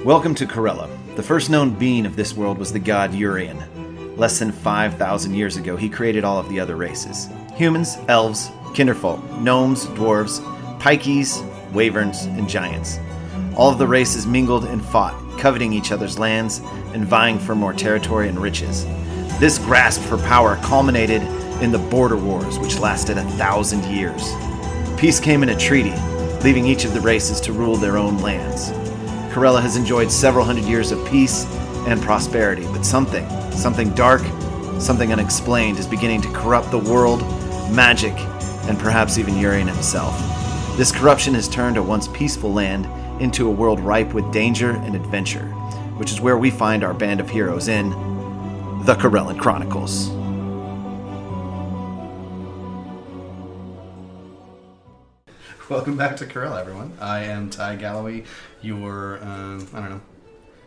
Welcome to Cahrell. The first known being of this world was the god Urian. Less than 5,000 years ago, he created all of the other races. Humans, elves, kinderfolk, gnomes, dwarves, pikeys, wyverns, and giants. All of the races mingled and fought, coveting each other's lands and vying for more territory and riches. This grasp for power culminated in the Border Wars, which lasted 1,000 years. Peace came in a treaty, leaving each of the races to rule their own lands. Corellan has enjoyed several hundred years of peace and prosperity, but something dark, something unexplained is beginning to corrupt the world, magic, and perhaps even Urian himself. This corruption has turned a once peaceful land into a world ripe with danger and adventure, which is where we find our band of heroes in the Corellan Chronicles. Welcome back to Cahrell, everyone. I am Ty Galloway, your,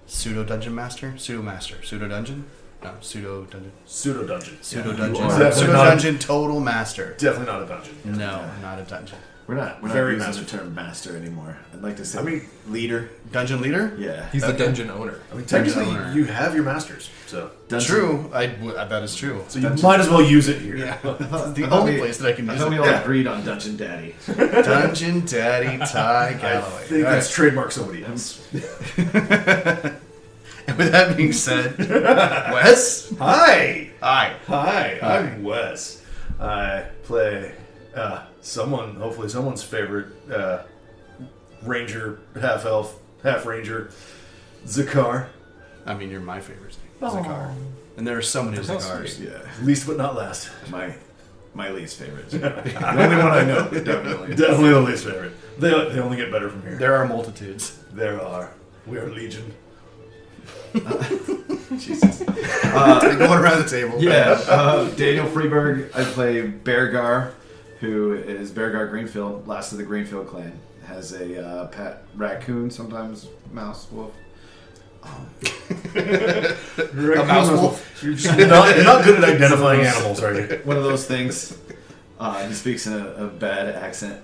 pseudo-dungeon master? Pseudo-master? Pseudo-dungeon? No, pseudo-dungeon. Pseudo-dungeon. Pseudo-dungeon. Yeah. Pseudo-dungeon total master. Definitely not a dungeon. No, not a dungeon. We're not Very using master. the term master anymore. I'd like to say leader. Dungeon leader? Yeah. He's the dungeon owner. Technically, Dungeon owner. you have your masters, so True. That is true. you might as well use it here. Yeah. The only place that I can I use thought we it. all agreed on Dungeon Daddy. Dungeon Daddy Ty I Galloway. think that's trademark somebody else. And with that being said, Wes? Hi, Hi. I'm Wes. I play hopefully someone's favorite ranger, half elf, half ranger, Zakar. I mean, you're my favorite, Zakar. And there are so many Zakars. Yeah. Least but not last. My least favorite. The only one I know. Definitely. Definitely the least favorite. They only get better from here. There are multitudes. There are. We are legion. Jesus. Going around the table. Yeah. Daniel Freeberg. I play Beargar, who is Beargar Greenfield, last of the Greenfield clan. Has a pet raccoon, sometimes mouse, wolf. A mouse wolf. You're not good at identifying animals, are you? One of those things. He speaks in a bad accent.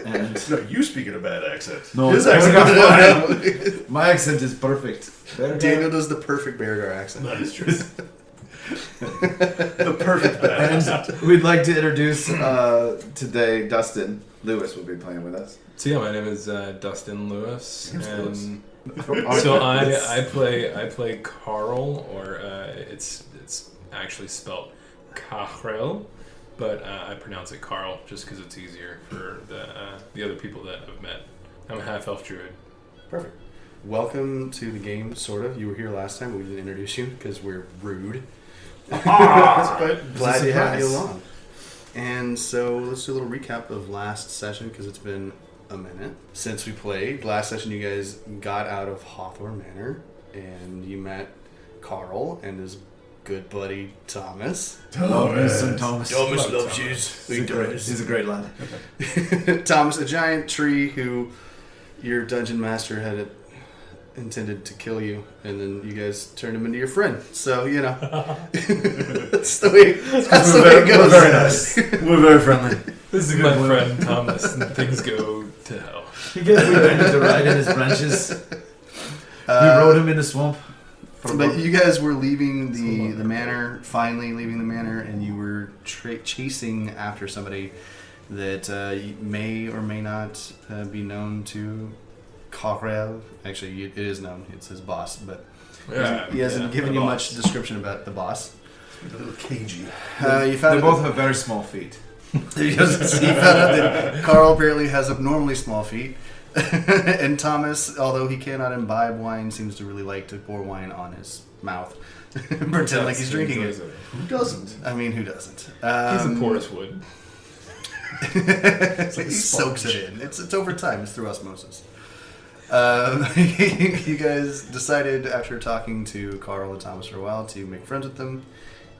And No, you speak in a bad accent. No, His it's accent. fine. My accent is perfect. Daniel does the perfect Beargar accent. That is true. The perfect bad accent. And we'd like to introduce today Dustin Lewis will be playing with us. So yeah, my name is Dustin Lewis, Name's and so I play Cahrell, or it's actually spelled Cahrell, but I pronounce it Cahrell just because it's easier for the other people that I've met. I'm a half elf druid. Perfect. Welcome to the game, sort of. You were here last time, but we didn't introduce you because we're rude. But glad to have you along. And so let's do a little recap of last session because it's been a minute since we played. Last session, you guys got out of Hawthorne Manor and you met Cahrell and his good buddy Thomas. Thomas. Thomas loves you. He's a great lad. Thomas, a giant tree who your dungeon master had intended to kill you, and then you guys turned him into your friend. So, that's the way it goes. We're very nice. We're very friendly. This is my friend Thomas, and things go to hell. He gets me to ride in his branches. We rode him in the swamp. But you guys were leaving the manor, finally leaving the manor, and you were chasing after somebody that may or may not be known to Cahrell. Actually, it is known. It's his boss, but he hasn't given you much description about the boss. A little cagey. You found They both have very small feet. He found out that Cahrell apparently has abnormally small feet. And Thomas, although he cannot imbibe wine, seems to really like to pour wine on his mouth. Pretend like he's drinking it. Who doesn't? I mean, who doesn't? He's a porous wood. He soaks it in. It's over time. It's through osmosis. You guys decided, after talking to Cahrell and Thomas for a while, to make friends with them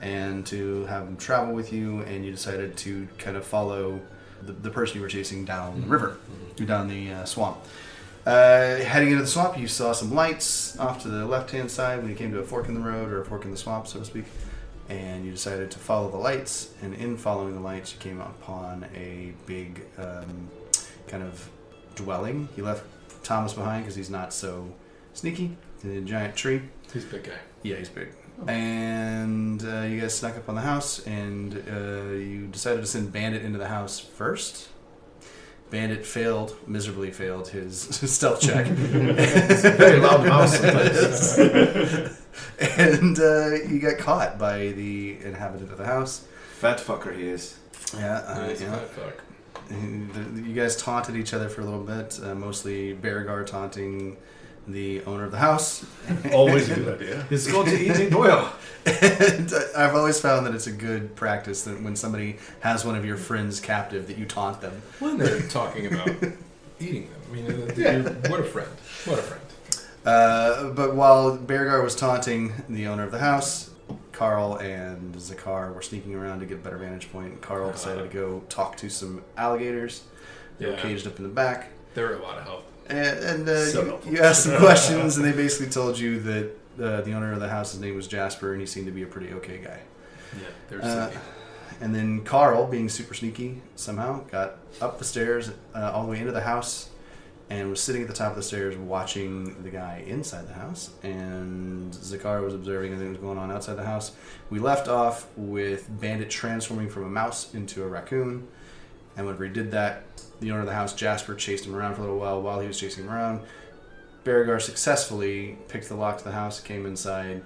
and to have them travel with you, and you decided to kind of follow the person you were chasing down the river, down the swamp. Heading into the swamp, you saw some lights off to the left-hand side when you came to a fork in the road, or a fork in the swamp, so to speak. And you decided to follow the lights, and in following the lights, you came upon a big kind of dwelling. You left Thomas behind because he's not so sneaky. In a giant tree. He's a big guy. Yeah, he's big. And you guys snuck up on the house, and you decided to send Bandit into the house first. Bandit miserably failed his stealth check. It's a very loud mouse sometimes. And he got caught by the inhabitant of the house. Fat fucker he is. Yeah, He's a fat fuck. You guys taunted each other for a little bit, mostly Beargar taunting the owner of the house. Always a good idea. He's going to eat oil. And I've always found that it's a good practice that when somebody has one of your friends captive that you taunt them. When they're talking about eating them. I mean, what a friend. What a friend. But while Beargar was taunting the owner of the house, Cahrell and Zakar were sneaking around to get a better vantage point. Cahrell decided to go talk to some alligators. They were caged up in the back. They were a lot of help. And you asked some questions, and they basically told you that the owner of the house's name was Jasper, and he seemed to be a pretty okay guy. Yeah, they were sneaky. And then Cahrell, being super sneaky, somehow got up the stairs all the way into the house and was sitting at the top of the stairs watching the guy inside the house. And Zakar was observing everything that was going on outside the house. We left off with Bandit transforming from a mouse into a raccoon. And whenever he did that, the owner of the house, Jasper, chased him around for a little while. While he was chasing him around, Beargar successfully picked the lock to the house, came inside,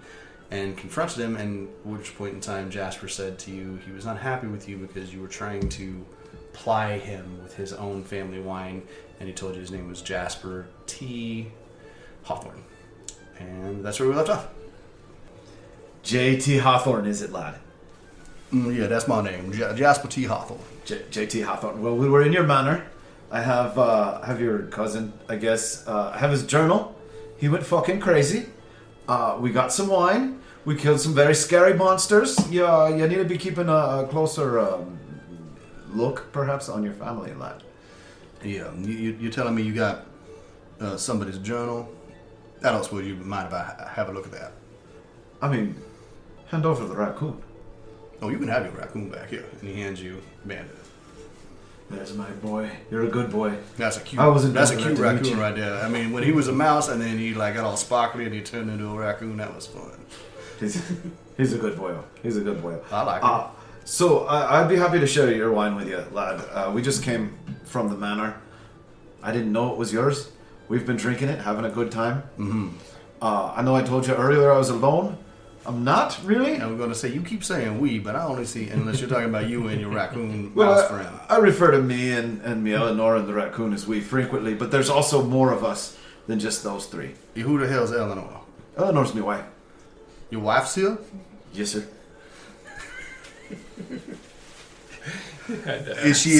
and confronted him, and at which point in time Jasper said to you he was not happy with you because you were trying to ply him with his own family wine, and he told you his name was Jasper T. Hawthorne. And that's where we left off. J.T. Hawthorne, is it, lad? Yeah, that's my name, Jasper T. Hawthorne. J.T. Hawthorne. Well, we were in your manor. I have your cousin, I guess. I have his journal. He went fucking crazy. We got some wine. We killed some very scary monsters. You need to be keeping a closer look, perhaps, on your family, lad. Yeah, you're telling me you got somebody's journal? That else, would you mind if I have a look at that? I mean, hand over the raccoon. Oh, you can have your raccoon back here. And he hands you Bandit. There's my boy. You're a good boy. That's a cute. I wasn't That's a glad cute to meet raccoon you. right there. I mean, when he was a mouse and then he got all sparkly and he turned into a raccoon, that was fun. He's a good boy. He's a good boy. I like it. So I'd be happy to share your wine with you, lad. We just came from the manor. I didn't know it was yours. We've been drinking it, having a good time. Mm-hmm. I know I told you earlier I was alone. I'm not really. I'm going to say, you keep saying we, but I only see, unless you're talking about you and your raccoon mouse friend. I refer to me and me Eleanor and the raccoon as we frequently, but there's also more of us than just those three. Who the hell's Eleanor? Eleanor's my wife. Your wife's here? Yes, sir. Is she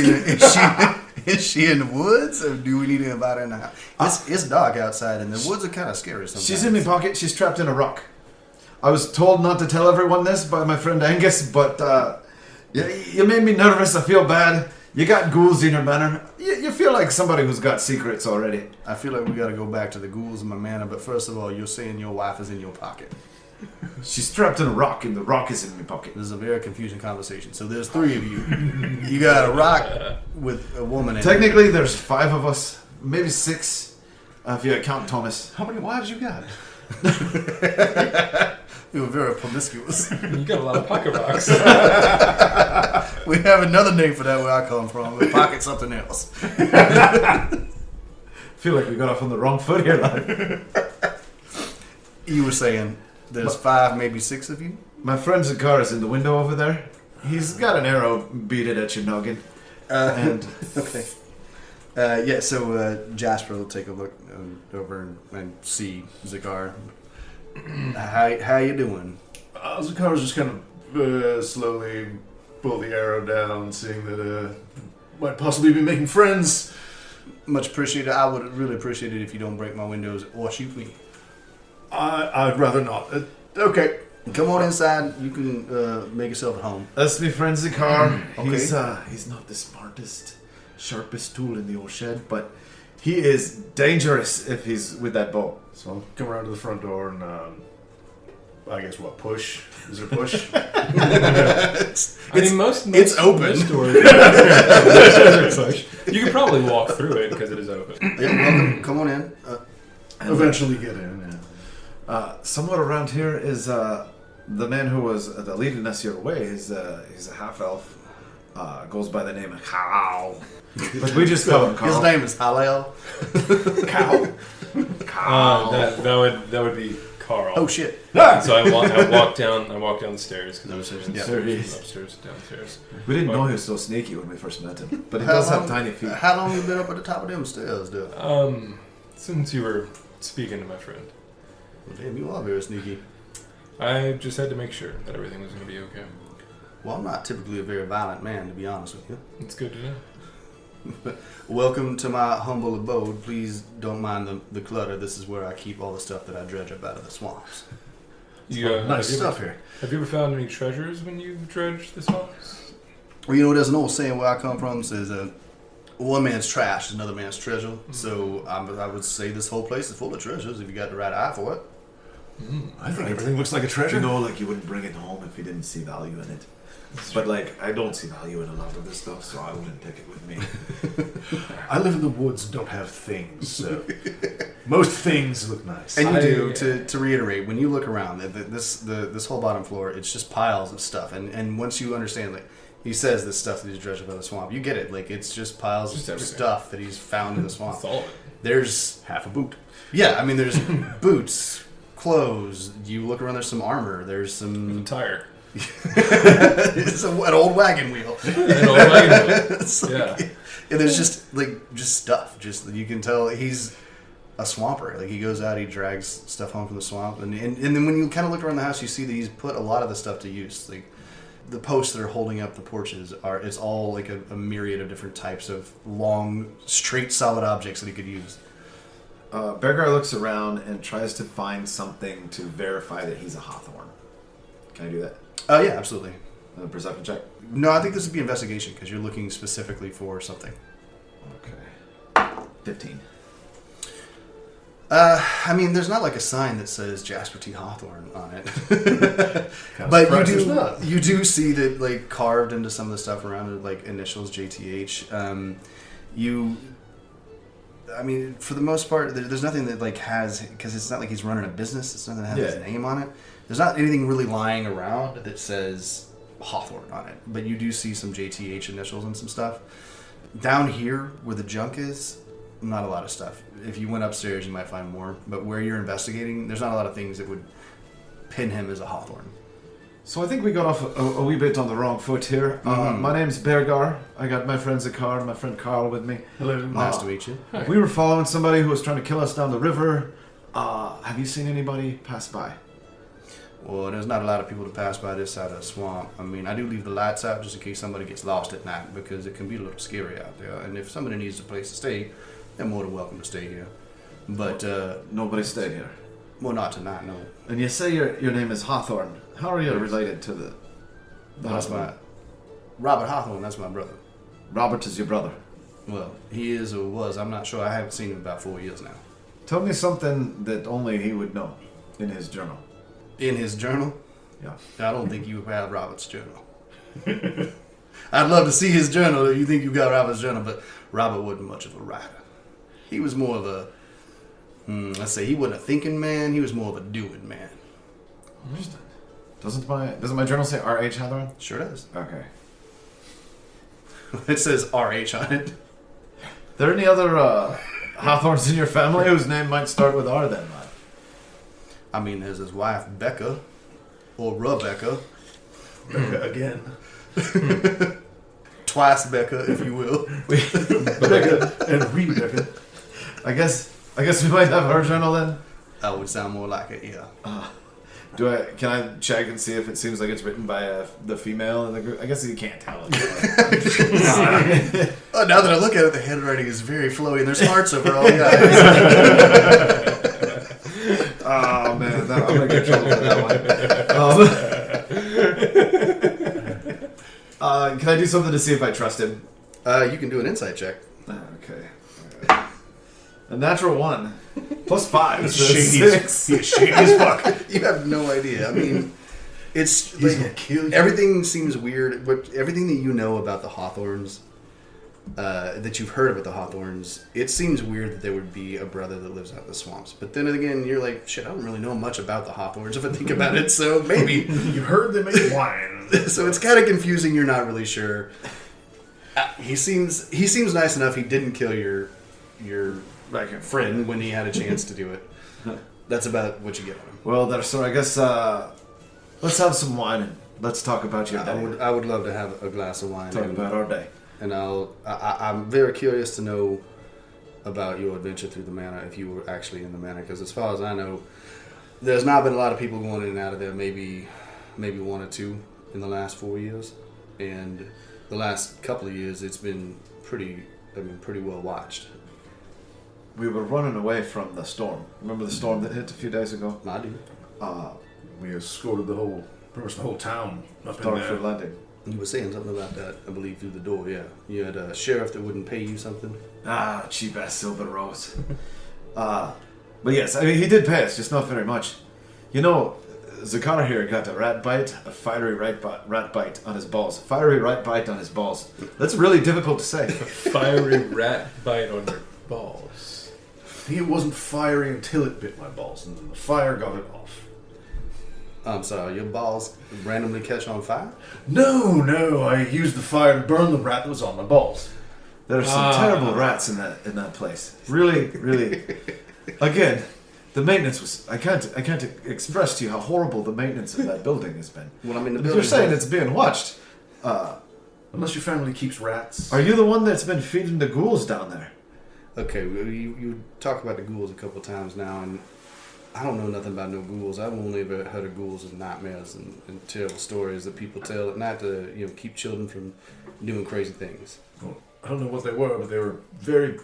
in the woods, or do we need to invite her in the house? It's dark outside, and the woods are kind of scary sometimes. She's in my pocket. She's trapped in a rock. I was told not to tell everyone this by my friend Angus, but you made me nervous. I feel bad. You got ghouls in your manor. You feel like somebody who's got secrets already. I feel like we got to go back to the ghouls in my manor, but first of all, you're saying your wife is in your pocket. She's trapped in a rock, and the rock is in my pocket. This is a very confusing conversation. So there's three of you. You got a rock with a woman in it. Technically, there's 5 of us, maybe 6, if you count Thomas. How many wives you got? You were very promiscuous. You got a lot of pocket rocks. We have another name for that where I come from. We pocket something else. Feel like we got off on the wrong foot here, lad. You were saying there's 5, maybe 6 of you? My friend Zakar is in the window over there. He's got an arrow beaded at your noggin. And Okay. So Jasper will take a look over and see Zakar. How you doing? Zakar's just kind of slowly pull the arrow down, seeing that might possibly be making friends. Much appreciated. I would really appreciate it if you don't break my windows or shoot me. I'd rather not. Okay. Come on inside. You can make yourself at home. that's my friend Zakar. Okay. He's not the smartest, sharpest tool in the old shed, but he is dangerous if he's with that bow. So I'll come around to the front door and I guess what, push? Is it a push? I mean, most it's open. Most doors are push. You can probably walk through it because it is open. Yeah, welcome. Come on in. Eventually get in, yeah. Somewhere around here is the man who was leading us your way. He's a half elf. Goes by the name of Cahrell. But we just call him Carl. His name is Hallel. Cow. That would be Carl. Oh shit. So I walk down the stairs because I was upstairs, downstairs. We didn't know he was so sneaky when we first met him, but he does have tiny feet. How long you been up at the top of them stairs, dude? Since you were speaking to my friend, Well, damn, you are very sneaky. I just had to make sure that everything was going to be okay. Well, I'm not typically a very violent man, to be honest with you. It's good to know. Welcome to my humble abode. Please don't mind the clutter. This is where I keep all the stuff that I dredge up out of the swamps. Nice stuff here. Have you ever found any treasures when you dredged the swamps? Well, you know, there's an old saying where I come from. It says, one man's trash is another man's treasure. Mm-hmm. So I would say this whole place is full of treasures if you got the right eye for it. I think everything looks like a treasure. You know, like you wouldn't bring it home if you didn't see value in it. But like, I don't see value in a lot of this stuff, so I wouldn't take it with me. I live in the woods, don't have things, so most things look nice. And you do. To reiterate, when you look around, this whole bottom floor, it's just piles of stuff. And once you understand, like he says, this stuff that he's dredged up out of the swamp, you get it. Like it's just piles of everything. stuff that he's found in the swamp. That's all of it. There's half a boot. Yeah, I mean, there's boots, clothes. You look around, there's some armor. There's some tire. It's an old wagon wheel. An old wagon wheel. Yeah. And there's just stuff. Just you can tell he's a swamper. Like he goes out, he drags stuff home from the swamp, and then when you kind of look around the house, you see that he's put a lot of the stuff to use. Like the posts that are holding up the porches it's all like a myriad of different types of long, straight, solid objects that he could use. Beargar looks around and tries to find something to verify that he's a Hawthorne. Can I do that? Oh yeah, absolutely. A perception check? No, I think this would be investigation because you're looking specifically for something. Okay. 15. I mean, there's not like a sign that says Jasper T. Hawthorne on it, but you do see that like carved into some of the stuff around it, like initials JTH. I mean, for the most part, there's nothing that like has, because it's not like he's running a business. It's nothing that has his name on it. There's not anything really lying around that says Hawthorne on it, but you do see some JTH initials and some stuff. Down here where the junk is, not a lot of stuff. If you went upstairs, you might find more, but where you're investigating, there's not a lot of things that would pin him as a Hawthorne. So I think we got off a wee bit on the wrong foot here. My name's Beargar. I got my friend Zakar and my friend Cahrell with me. Hello. Nice to meet you. Hi. We were following somebody who was trying to kill us down the river. Have you seen anybody pass by? Well, there's not a lot of people to pass by this side of the swamp. I mean, I do leave the lights out just in case somebody gets lost at night because it can be a little scary out there. And if somebody needs a place to stay, they're more than welcome to stay here. But Nobody stayed here. well, not tonight, no. And you say your name is Hawthorne. How are you related to the That's Hawthorne? my Robert Hawthorne. That's my brother. Robert is your brother. Well, he is or was. I'm not sure. I haven't seen him in about 4 years now. Tell me something that only he would know in his journal. In his journal? Yeah. I don't think you have Robert's journal. I'd love to see his journal if you think you got Robert's journal, but Robert wasn't much of a writer. He was more of a, let's say, he wasn't a thinking man. He was more of a doing man. Interesting. Doesn't my journal say R.H. Hawthorne? Sure does. Okay. It says R.H. on it. There any other Hawthornes in your family whose name might start with R then, lad? I mean, there's his wife, Becca, or Rebecca. Again. Twice Becca, if you will. Becca and Rebecca. I guess we might have her journal then. That would sound more like it, yeah. Can I check and see if it seems like it's written by the female in the group? I guess you can't tell it. Oh, now that I look at it, the handwriting is very flowy, and there's hearts over all the eyes. Oh man, I'm gonna get trouble for that one. Can I do something to see if I trust him? You can do an insight check. Okay. A natural 1. Plus 5. He's So shady 6. He's shady as fuck. You have no idea. I mean, it's He's gonna kill you. everything seems weird. But everything that you know about the Hawthorns, that you've heard about the Hawthorns, it seems weird that there would be a brother that lives out in the swamps. But then again, you're like, shit, I don't really know much about the Hawthorns if I think about it. So maybe. You heard they make wine. So it's kind of confusing. You're not really sure. He seems nice enough. He didn't kill your friend when he had a chance to do it. That's about what you get on him. Well, so I guess let's have some wine and let's talk about your day. I would love to have a glass of wine. Talk about our day. And I'm very curious to know about your adventure through the manor, if you were actually in the manor, because as far as I know, there's not been a lot of people going in and out of there. Maybe 1 or 2 in the last 4 years, and the last couple of years it's been pretty well watched. We were running away from the storm. Remember the storm that hit a few days ago? I do. We escorted pretty much the whole town up in Darkford there. Landing. You were saying something about that, I believe, through the door. Yeah, you had a sheriff that wouldn't pay you something. Cheap ass Silver Rose. But yes, I mean, he did pay us, just not very much. You know, Zakar here got a fiery rat bite on his balls. Fiery rat bite on his balls. That's really difficult to say. Fiery rat bite on your balls. It wasn't fiery until it bit my balls, and then the fire got it off. I'm sorry, your balls randomly catch on fire? No, I used the fire to burn the rat that was on my balls. There are some terrible rats in that place. Really, really. Again, the maintenance was. I can't express to you how horrible the maintenance of that building has been. Well, I mean, the If building. you're saying it's being watched, Unless your family keeps rats. are you the one that's been feeding the ghouls down there? Okay, well, you talk about the ghouls a couple times now, and I don't know nothing about no ghouls. I've only ever heard of ghouls as nightmares and terrible stories that people tell at night to keep children from doing crazy things. Well, I don't know what they were, but they were very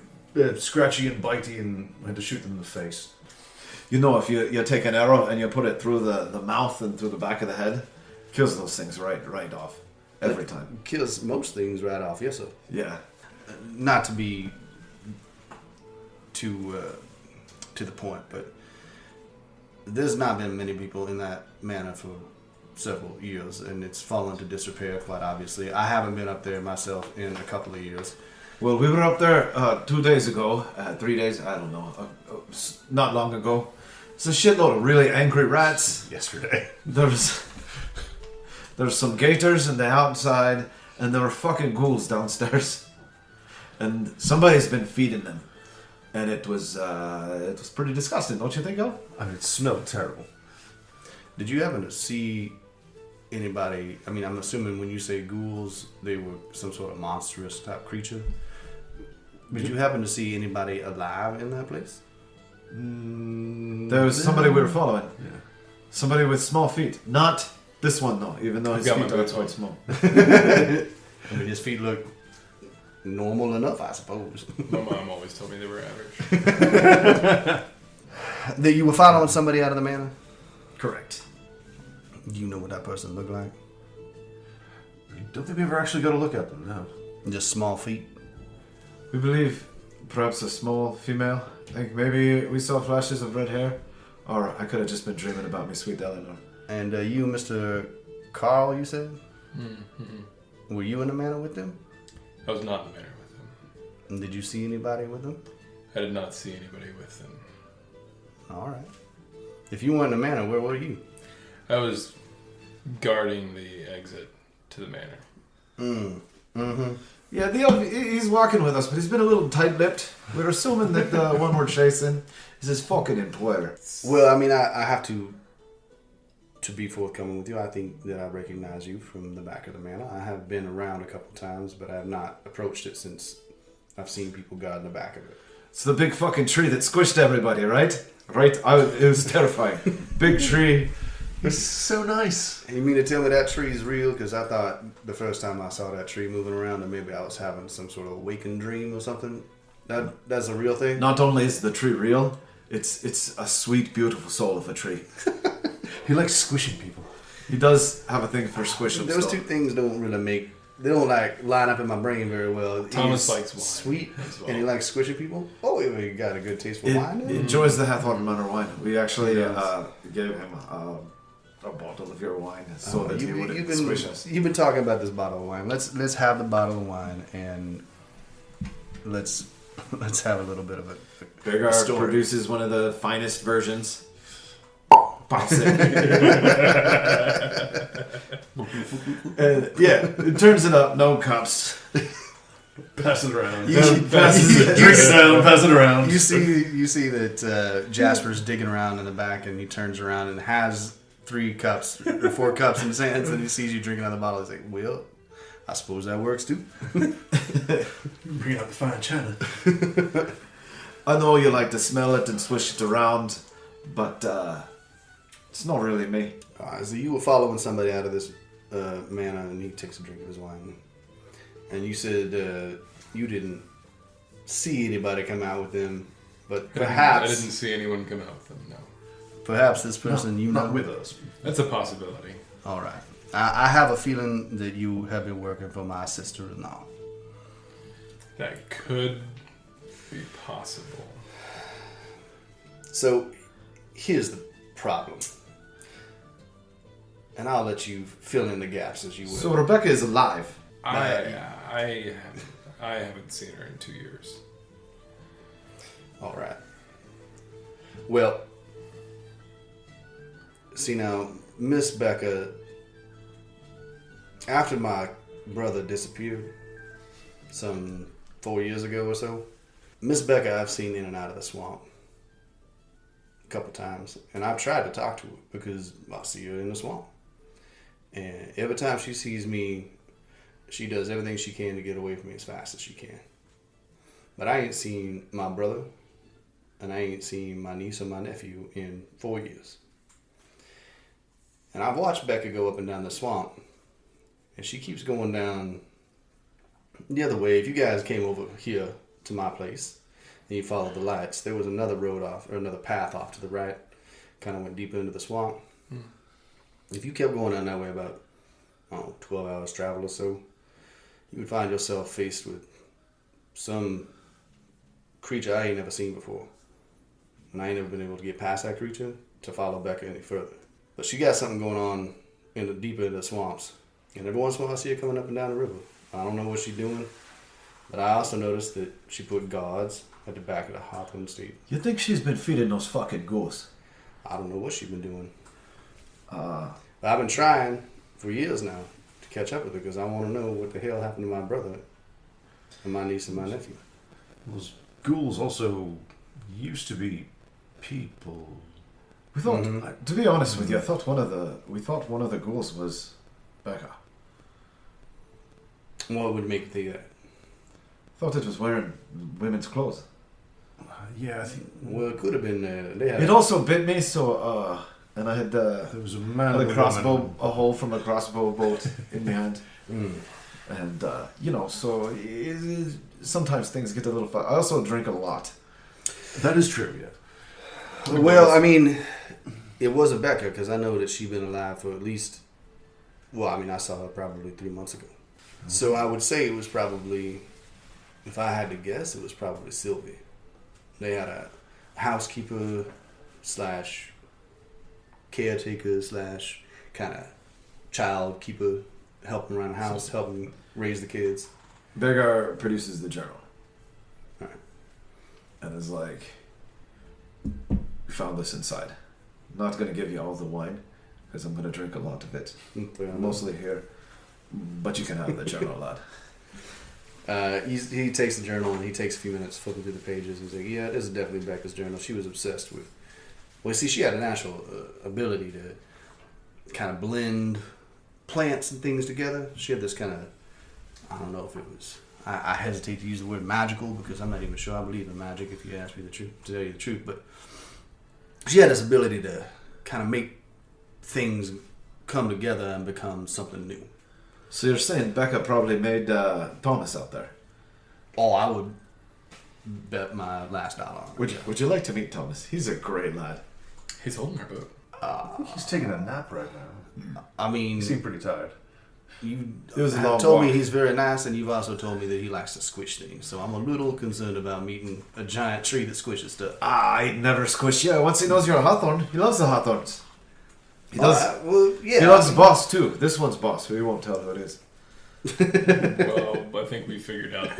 scratchy and bitey, and I had to shoot them in the face. You know, if you take an arrow and you put it through the mouth and through the back of the head, kills those things right off every time. Kills most things right off, yes sir. Yeah. Not to be too to the point, but there's not been many people in that manor for several years, and it's fallen to disrepair quite obviously. I haven't been up there myself in a couple of years. Well, we were up there 2 days ago, 3 days, I don't know, not long ago. It's a shitload of really angry rats. Yesterday. There's some gators in the outside, and there were fucking ghouls downstairs. And somebody's been feeding them. And it was pretty disgusting, don't you think, El? I mean, it smelled terrible. Did you happen to see anybody? I mean, I'm assuming when you say ghouls, they were some sort of monstrous type creature. Did you happen to see anybody alive in that place? There was somebody we were following. Yeah. Somebody with small feet. Not this one, though, even though his Got my feet are boots quite on. small. I mean, his feet look normal enough, I suppose. My mom always told me they were average. That you were following somebody out of the manor? Correct. Do you know what that person looked like? I don't think we ever actually got a look at them, no. Just small feet? We believe perhaps a small female. I think maybe we saw flashes of red hair. Or I could have just been dreaming about me sweet Eleanor. And you, Mr. Cahrell, you said? Mm-hmm. Were you in the manor with them? I was not in the manor with them. And did you see anybody with them? I did not see anybody with them. All right. If you weren't in the manor, where were you? I was guarding the exit to the manor. Mm-hmm. Yeah, he's walking with us, but he's been a little tight-lipped. We're assuming that the one we're chasing is his fucking employer. Well, I mean, I have to be forthcoming with you. I think that I recognize you from the back of the manor. I have been around a couple times, but I have not approached it since I've seen people guarding the back of it. It's the big fucking tree that squished everybody, right? Right? It was terrifying. Big tree. It's so nice. You mean to tell me that tree is real? Because I thought the first time I saw that tree moving around that maybe I was having some sort of awakened dream or something. That's a real thing? Not only is the tree real, it's a sweet, beautiful soul of a tree. He likes squishing people. He does have a thing for squishing Those stuff. two things don't really make they don't like line up in my brain very well. Thomas He's likes wine sweet, as well. and he likes squishing people. Oh, he got a good taste for wine. He enjoys the Hathwater Manor wine. We actually gave him a bottle of your wine so that he wouldn't squish us. You've been talking about this bottle of wine. Let's have the bottle of wine and let's have a little bit of it. Beargar produces one of the finest versions. Pops it. And it turns it up, no cups. Pass it around. Passes it. Drinks it down, pass it around. You see that Jasper's digging around in the back, and he turns around and has 4 cups in his hands, and he sees you drinking out of the bottle. He's like, well, I suppose that works too. Bring out the fine china. I know you like to smell it and swish it around, but it's not really me. So you were following somebody out of this manor, and he takes a drink of his wine. And you said you didn't see anybody come out with them, but perhaps I didn't see anyone come out with them. No. Perhaps this person you know. Not with us. That's a possibility. All right. I have a feeling that you have been working for my sister-in-law. That could be possible. So, here's the problem. And I'll let you fill in the gaps as you will. So Rebecca is alive. I haven't seen her in 2 years. All right. Well, see now, Miss Becca, after my brother disappeared some 4 years ago or so, Miss Becca I've seen in and out of the swamp a couple times. And I've tried to talk to her because I see her in the swamp. And every time she sees me, she does everything she can to get away from me as fast as she can. But I ain't seen my brother, and I ain't seen my niece or my nephew in 4 years. And I've watched Becca go up and down the swamp, and she keeps going down the other way. If you guys came over here to my place and you followed the lights, there was another road off, or another path off to the right, kind of went deeper into the swamp. If you kept going down that way about 12 hours travel or so, you would find yourself faced with some creature I ain't never seen before. And I ain't never been able to get past that creature to follow Becca any further. But she got something going on in the deeper in the swamps. And every once in a while I see her coming up and down the river. I don't know what she's doing, but I also noticed that she put guards at the back of the Hawthorne State. You think she's been feeding those fucking ghosts? I don't know what she's been doing. But I've been trying for years now to catch up with her because I want to know what the hell happened to my brother and my niece and my nephew. Those ghouls also used to be people. We thought, to be honest with you, I thought one of the ghouls was Becca. What would make you think that? Thought it was wearing women's clothes. Yeah, I think. Well, it could have been. They had It also bit me, so and I had There was a man a and a crossbow, woman. a hole from a crossbow bolt in my hand, Mm. and so sometimes things get a little. I also drink a lot. That is true, yeah. Well, I mean, it wasn't Becca because I know that she'd been alive for at least. Well, I mean, I saw her probably 3 months ago. So I would say it was probably, if I had to guess, it was probably Sylvie. They had a housekeeper slash caretaker slash kind of child keeper helping around the house, helping raise the kids. Beargar produces the journal. Right. And is like, we found this inside. Not going to give you all the wine, because I'm going to drink a lot of it. Mostly here. But you can have the journal, lad. He takes the journal and he takes a few minutes flipping through the pages. He's like, yeah, this is definitely Becca's journal. She was obsessed with... Well, see, she had a natural ability to kind of blend plants and things together. She had this kind of... I don't know if it was... I hesitate to use the word magical because I'm not even sure I believe in magic if you ask me to tell you the truth. But she had this ability to kind of make things come together and become something new. So you're saying Becca probably made Thomas out there? Oh, I would bet my last dollar on it. Would you like to meet Thomas? He's a great lad. He's holding our boat. He's taking a nap right now. I mean... He seemed pretty tired. You It was a have long told me walk. he's very nice, and you've also told me that he likes to squish things. So I'm a little concerned about meeting a giant tree that squishes stuff. I'd never squish you. Once he knows you're a hawthorn, he loves the hawthorns. He does. Well, yeah. He loves boss too. This one's boss. We won't tell who it is. Well, I think we figured out.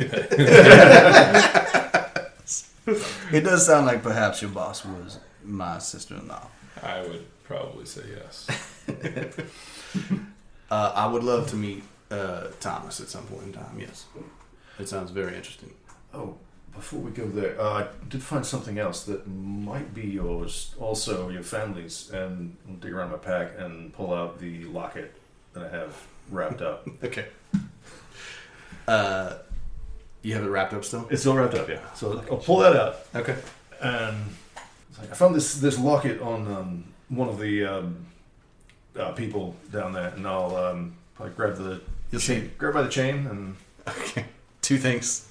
It does sound like perhaps your boss was my sister-in-law. I would probably say yes. I would love to meet Thomas at some point in time. Yes, it sounds very interesting. Oh, before we go there, I did find something else that might be yours, also your family's, and I'll dig around my pack and pull out the locket that I have wrapped up. Okay. You have it wrapped up still? It's still wrapped up, yeah. So I'll pull that out. Okay. And it's like, I found this locket on Um, one of the people down there, and I'll probably grab the You'll chain, grab by the chain, and Okay. Two things.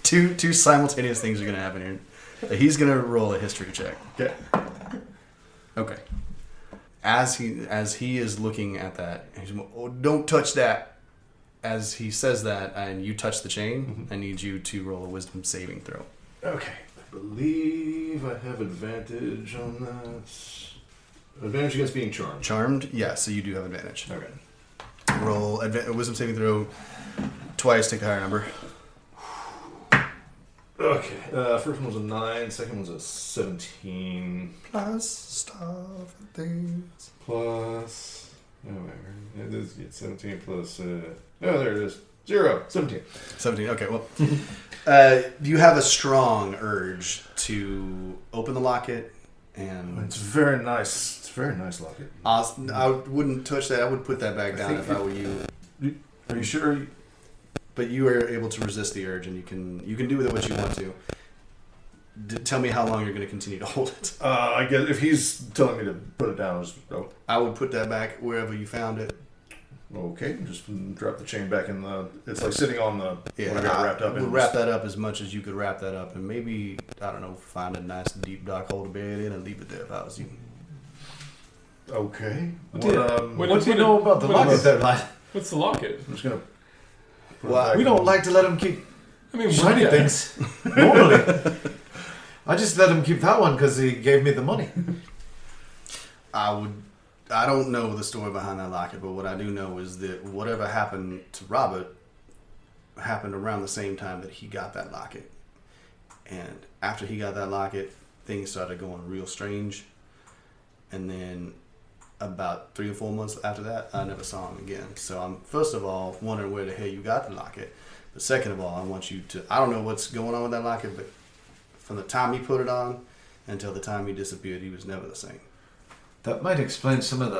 two simultaneous things are going to happen here. He's going to roll a history check. okay. Okay. As he is looking at that, he's going, oh, don't touch that. As he says that, and you touch the chain, I need you to roll a wisdom saving throw. Okay. I believe I have advantage on that. Advantage against being charmed. Charmed? Yeah, so you do have advantage. Okay. Roll a wisdom saving throw twice, take the higher number. Okay. First one was a 9, second one was a 17. Plus stuff and things. Plus. Oh, wait, it is 17 plus. Oh, there it is. 0. 17. 17, okay, well. You have a strong urge to open the locket and... It's very nice. It's a very nice locket. I wouldn't touch that. I would put that back down if I were you. Are you sure? But you are able to resist the urge, and you can do with it what you want to. Tell me how long you're going to continue to hold it. I guess if he's telling me to put it down, I would put that back wherever you found it. okay. Just drop the chain back in the. It's like sitting on the. Yeah, when I got it wrapped up. I would wrap that up as much as you could wrap that up, and maybe, I don't know, find a nice deep dark hole to bury it in and leave it there if I was you. Okay. What do What- you know about the what locket is- there, lad? What's the locket? I'm just gonna. Well, We don't like to let him keep I mean, shiny yeah. things. Normally. I just let him keep that one because he gave me the money. I don't know the story behind that locket, but what I do know is that whatever happened to Robert happened around the same time that he got that locket. And after he got that locket, things started going real strange. And then about 3 or 4 months after that, I never saw him again. So I'm, first of all, wondering where the hell you got the locket. But second of all, I want you to, I don't know what's going on with that locket, but from the time he put it on until the time he disappeared, he was never the same. That might explain some of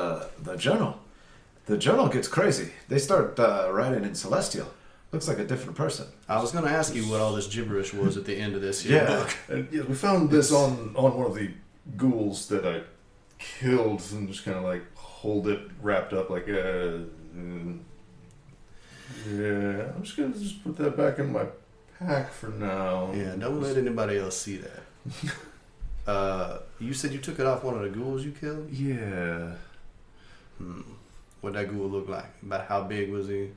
the journal. The journal gets crazy. They start writing in Celestial. Looks like a different person. I was going to ask you what all this gibberish was at the end of this here Yeah. book. And yeah, we found this on one of the ghouls that I killed, and just kind of like hold it wrapped up like yeah. I'm just gonna put that back in my pack for now. Yeah, don't let anybody else see that. You said you took it off one of the ghouls you killed? Yeah. What'd that ghoul look like? About how big was he?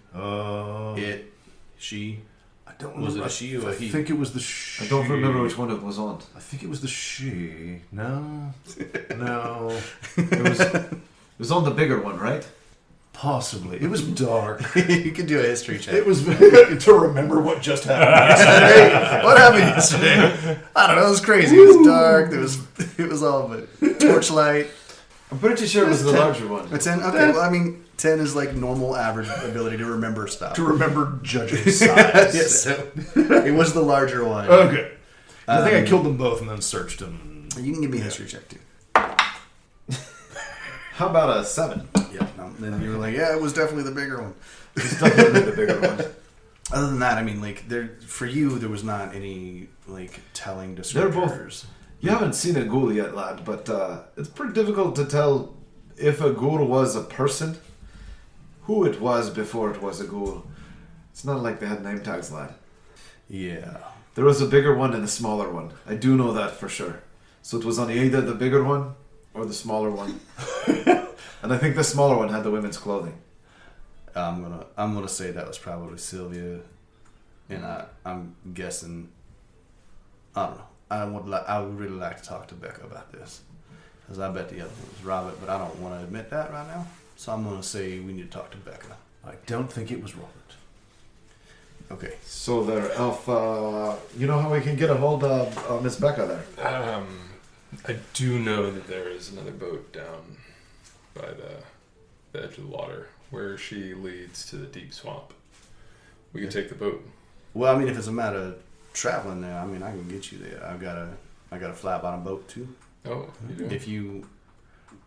It? She? I don't Was it remember. a she or a he? I think it was the she. I don't remember which one it was on. I think it was the she. No. No. It was on the bigger one, right? Possibly. It was dark. You can do a history check. It was to remember what just happened. yesterday. What happened yesterday? I don't know. It was crazy. It was dark. It was all but torchlight. I'm pretty sure it was the larger one. A 10? Okay, well, I mean, 10 is like normal average ability to remember stuff. To remember judges' size. Yes, so it was the larger one. Okay. I think I killed them both and then searched them. You can give me a history check too. How about a 7? Yeah. No, then you were like, yeah, it was definitely the bigger one. It's definitely the bigger one. Other than that, I mean, like, for you, there was not any like telling They're both. descriptors. You haven't seen a ghoul yet, lad, but it's pretty difficult to tell if a ghoul was a person, who it was before it was a ghoul. It's not like they had name tags, lad. Yeah. There was a bigger one and a smaller one. I do know that for sure. So it was on either the bigger one or the smaller one. And I think the smaller one had the women's clothing. I'm gonna say that was probably Sylvia, and I'm guessing. I don't know. I would really like to talk to Becca about this, because I bet the other one was Robert, but I don't want to admit that right now. So I'm gonna say we need to talk to Becca. I don't think it was Robert. Okay. So there, Elf, you know how we can get a hold of Miss Becca there? I do know that there is another boat down by the edge of the water where she leads to the deep swamp. We can take the boat. Well, I mean, if it's a matter of traveling there, I mean, I can get you there. I got a flat bottom boat too. Oh, you do?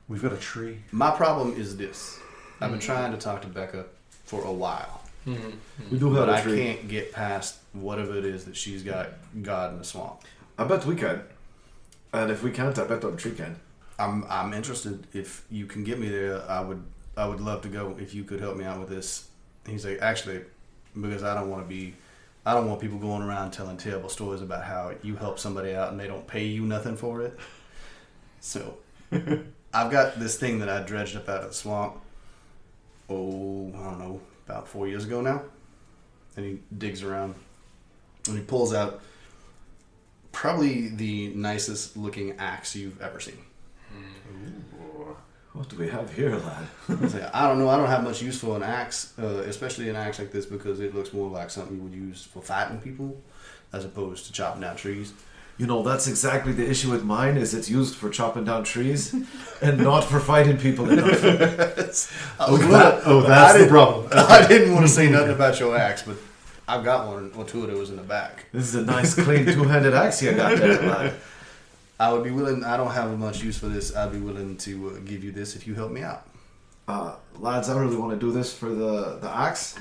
We've got a tree. My problem is this. I've been trying to talk to Becca for a while. Mm-hmm. We do have But a I tree. can't get past whatever it is that she's got God in the swamp. I bet we can. And if we can't, I bet the tree can. I'm interested. If you can get me there, I would love to go. If you could help me out with this. He's like, actually, because I don't want people going around telling terrible stories about how you help somebody out and they don't pay you nothing for it. So I've got this thing that I dredged up out of the swamp. Oh, I don't know, about 4 years ago now. And he digs around and he pulls out probably the nicest looking axe you've ever seen. What do we have here, lad? I don't know. I don't have much use for an axe, especially an axe like this, because it looks more like something you would use for fighting people as opposed to chopping down trees. You know, that's exactly the issue with mine, is it's used for chopping down trees and not for fighting people enough. That's the problem. I didn't want to say nothing about your axe, but I've got one or two of those in the back. This is a nice, clean, two-handed axe you got there, lad. I would be willing. I don't have much use for this. I'd be willing to give you this if you help me out. Lads, I really want to do this for the axe.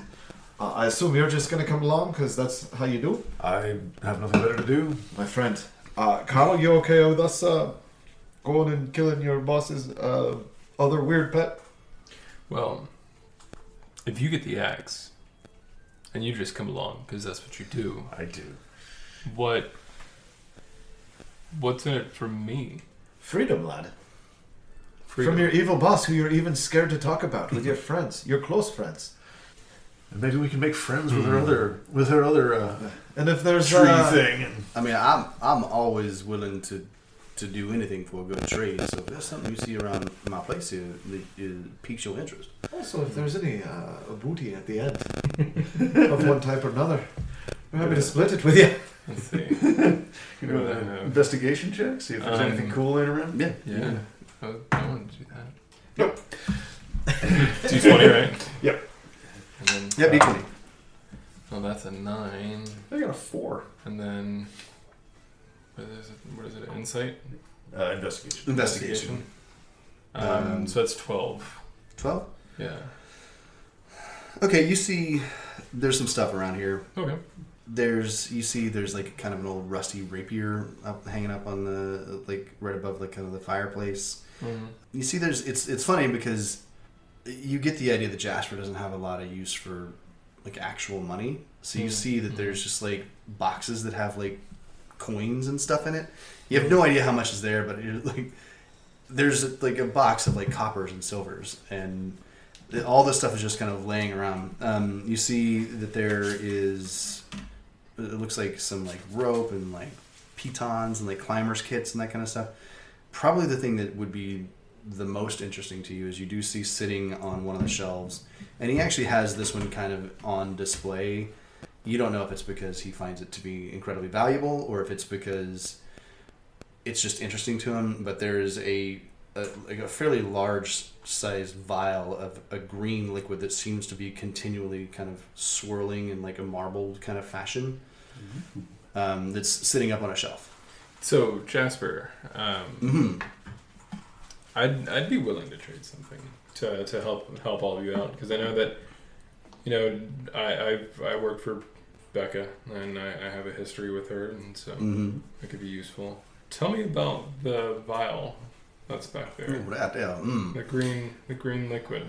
I assume you're just going to come along, because that's how you do? I have nothing better to do. My friend. Cahrell, you okay with us going and killing your boss's other weird pet? Well, if you get the axe and you just come along because that's what you do, I do. what's in it for me? Freedom, lad. Freedom. From your evil boss, who you're even scared to talk about with your friends, your close friends. And maybe we can make friends with her other And if there's tree thing. And I mean, I'm always willing to do anything for a good trade. So if there's something you see around my place here that piques your interest. Also, if there's any booty at the end of one type or another, we're happy to split it with you. Let's see. you know, investigation check. See if there's anything cool laying around. Yeah. Yeah. Oh, I want to do that. Nope. 220, right? Yep. And then, Yeah, D20. oh, that's a 9. I got a 4. And then, what is it? Insight? Investigation. Investigation. So that's 12. 12? Yeah. Okay, you see there's some stuff around here. Okay. There's like kind of an old rusty rapier hanging up on the, like, right above the kind of the fireplace. Mm-hmm. You see it's funny because you get the idea that Jasper doesn't have a lot of use for, like, actual money. So you see that there's just, like, boxes that have, like, coins and stuff in it. You have no idea how much is there, but you're, like, there's, like, a box of, like, coppers and silvers, and all this stuff is just kind of laying around. You see that there is, it looks like some, like, rope and, like, pitons and, like, climbers kits and that kind of stuff. Probably the thing that would be the most interesting to you is you do see sitting on one of the shelves, and he actually has this one kind of on display. You don't know if it's because he finds it to be incredibly valuable or if it's because it's just interesting to him, but there is a fairly large sized vial of a green liquid that seems to be continually kind of swirling in, like, a marbled kind of fashion, that's sitting up on a shelf. So, Jasper, I'd be willing to trade something to help all of you out, because I know that, you know, I work for Becca and I have a history with her, and so it could be useful. Tell me about the vial that's back there. Ooh, right there. The green liquid.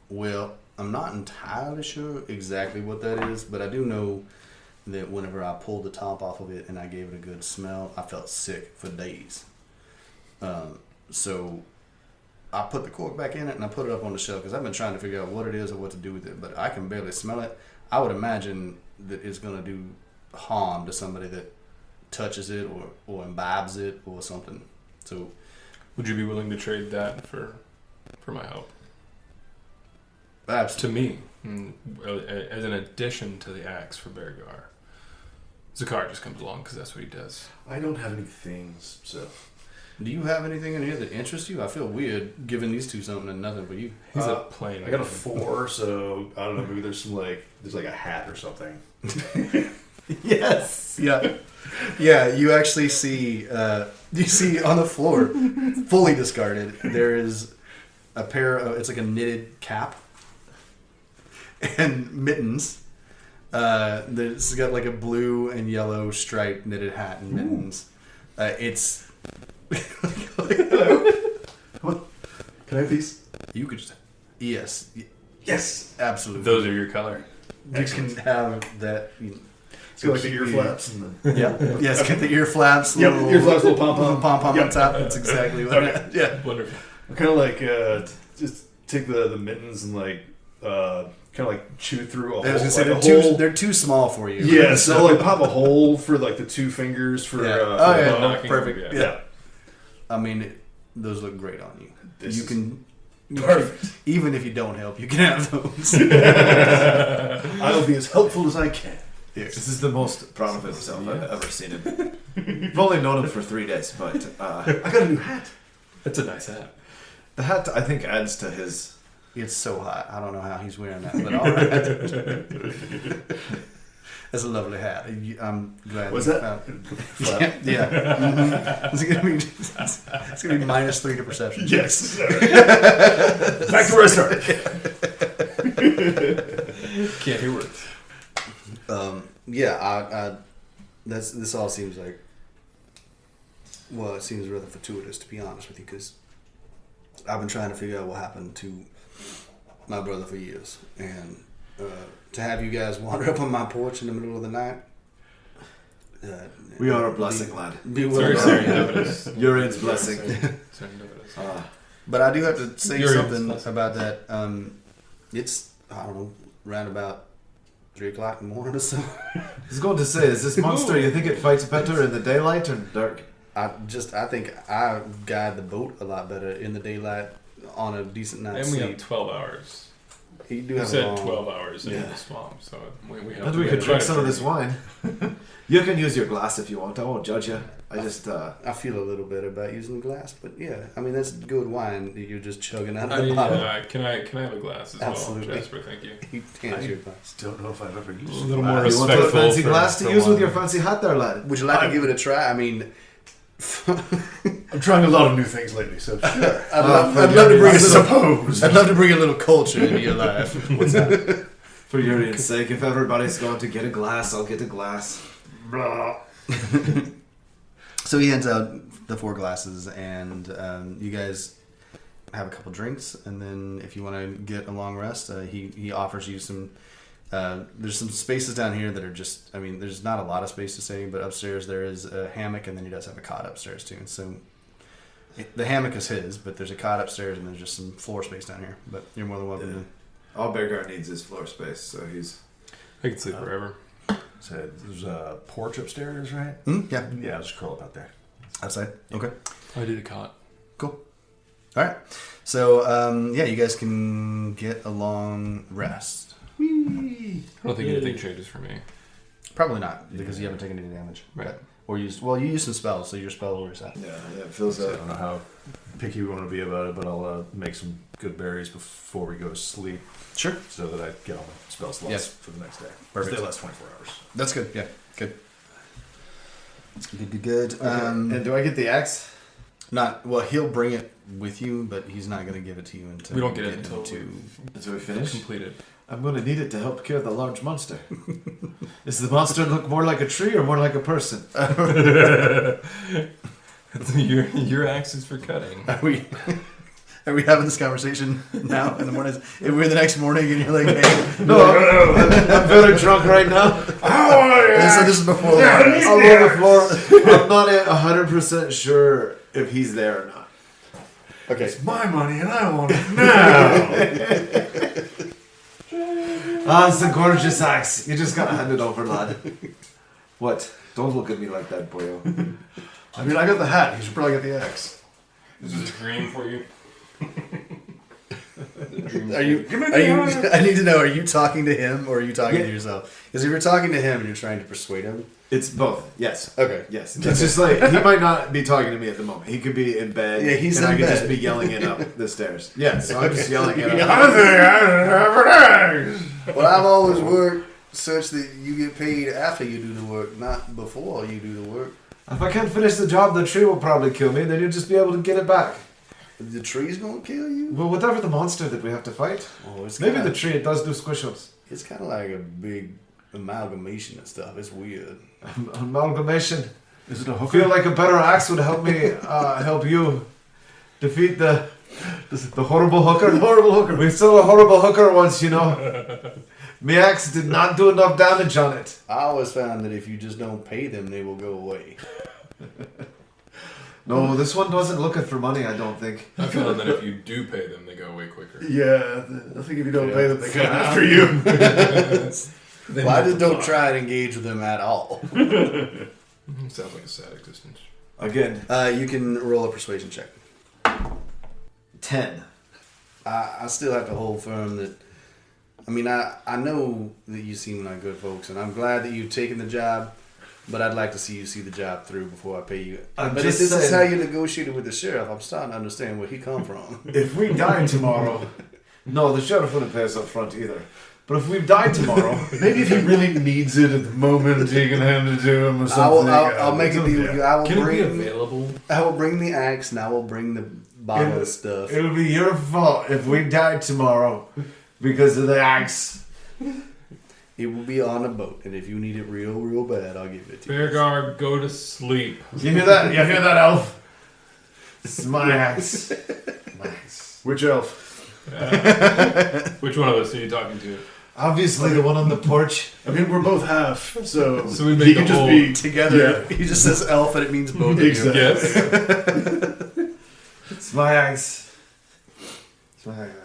Well, I'm not entirely sure exactly what that is, but I do know that whenever I pulled the top off of it and I gave it a good smell, I felt sick for days. So I put the cork back in it and I put it up on the shelf because I've been trying to figure out what it is or what to do with it, but I can barely smell it. I would imagine that it's going to do harm to somebody that touches it or imbibes it or something. So, would you be willing to trade that for my help? Absolutely. To me, as an addition to the axe for Beargar. Zakar just comes along because that's what he does. I don't have any things, so. Do you have anything in here that interests you? I feel weird giving these two something and nothing for you. He's a plain. I got a 4, so I don't know. Maybe there's there's like a hat or something. Yes. Yeah. Yeah. You actually see. You see on the floor, fully discarded. There is a pair of. It's like a knitted cap and mittens. It's got like a blue and yellow striped knitted hat and mittens. It's. What? Can I have these? You could just. Yes. Yes. Absolutely. Those are your color. You can have that. It's got like the ear flaps. And Yeah. Yes, get the ear flaps. Yep, ear flaps, little pom-pom. On top. That's exactly what Okay. Yeah. Wonderful. I'm kind of like, just take the mittens and like, kind of like chew through a hole. I was going to say, like they're too small for you. Yeah, so I'll like pop a hole for like the 2 fingers for... Yeah. for Yeah, knocking, perfect. yeah. Yeah. I mean, those look great on you. This you is can... perfect. Even if you don't help, you can have those. I'll be as helpful as I can. Yes. This is the most proud of himself I've ever seen him. I've only known him for 3 days, but I got a new hat. That's a nice hat. the hat, I think, adds to his... It's so hot. I don't know how he's wearing that, but all right. That's a lovely hat. I'm glad. Was you that? found- Yeah. Mm-hmm. It's gonna be -3 to perception. Yes. Back to where I started. Can't hear words. Yeah. This all seems like. Well, it seems rather fortuitous, to be honest with you, because I've been trying to figure out what happened to my brother for years, and to have you guys wander up on my porch in the middle of the night. We are a blessing, lad. Be Sorry, willing. serendipitous. Urine's blessing. Serendipitous. But I do have to say You're something blessing. about that. It's, I don't know, around about 3 o'clock in the morning or so. I was going to say, is this monster, you think it fights better in the daylight or in the dark? I think I guide the boat a lot better in the daylight on a decent night's And we have sleep. 12 hours. You do You have said a long, 12 hours in Yeah. the swamp, so we have And to we get could it drink right some of for this you. wine. You can use your glass if you want. I won't judge you. I just, I feel a little better about using the glass, but yeah, I mean that's good wine that you're just chugging out I of the mean, bottle. can I have a glass as Absolutely. well, Jasper? Thank you. You can't your glass. Don't know if I've ever used A little it. more you want a respectful fancy for- glass to for use with wine. your fancy hat there, lad? Would you like to give it a try? I mean, I'm trying a lot of new things lately, so sure. I'd love to bring I a little. suppose. I'd love to bring a little culture into your life. What's that? For Urian's sake, if everybody's going to get a glass, I'll get a glass. Blah. So he hands out the 4 glasses, and you guys have a couple drinks, and then if you want to get a long rest, he offers you some. There's some spaces down here that are just. I mean, there's not a lot of space to say, but upstairs there is a hammock, and then he does have a cot upstairs too. So the hammock is his, but there's a cot upstairs, and there's just some floor space down here. But you're more than welcome to. All Beargar needs is floor space, so he's... I can sleep wherever. So there's a porch upstairs, right? Yeah, Yeah, I'll just curl up out there. outside. Okay. I did a cot. Cool. All right. So, yeah, you guys can get a long rest. I don't think anything changes for me. Probably not, because you haven't taken any damage. Right. But- or you used some spells, so your spell will reset. Yeah, it feels... I don't know how picky we want to be about it, but I'll make some good berries before we go to sleep Sure. so that I get all my spell slots Yes. for the next day. Perfect. They last 24 hours. That's good. Yeah. Good. Good. and do I get the axe? Not well. He'll bring it with you, but he's not going to give it to you until We don't get it into. Until we finish? Completed. I'm going to need it to help kill the large monster. Does the monster look more like a tree or more like a person? your axe is for cutting. Are we having this conversation now in the morning? If we're the next morning and you're like, hey, No, I'm very drunk right now. this is before the morning. I'm on the floor. I'm not 100% sure if he's there or not. Okay. It's my money and I want it now. It's a gorgeous axe. You just gotta hand it over, lad. What? Don't look at me like that, boyo. I mean, I got the hat. You should probably get the axe. Is this a dream for you? Are you? I need to know. Are you talking to him or are you talking to yourself? Because if you're talking to him and you're trying to persuade him, It's both. Yes. okay. Yes. It's just like he might not be talking to me at the moment. He could be in bed. Yeah, he's and in I could bed. just be yelling it up the stairs. Yeah, so I'm just yelling it I up. think I have an axe. Well, I've always worked such that you get paid after you do the work, not before you do the work. If I can't finish the job, the tree will probably kill me. Then you'll just be able to get it back. The tree's gonna kill you. Well, whatever the monster that we have to fight. Oh, it's Maybe kinda, the tree, it does do squish-ups. It's kind of like a big amalgamation and stuff. It's weird. Amalgamation. Is it a I hooker? feel like a better axe would help me, help you defeat the horrible hooker. The horrible hooker. We saw a horrible hooker once, you know. My axe did not do enough damage on it. I always found that if you just don't pay them, they will go away. No, this one wasn't looking for money, I don't think. I found that if you do pay them, they go away quicker. Yeah, I think if you don't pay them, they come after you. They Well, I just don't multiply. try and engage with them at all. Sounds like a sad existence. Again, You can roll a persuasion check. 10. I still have to hold firm that. I mean, I know that you seem like good folks, and I'm glad that you've taken the job. But I'd like to see you see the job through before I pay you. I'm But if just this is saying- how you negotiated with the sheriff, I'm starting to understand where he come from. If we die tomorrow... No, the sheriff wouldn't pay us up front either. But if we die tomorrow... Maybe if he really needs it at the moment, he can hand it to him or something. I'll make a deal with you. I will Can it be bring available? the axe, and I will bring the bottle of stuff. It'll be your fault if we die tomorrow because of the axe. It will be on a boat, and if you need it real, real bad, I'll give it to you. Beargar, go to sleep. You hear that? You hear that, elf? It's my axe. My axe. Which elf? Which one of us are you talking to? Obviously the one on the porch. I mean, we're both half, so, So we make he the can just whole- be Together, he just says elf, and it means both of you. Exactly. Yes. It's my axe. It's my axe.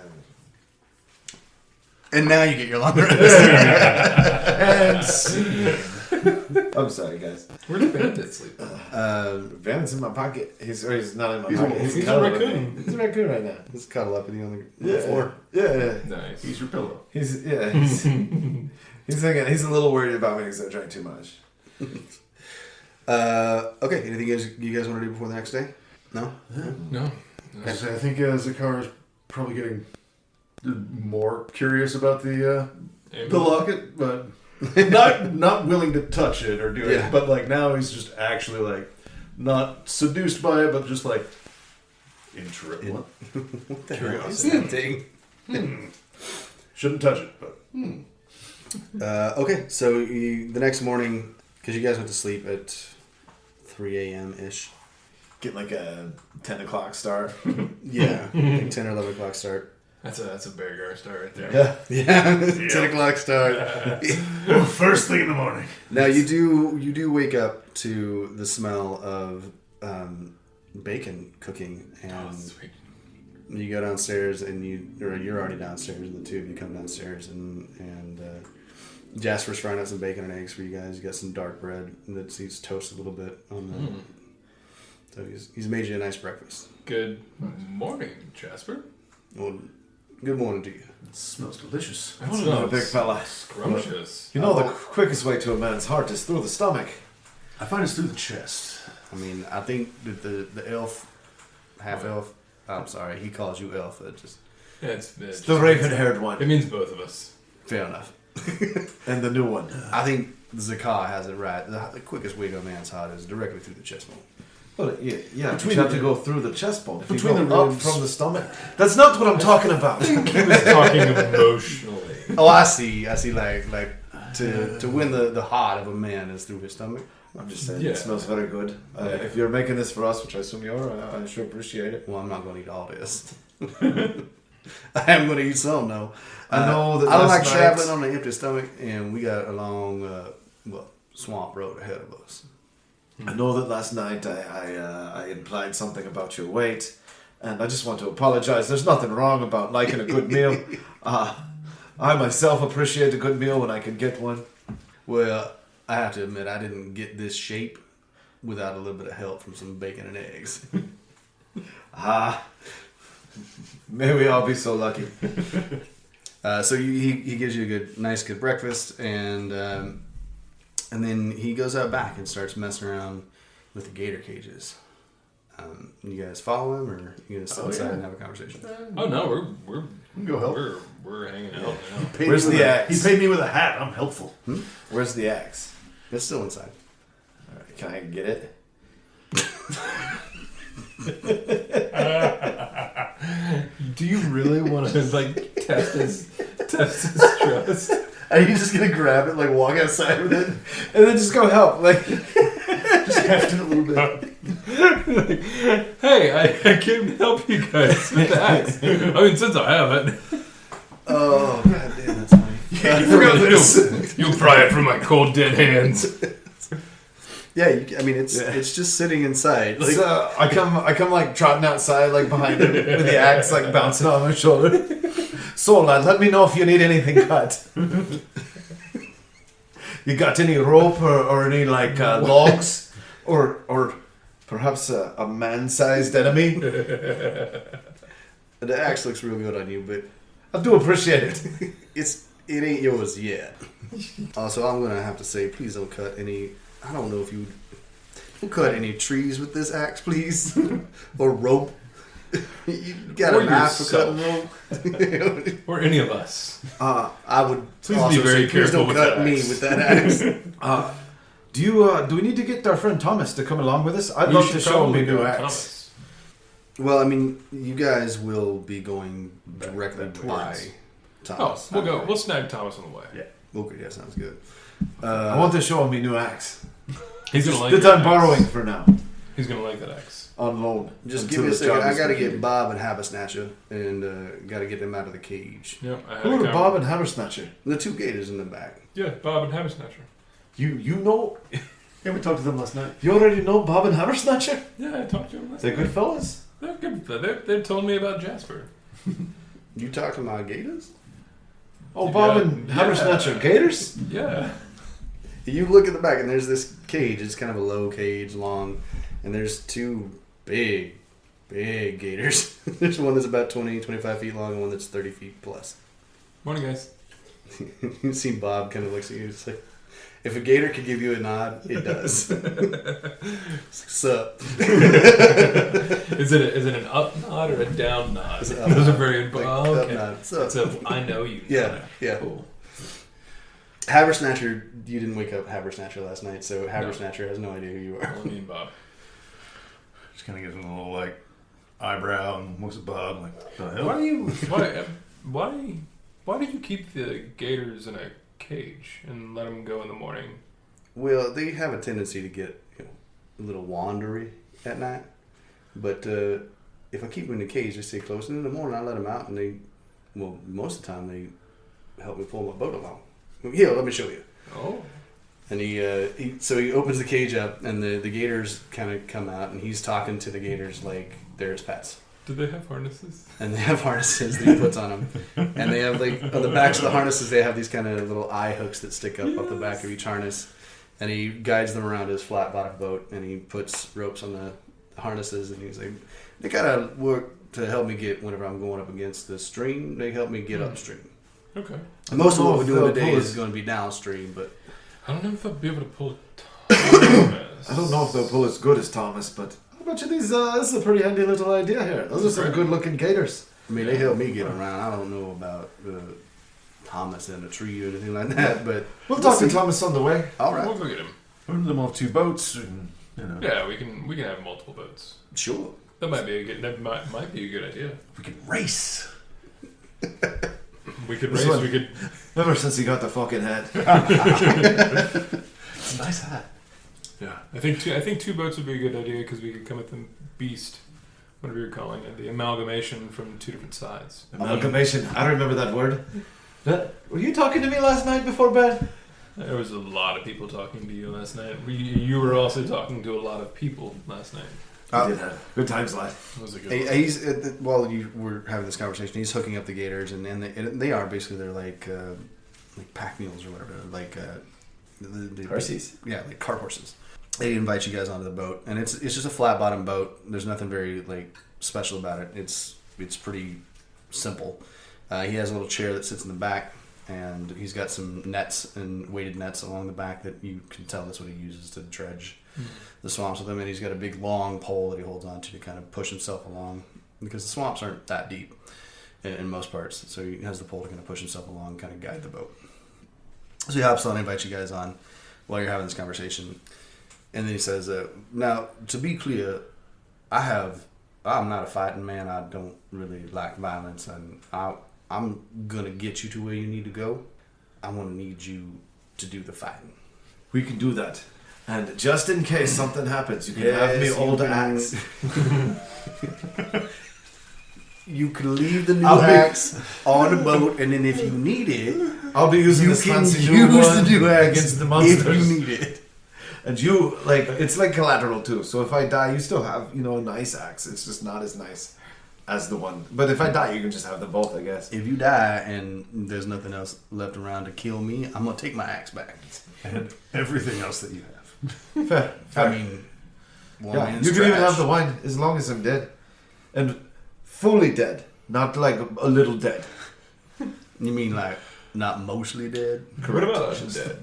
And now you get your long rest. And scene. I'm sorry, guys. Where do bandits sleep? Van's in my pocket. He's not in my He's pocket. a- he's a cuddling raccoon. with me. He's a raccoon right now. Just cuddle up with you on the floor. Yeah. Nice. He's your pillow. He's he's thinking he's a little worried about me because I drank too much. Okay, anything you guys want to do before the next day? No? No. I think Zakar is probably getting more curious about the locket, but not willing to touch it or do Yeah. it. But like now he's just actually like not seduced by it, but just like interested. What the hell is Curiosity. that thing? Shouldn't touch it, but Okay, so the next morning, because you guys went to sleep at 3 a.m. ish. Get like a 10 o'clock start. Yeah, like 10 or 11 o'clock start. That's a Beargar star right there. Yeah, 10 o'clock start. first thing in the morning. Now you do wake up to the smell of bacon cooking, Oh, and sweet. you go downstairs, and you're already downstairs, and the two of you come downstairs, and Jasper's frying up some bacon and eggs for you guys. You got some dark bread he's toasted a little bit on the. So he's made you a nice breakfast. Good morning, Jasper. Well, good morning to you. It smells delicious. That Hold on, big fella. scrumptious. You know the quickest way to a man's heart is through the stomach. I find it's through the chest. I mean, I think that the elf, half elf. I'm sorry, he calls you elf. It just It's The raven-haired one. It means both of us. fair enough. And the new one. I think Zakar has it right. The quickest way to a man's heart is directly through the chest bone. Well, yeah, but Between you have the- to go through the chest bone. If you between go the up ribs. from the stomach. That's not what I'm talking about. He was talking emotionally. Oh, I see. Like to win the heart of a man is through his stomach. I'm just saying, Yeah. it smells very good. If you're making this for us, which I assume you are, I sure appreciate it. Well, I'm not going to eat all this. I am going to eat some though. I know that I don't like last traveling night- on an empty stomach, and we got a long swamp road ahead of us. I know that last night I implied something about your weight, and I just want to apologize. There's nothing wrong about liking a good meal. I myself appreciate a good meal when I can get one. Well, I have to admit, I didn't get this shape without a little bit of help from some bacon and eggs. May we all be so lucky. So he gives you a nice good breakfast, and then he goes out back and starts messing around with the gator cages. You guys follow him, or you gonna sit outside and have a conversation? Oh no, we're Go help. we're hanging out now. Where's the axe? He paid me with a hat. I'm helpful. Where's the axe? It's still inside. All right, can I get it? Do you really want to like test his trust? Are you just gonna grab it, like walk outside with it? And then just go help. Like, Just heft it a little bit. Hey, I can help you guys with the axe. I mean, since I have it, Oh, god damn, that's funny. Yeah, you forgot this. you'll pry it from my cold dead hands. Yeah, I mean, it's just sitting inside. Like, so I come like trotting outside, like behind him with the axe, like bouncing on my shoulder. So lad, let me know if you need anything cut. You got any rope or any like logs or perhaps a man-sized enemy? the axe looks real good on you, but I do appreciate it. it ain't yours yet. Also, I'm gonna have to say, please don't cut any. I don't know if you don't cut any trees with this axe, please, or rope. You got Or a knife for yourself. cutting rope. Or any of us. I would Please also be very say, please careful don't with cut that me axe. with that axe. Do we need to get our friend Thomas to come along with us? I'd love to show him a new axe. Well, I mean, you guys will be going directly Back by towards- Thomas. Oh, we'll go. We'll snag Thomas on the way. Yeah. Okay, that sounds good. I want to show him a new axe. He's gonna like That that I'm axe. borrowing for now. He's gonna like that axe. On loan. Just until give me a the second. job I is gotta completed. get Bob and Habasnatcher, and gotta get them out of the cage. Yep. I had Who a are Bob and Hammersnatcher? The two gators in the back. Yeah, Bob and Hammersnatcher. You know, Yeah, we talked to them last night. you already know Bob and Hammersnatcher? Yeah, I talked to him last They're night. good fellas. They're good. They told me about Jasper. You talk to my gators? Oh, Bob Yeah. and Hammersnatcher Gators? Yeah. You look at the back, and there's this cage. It's kind of a low cage, long, and there's two big gators. There's one that's about 20, 25 feet long, and one that's 30 feet plus. Morning, guys. You see Bob kind of looks at you. It's like, if a gator could give you a nod, it does. Sup? Is it an up nod or a down nod? It's an up Those are nod. very Like, oh, up okay. nod. Sup? It's a I know you. Yeah, nod. yeah. Cool. Habersnatcher, you didn't wake up Habersnatcher last night, so Habersnatcher has no idea who you are. Only me and Bob. Just kind of gives him a little like eyebrow and looks at Bob like, the hell? Why do you why do you keep the gators in a cage and let them go in the morning? Well, they have a tendency to get a little wandery at night, but if I keep them in the cage, they stay close. And in the morning, I let them out, and most of the time, they help me pull my boat along. Here, let me show you. Oh. And he opens the cage up, and the gators kind of come out, and he's talking to the gators like they're his pets. Do they have harnesses? And they have harnesses that he puts on them. And they have, like, on the backs of the harnesses, they have these kind of little eye hooks that stick up the back of each harness. And he guides them around his flat bottom boat, and he puts ropes on the harnesses, and he's like, they gotta work to help me get, whenever I'm going up against the stream, they help me get upstream. Okay. And most of what know we're if doing they'll today pull is us- going to be downstream, but I don't know if I'll be able to pull Thomas. I don't know if they'll pull as good as Thomas, but I bet you this is a pretty handy little idea here. Those are some Right. good looking gators. I mean, they help me get around. I don't know about Thomas and a tree or anything like that, but We'll talk to see. Thomas on the way. All We'll right, go get him. Put them off two boats and, you know. Yeah, we can have multiple boats. sure. That might be might be a good idea. We can race. We could This race. one- We could. Ever since he got the fucking head. It's a nice hat. Yeah, I think two boats would be a good idea because we could come at the beast, whatever you're calling it, the amalgamation from two different sides. Amalgamation. I remember that word. Were you talking to me last night before bed? There was a lot of people talking to you last night. You were also talking to a lot of people last night. We did have good times, lad. That was a good Hey, one. he's while you were having this conversation, he's hooking up the gators, and they are basically they're like pack mules or whatever, like Horses? yeah, like cart horses. They invite you guys onto the boat, and it's just a flat bottom boat. There's nothing very like special about it. It's pretty simple. He has a little chair that sits in the back, and he's got some nets and weighted nets along the back that you can tell that's what he uses to dredge the swamps with him. And he's got a big long pole that he holds onto to kind of push himself along, because the swamps aren't that deep in most parts. So he has the pole to kind of push himself along and kind of guide the boat. So he hops on and invites you guys on while you're having this conversation. And then he says, now, to be clear, I'm not a fighting man. I don't really like violence. And I'm going to get you to where you need to go. I'm going to need you to do the fighting. We can do that. And just in case something happens, you can have me Yes, hold you the can. axe. You can leave the new I'll be- axe on the boat, and then if you need it, I'll be using you this can fancy use new the one new axe against the monsters. if you need it. And you, like, it's like collateral too. So if I die, you still have, a nice axe. It's just not as nice as the one. But if I die, you can just have them both, I guess. If you die and there's nothing else left around to kill me, I'm gonna take my axe back. And everything else that you have. Fair. I mean, one Yeah, man's you can even trash. have the wine as long as I'm dead. And fully dead. Not like a little dead. You mean like not mostly dead? What about undead?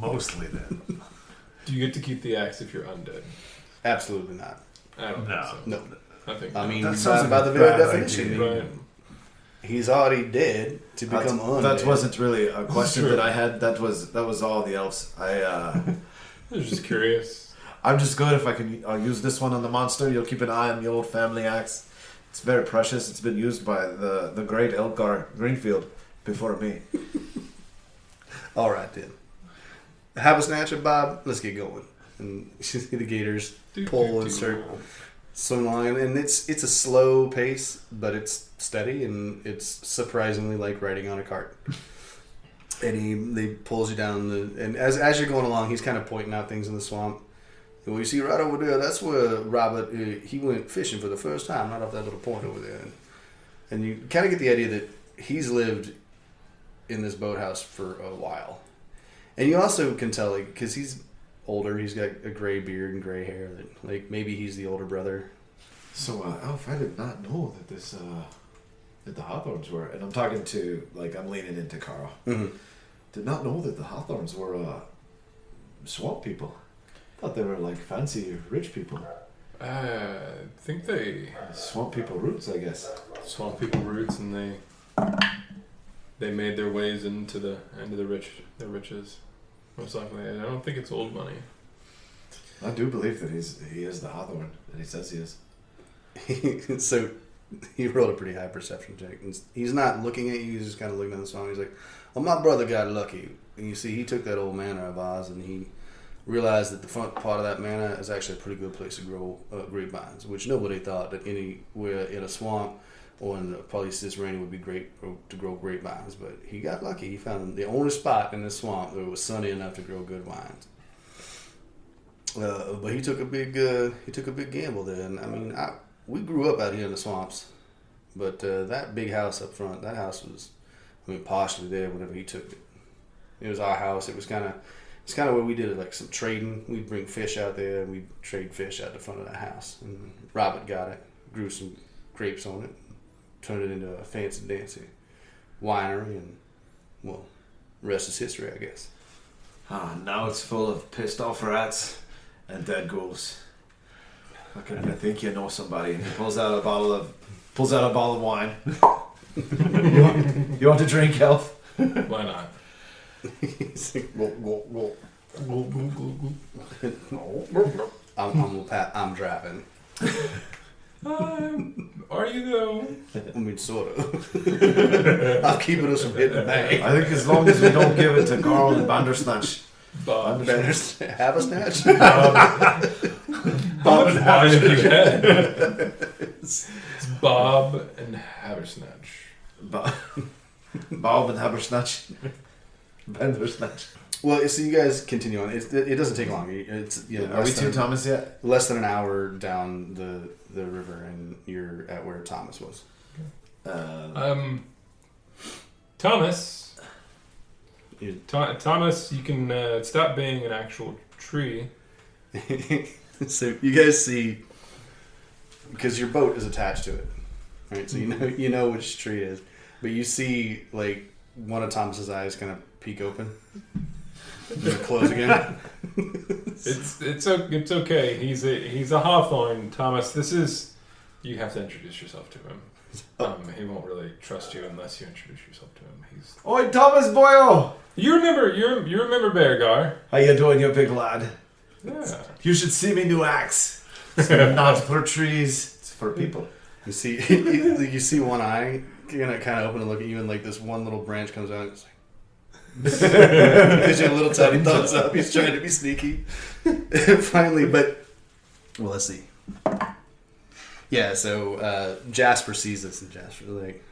Mostly then. Do you get to keep the axe if you're undead? Absolutely not. I don't No. think so. No. I think I no. mean, That by, sounds like by a the very bad definition, idea. Right. he's already dead to become undead. That wasn't really a question True. that I had. That was all the elves. I was just curious. I'm just good if I can use this one on the monster. You'll keep an eye on the old family axe. It's very precious. It's been used by the great Elgar Greenfield before me. All right then. Have a snatcher, Bob. Let's get going. And the gators pull and start swing along, and it's a slow pace, but it's steady and it's surprisingly like riding on a cart. And they pulls you down and as you're going along, he's kind of pointing out things in the swamp. Well, you see right over there, that's where Robert he went fishing for the first time, right off that little point over there. And you kind of get the idea that he's lived in this boathouse for a while. And you also can tell, like, because he's older, he's got a gray beard and gray hair, that like maybe he's the older brother. So, Elf, I did not know that that the Hawthorns were, and I'm talking to, like, I'm leaning into Carl. Mm-hmm. Did not know that the Hawthorns were swamp people. Thought they were like fancy rich people. I think they Swamp people roots, I guess. swamp people roots, and they made their ways into the riches. Most likely, I don't think it's old money. I do believe that he is the Hawthorn, and he says he is. So he rolled a pretty high perception check. And he's not looking at you, he's just kind of looking at the swamp. He's like, well, my brother got lucky. And you see, he took that old manor of Oz and he realized that the front part of that manor is actually a pretty good place to grow grapevines, which nobody thought that anywhere in a swamp or in a place this rainy would be great to grow grapevines. But he got lucky. He found the only spot in the swamp that was sunny enough to grow good vines. But he took a big gamble there. And I mean, we grew up out here in the swamps, but that big house up front, that house was, partially there whenever he took it. It was our house. It's kind of where we did like some trading. We'd bring fish out there and we'd trade fish out the front of that house. And Robert got it, grew some grapes on it, turned it into a fancy dancy winery, and well, rest is history, I guess. Now it's full of pissed off rats and dead ghouls. Fucking, I think you know somebody. And he pulls out a bottle of wine. you want to drink, Elf? Why not? He's like, whoa. I'm driving. Are you though? I mean, sort of. I'm keeping us from hitting the bank. I think as long as we don't give it to Carl and Bandersnatch. Bob. Better have a snatch. How much wine have you had? It's Bob and Habersnatch. Bob and Habersnatch. Bandersnatch. Well, so you guys continue on. It doesn't take long. It's Are we to Thomas yet? less than an hour down the river, and you're at where Thomas was. Thomas. You- Thomas, you can stop being an actual tree. So you guys see, because your boat is attached to it, right? So you know which tree it is, but you see like one of Thomas's eyes kind of peek open, and then close again. It's okay. He's a hawthorn, Thomas. You have to introduce yourself to him. He won't really trust you unless you introduce yourself to him. Oi, Thomas boyo! You remember Beargar? How you doing, you big lad? Yeah. You should see me new axe. It's not for trees. It's for people. You see, you see one eye kind of open and look at you, and like this one little branch comes out. And it's like, gives you a little tiny thumbs up. He's trying to be sneaky. Finally, but well, let's see. Yeah, so Jasper sees this, and Jasper's like,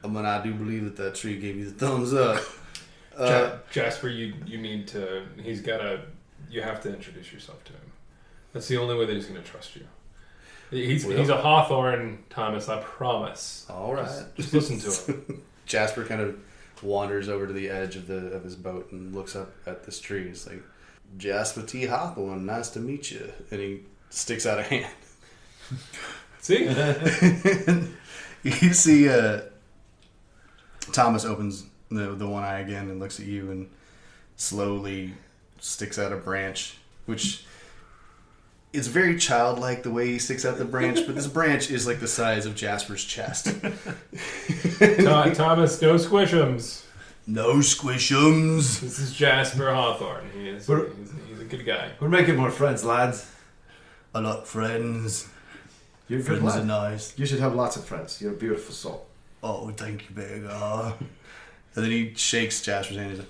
I do believe that tree gave you the thumbs up. Jasper, you need to. You have to introduce yourself to him. That's the only way that he's going to trust you. He's a hawthorn, Thomas. I promise. All right, just listen to him. Jasper kind of wanders over to the edge of his boat and looks up at this tree. He's like, Jasper T. Hawthorne, nice to meet you. And he sticks out a hand. See? You see Thomas opens the one eye again and looks at you and slowly sticks out a branch, which it's very childlike the way he sticks out the branch, but this branch is like the size of Jasper's chest. Thomas, no squishums. No squishums. This is Jasper Hawthorne. He's a good guy. We're making more friends, lads. I like friends. You're a good Friends are lad. nice. You should have lots of friends. You're a beautiful soul. Oh, thank you, Beargar. And then he shakes Jasper's hand. He's like,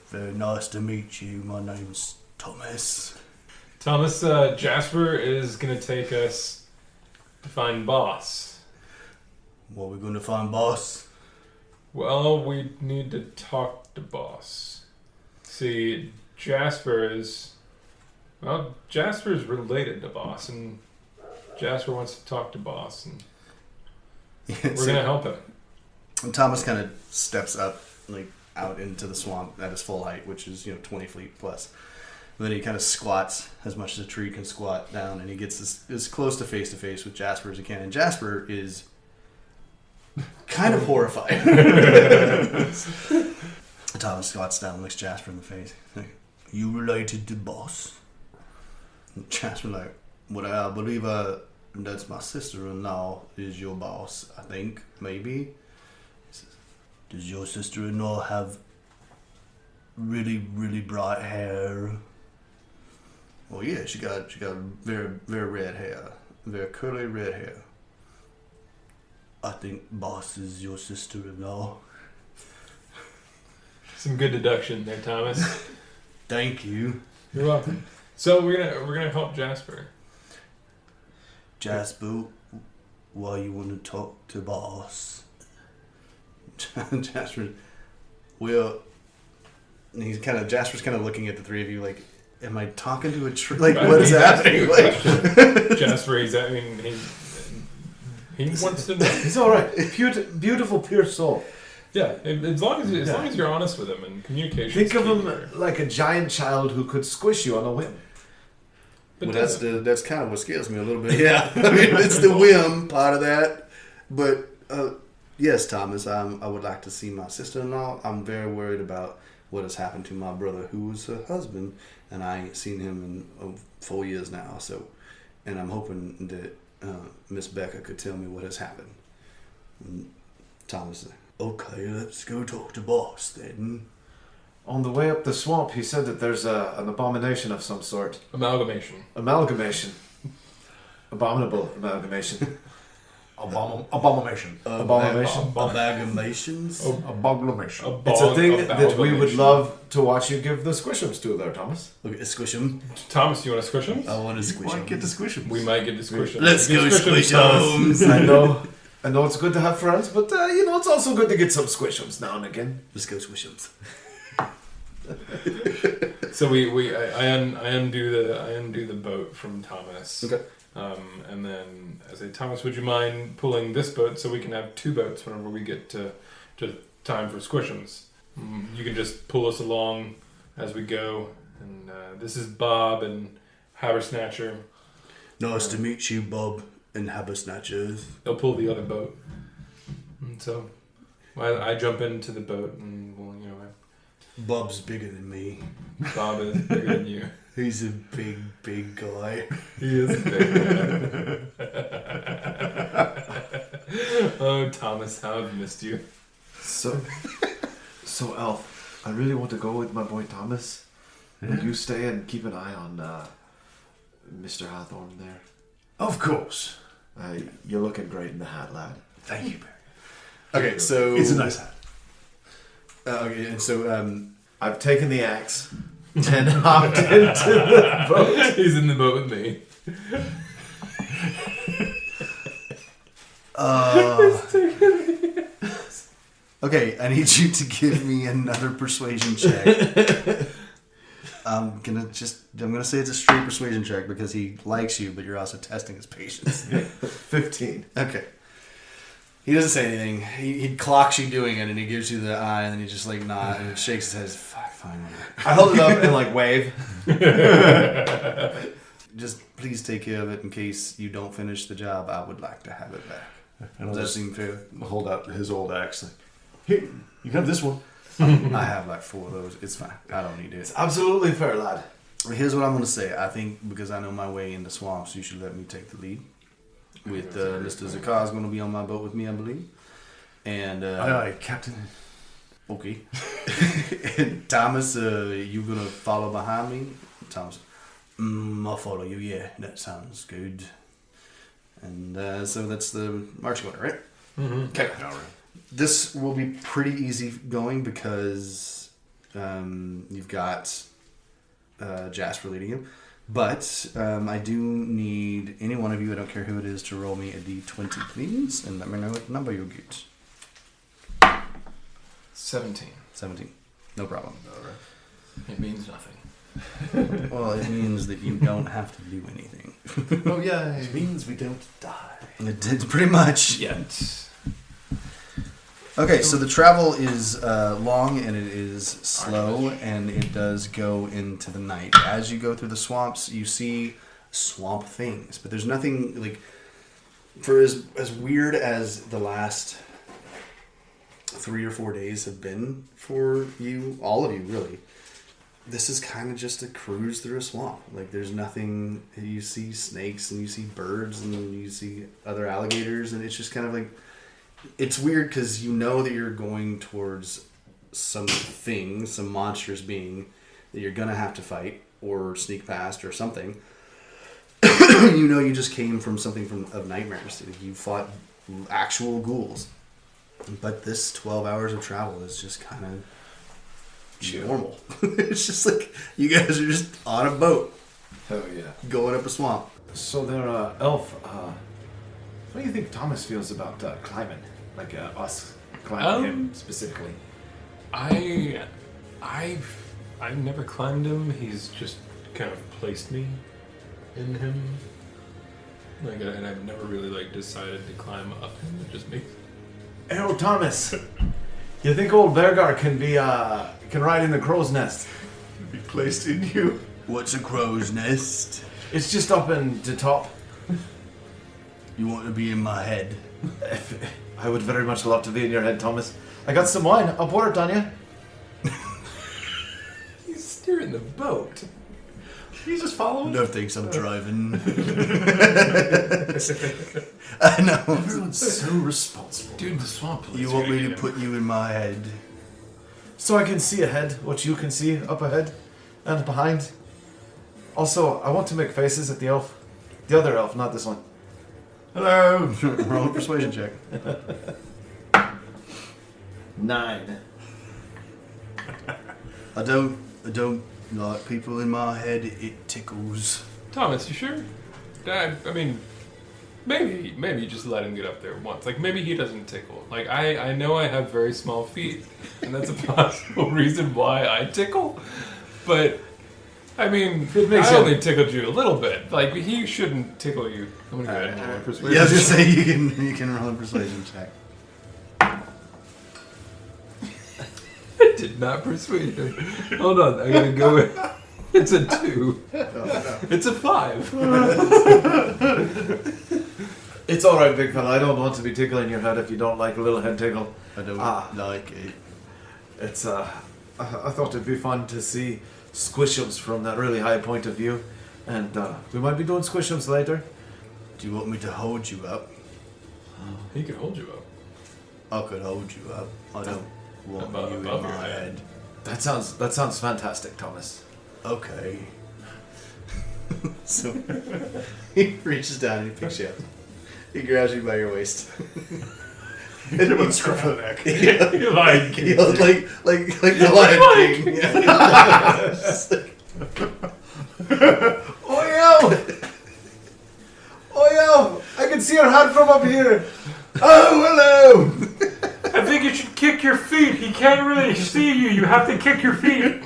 very nice to meet you. My name's Thomas. Thomas, Jasper is going to take us to find Boss. What are we going to find, boss? Well, we need to talk to Boss. See, Jasper's related to Boss, and Jasper wants to talk to Boss, and we're going to help him. And Thomas kind of steps up, like, out into the swamp at his full height, which is, 20 feet plus. And then he kind of squats as much as a tree can squat down, and he gets as close to face with Jasper as he can. And Jasper is kind of horrified. Thomas squats down and looks Jasper in the face. He's like, you related to Boss? And Jasper's like, well, I believe that's my sister-in-law is your boss, I think, maybe. He says, does your sister-in-law have really, really bright hair? Well, yeah, she got very, very red hair, very curly red hair. I think Boss is your sister-in-law. Some good deduction there, Thomas. Thank you. You're welcome. So we're gonna help Jasper. Jasper, why you want to talk to Boss? Jasper, well, Jasper's kind of looking at the three of you like, am I talking to a tree? Like, what is happening? Like, Jasper, he wants to know. He's all right. Beautiful, pure soul. Yeah, as long as you're honest with him and communication. Think of him like a giant child who could squish you on a whim. But well, that's kind of what scares me a little bit. Yeah, I mean, it's the whim part of that. But yes, Thomas, I would like to see my sister-in-law. I'm very worried about what has happened to my brother, who was her husband, and I ain't seen him in 4 years now. So, and I'm hoping that Miss Becca could tell me what has happened. And Thomas said, okay, let's go talk to Boss then. On the way up the swamp, he said that there's an abomination of some sort. Amalgamation. Amalgamation. Abominable amalgamation. Abomination. Abomination. Amalgamations. Abomination. It's a thing that we would love to watch you give the squishums to there, Thomas. Look at squish him. Thomas, you want to squish him? I want to squish him. Might get to squish him. We might get to squish him. Let's go squish Thomas. him. I know it's good to have friends, but it's also good to get some squishums now and again. Let's go squish him. So I undo the boat from Thomas. Okay. And then I say, Thomas, would you mind pulling this boat so we can have 2 boats whenever we get to time for squishums? You can just pull us along as we go. And this is Bob and Habersnatcher. Nice to meet you, Bob and Habersnatchers. They'll pull the other boat. And so I jump into the boat and, Bob's bigger than me. Bob is bigger than you. He's a big, big guy. He is big. Oh, Thomas, how I've missed you. So Elf, I really want to go with my boy Thomas. Would you stay and keep an eye on Mr. Hawthorne there? Of course. You're looking great in the hat, lad. Thank you, Barry. Okay, so... It's a nice hat. Okay, and so... I've taken the axe and hopped into the boat. He's in the boat with me. Okay, I need you to give me another persuasion check. I'm gonna say it's a straight persuasion check because he likes you, but you're also testing his patience. 15. Okay. He doesn't say anything. He clocks you doing it, and he gives you the eye, and then he just like nods and shakes his head. Fuck, fine. I hold it up and like wave. Just please take care of it in case you don't finish the job. I would like to have it back. And Does that seem fair? hold out his old axe. Like, here, you can have this one. I have like 4 of those. It's fine. I don't need it. It's absolutely fair, lad. Here's what I'm going to say. I think because I know my way into swamps, you should let me take the lead. With Mr. Zakar is going to be on my boat with me, I believe. And Aye, Captain. okay. And Thomas, you going to follow behind me? Thomas, I'll follow you. Yeah, that sounds good. And so that's the marching order, right? Mm-hmm. Okay. All right. This will be pretty easy going because you've got Jasper leading you. But I do need any one of you, I don't care who it is, to roll me a d20, please, and let me know what number you get. 17. 17. No problem. It means nothing. Well, it means that you don't have to do anything. Oh yeah, It means we don't die. It's pretty much. Yet. Okay, so the travel is long and it is slow, and it does go into the night. As you go through the swamps, you see swamp things, but there's nothing like for as weird as the last 3 or 4 days have been for you, all of you really. This is kind of just a cruise through a swamp. Like there's nothing. You see snakes and you see birds and you see other alligators, and it's just kind of like. It's weird because you know that you're going towards something, some monstrous being that you're going to have to fight or sneak past or something. You know you just came from something of nightmares. You fought actual ghouls. But this 12 hours of travel is just kind of normal. It's just like you guys are just on a boat. Hell yeah. Going up a swamp. So there, Elf, what do you think Thomas feels about climbing? Like us climbing him specifically? I've never climbed him. He's just kind of placed me in him. Like, and I've never really like decided to climb up him. It just makes. Oh, Thomas, you think old Beargar can ride in the crow's nest? Be placed in you. What's a crow's nest? It's just up in the top. You want to be in my head? I would very much love to be in your head, Thomas. I got some wine. I'll pour it on you. He's steering the boat. You just follow him? No thanks, I'm driving. I know. Everyone's so responsible. Dude, the swamp police. You want me to put you in my head? So I can see ahead what you can see up ahead and behind. Also, I want to make faces at the elf. The other elf, not this one. Hello. Roll a persuasion check. 9. I don't like people in my head. It tickles. Thomas, you sure? I mean, maybe just let him get up there once. Like maybe he doesn't tickle. Like I know I have very small feet, and that's a possible reason why I tickle. But I mean, I only tickled you a little bit. Like he shouldn't tickle you. I'm gonna go ahead and roll a persuasion. Yeah, I was gonna say you can roll a persuasion check. I did not persuade him. Hold on, I gotta go with. It's a 2. It's a 5. It's all right, big fella. I don't want to be tickling your head if you don't like a little head tickle. I don't like it. It's I thought it'd be fun to see squishums from that really high point of view, and we might be doing squishums later. Do you want me to hold you up? He could hold you up. I could hold you up. I don't want Above you in your my head. head. That sounds fantastic, Thomas. Okay. So he reaches down and he picks you up. He grabs you by your waist. Hit him with a scruff of the neck. You're like, He yells like the Lion King. Yeah. Just like, Oh yo! I can see your hat from up here. Oh hello! I think you should kick your feet. He can't really see you. You have to kick your feet.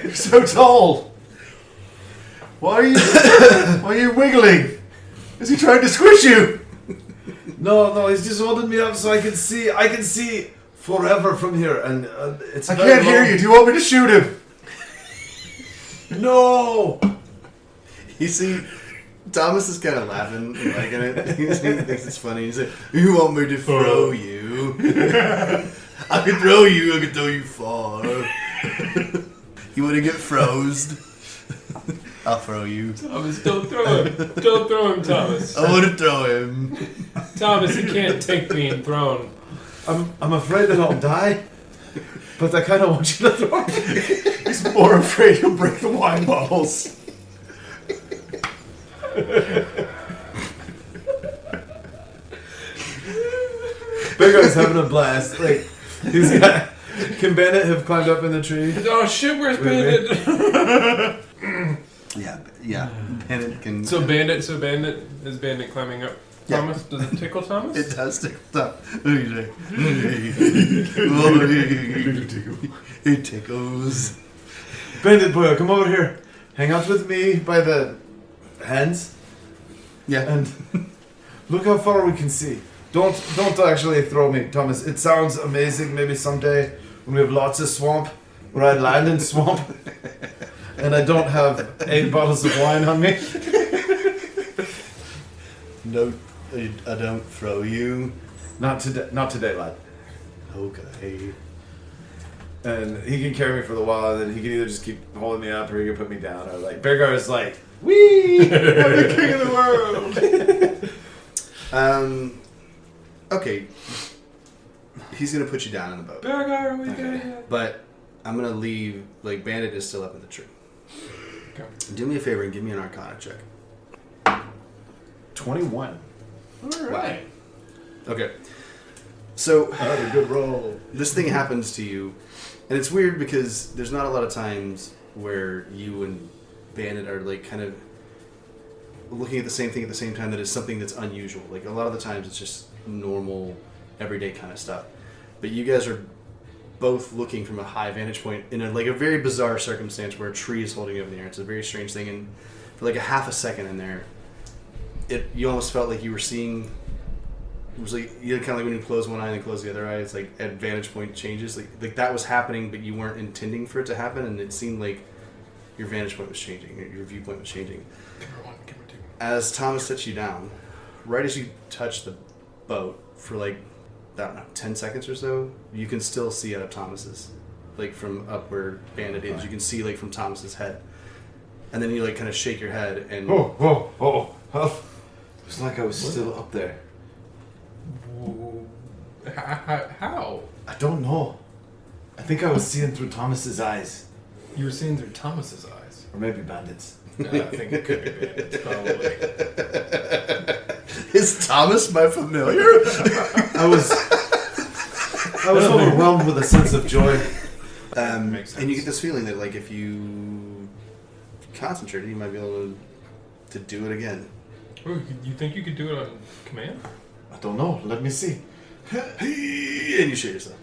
You're so tall. Why are you wiggling? Is he trying to squish you? No, he's just holding me up so I can see. I can see forever from here, and it's. I very can't hear long. you. Do you want me to shoot him? No. you see, Thomas is kind of laughing and liking it. He thinks it's funny. He's like, "You want me to throw you? I could throw you. I could throw you far. You want to get frozed? I'll throw you. Thomas, don't throw him. Don't throw him, Thomas. I want to throw him. Thomas, he can't take being thrown. I'm afraid that I'll die, but I kind of want you to throw me. He's more afraid he'll break the wine bottles. Beargar's having a blast. Like he's got. Can Bandit have climbed up in the tree? Oh shit, where's Bandit? Yeah. Bandit can. So Bandit is Bandit climbing up Yeah. Thomas? Does it tickle Thomas? It does tickle Thomas. It tickles. Bandit boy, come over here. Hang out with me by the hands, Yeah. and look how far we can see. Don't actually throw me, Thomas. It sounds amazing. Maybe someday when we have lots of swamp, where I land in swamp, and I don't have 8 bottles of wine on me. No, I don't throw you. Not today, lad. Okay. And he can carry me for the while, and then he can either just keep holding me up or he can put me down. Or like Beargar is like, wee, I'm the king of the world. Okay. He's gonna put you down in the boat, Beargar, are we there yet? but I'm gonna leave. Like Bandit is still up in the tree. Okay. Do me a favor and give me an Arcana check. 21. Alright. Okay. So Had a good roll. this thing happens to you, and it's weird because there's not a lot of times where you and Bandit are like kind of looking at the same thing at the same time that is something that's unusual. Like a lot of the times it's just normal, everyday kind of stuff. But you guys are both looking from a high vantage point in a very bizarre circumstance where a tree is holding you up in the air. It's a very strange thing, and for like a half a second in there, you almost felt like you were seeing. It was like you kind of like when you close one eye and close the other eye. It's like at vantage point changes. Like that was happening, but you weren't intending for it to happen, and it seemed like your vantage point was changing, your viewpoint was changing. Camera 1, camera 2. As Thomas sets you down, right as you touch the boat for like, I don't know, 10 seconds or so, you can still see out of Thomas's, like from up where Bandit is. You can see like from Thomas's head, and then you like kind of shake your head and Oh. It's like I was still up there. How? I don't know. I think I was seeing through Thomas's eyes. You were seeing through Thomas's eyes. Or maybe Bandit's. No, I think it could be Bandit's, probably. Is Thomas my familiar? I was overwhelmed with a sense of joy. Makes sense. And you get this feeling that like if you concentrated, you might be able to do it again. Ooh, you think you could do it on command? I don't know. Let me see. And you shoot yourself.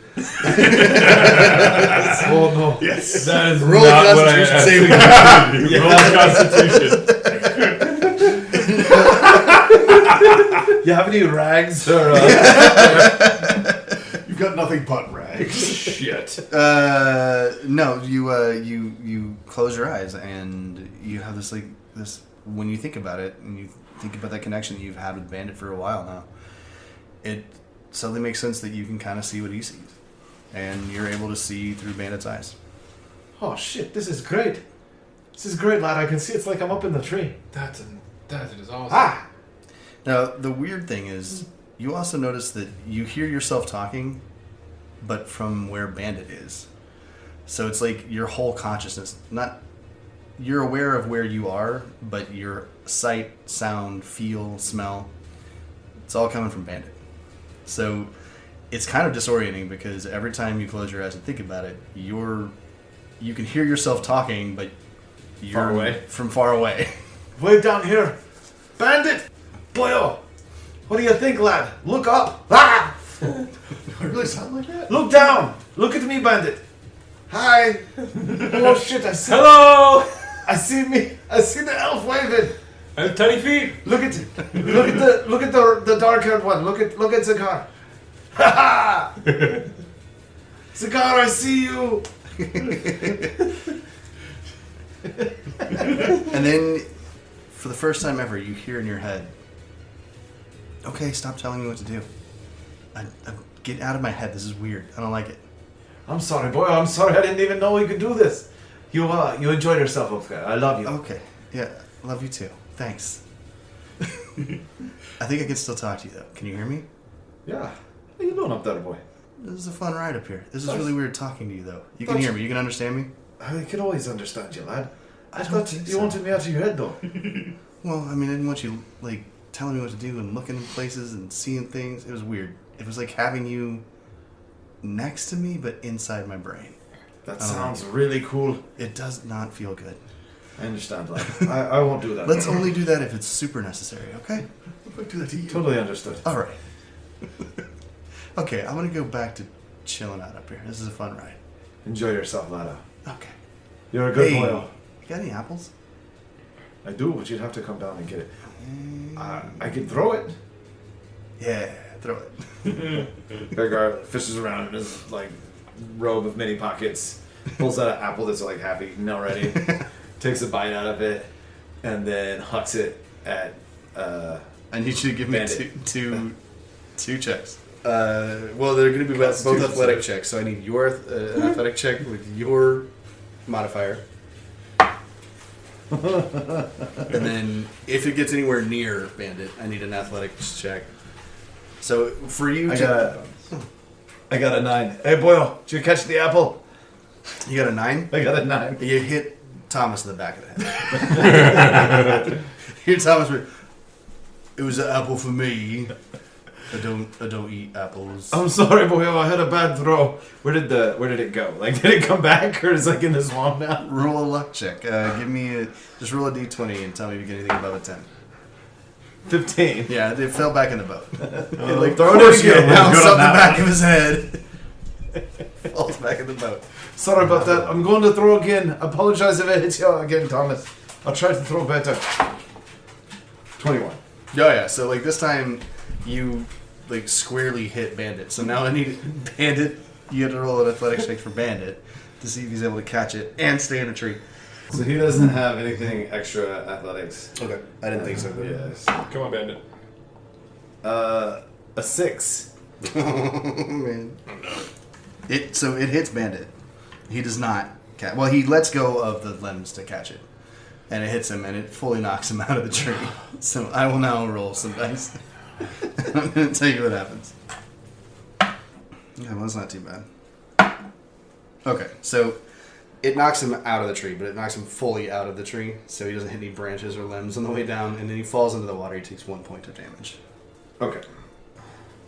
Oh no. Yes. That is Roll a not what I Constitution asked. save. Roll Constitution. You have any rags? Or, You've got nothing but rags. Shit. No, you close your eyes and you have this when you think about it and you think about that connection that you've had with Bandit for a while now, it suddenly makes sense that you can kind of see what he sees, and you're able to see through Bandit's eyes. oh shit! This is great. This is great, lad. I can see it's like I'm up in the tree. That is awesome. Ah! Now the weird thing is, you also notice that you hear yourself talking, but from where Bandit is. So it's like your whole consciousness, you're aware of where you are, but your sight, sound, feel, smell, it's all coming from Bandit. So it's kind of disorienting because every time you close your eyes and think about it, you can hear yourself talking, but you're Far away. from far away. Way down here, Bandit. Boyo, what do you think, lad? Look up. Ah! Do I really sound like that? Look down. Look at me, Bandit. Hi. Oh shit! I see Hello! I see the elf waving. I have tiny feet. Look at the dark-haired one. Look at Zakar. Ha ha! Zakar, I see you. And then, for the first time ever, you hear in your head, okay, stop telling me what to do. Get out of my head. This is weird. I don't like it. I'm sorry, boy. I'm sorry. I didn't even know we could do this. You enjoyed yourself, okay? I love you. Okay. Yeah, love you too. Thanks. I think I can still talk to you, though. Can you hear me? Yeah. How you doing up there, boy? This is a fun ride up here. This is Nice. really weird talking to you, though. You can hear me. You can understand me? I can always understand you, lad. I don't thought think you so. wanted me out of your head, though. Well, I mean, I didn't want you, telling me what to do and looking in places and seeing things. It was weird. It was like having you next to me, but inside my brain. That I don't sounds really cool. It does not feel good. I understand, lad. I won't do that. Let's only do that if it's super necessary, okay? If I do that to you. Totally understood. All right. Okay, I'm going to go back to chilling out up here. This is a fun ride. Enjoy yourself, lad. Okay. You're a good Hey, boy. you got any apples? I do, but you'd have to come down and get it. I can throw it. Yeah, throw it. Beargar fishes around in his robe of many pockets, pulls out an apple that's half eaten already, takes a bite out of it, and then hucks it at. I need you to give me Bandit. two checks. Well, they're going to be both athletic checks, so I need your an athletic check with your modifier. And then if it gets anywhere near Bandit, I need an athletics check. So for you I got a 9. Hey, Boyle, did you catch the apple? you got a 9? I got a 9. You hit Thomas in the back of the head. Here, Thomas, it was an apple for me. I don't eat apples. I'm sorry, Boyle. I had a bad throw. Where did it go? Did it come back, or is it in the swamp now? Roll a luck check. Give me just roll a d20 and tell me if you get anything above a 10. 15. Yeah, it fell back in the boat. It throw it again. bounced Good on up the that back one. of his head. Falls back in the boat. Sorry about that. I'm going to throw again. Apologize if it hits you again, Thomas. I'll try to throw better. 21. Oh yeah, so this time you squarely hit Bandit. So now I need Bandit. You have to roll an athletics check for Bandit to see if he's able to catch it and stay in a tree. So he doesn't have anything extra athletics. Okay, I didn't think so. Yes. Come on, Bandit. A 6. Oh man. It hits Bandit. He does not catch. Well, he lets go of the limbs to catch it, and it hits him, and it fully knocks him out of the tree. So I will now roll some dice. I'm going to tell you what happens. Yeah, well, it's not too bad. Okay, so it knocks him out of the tree, but it knocks him fully out of the tree, so he doesn't hit any branches or limbs on the way down, and then he falls into the water. He takes 1 point of damage. Okay.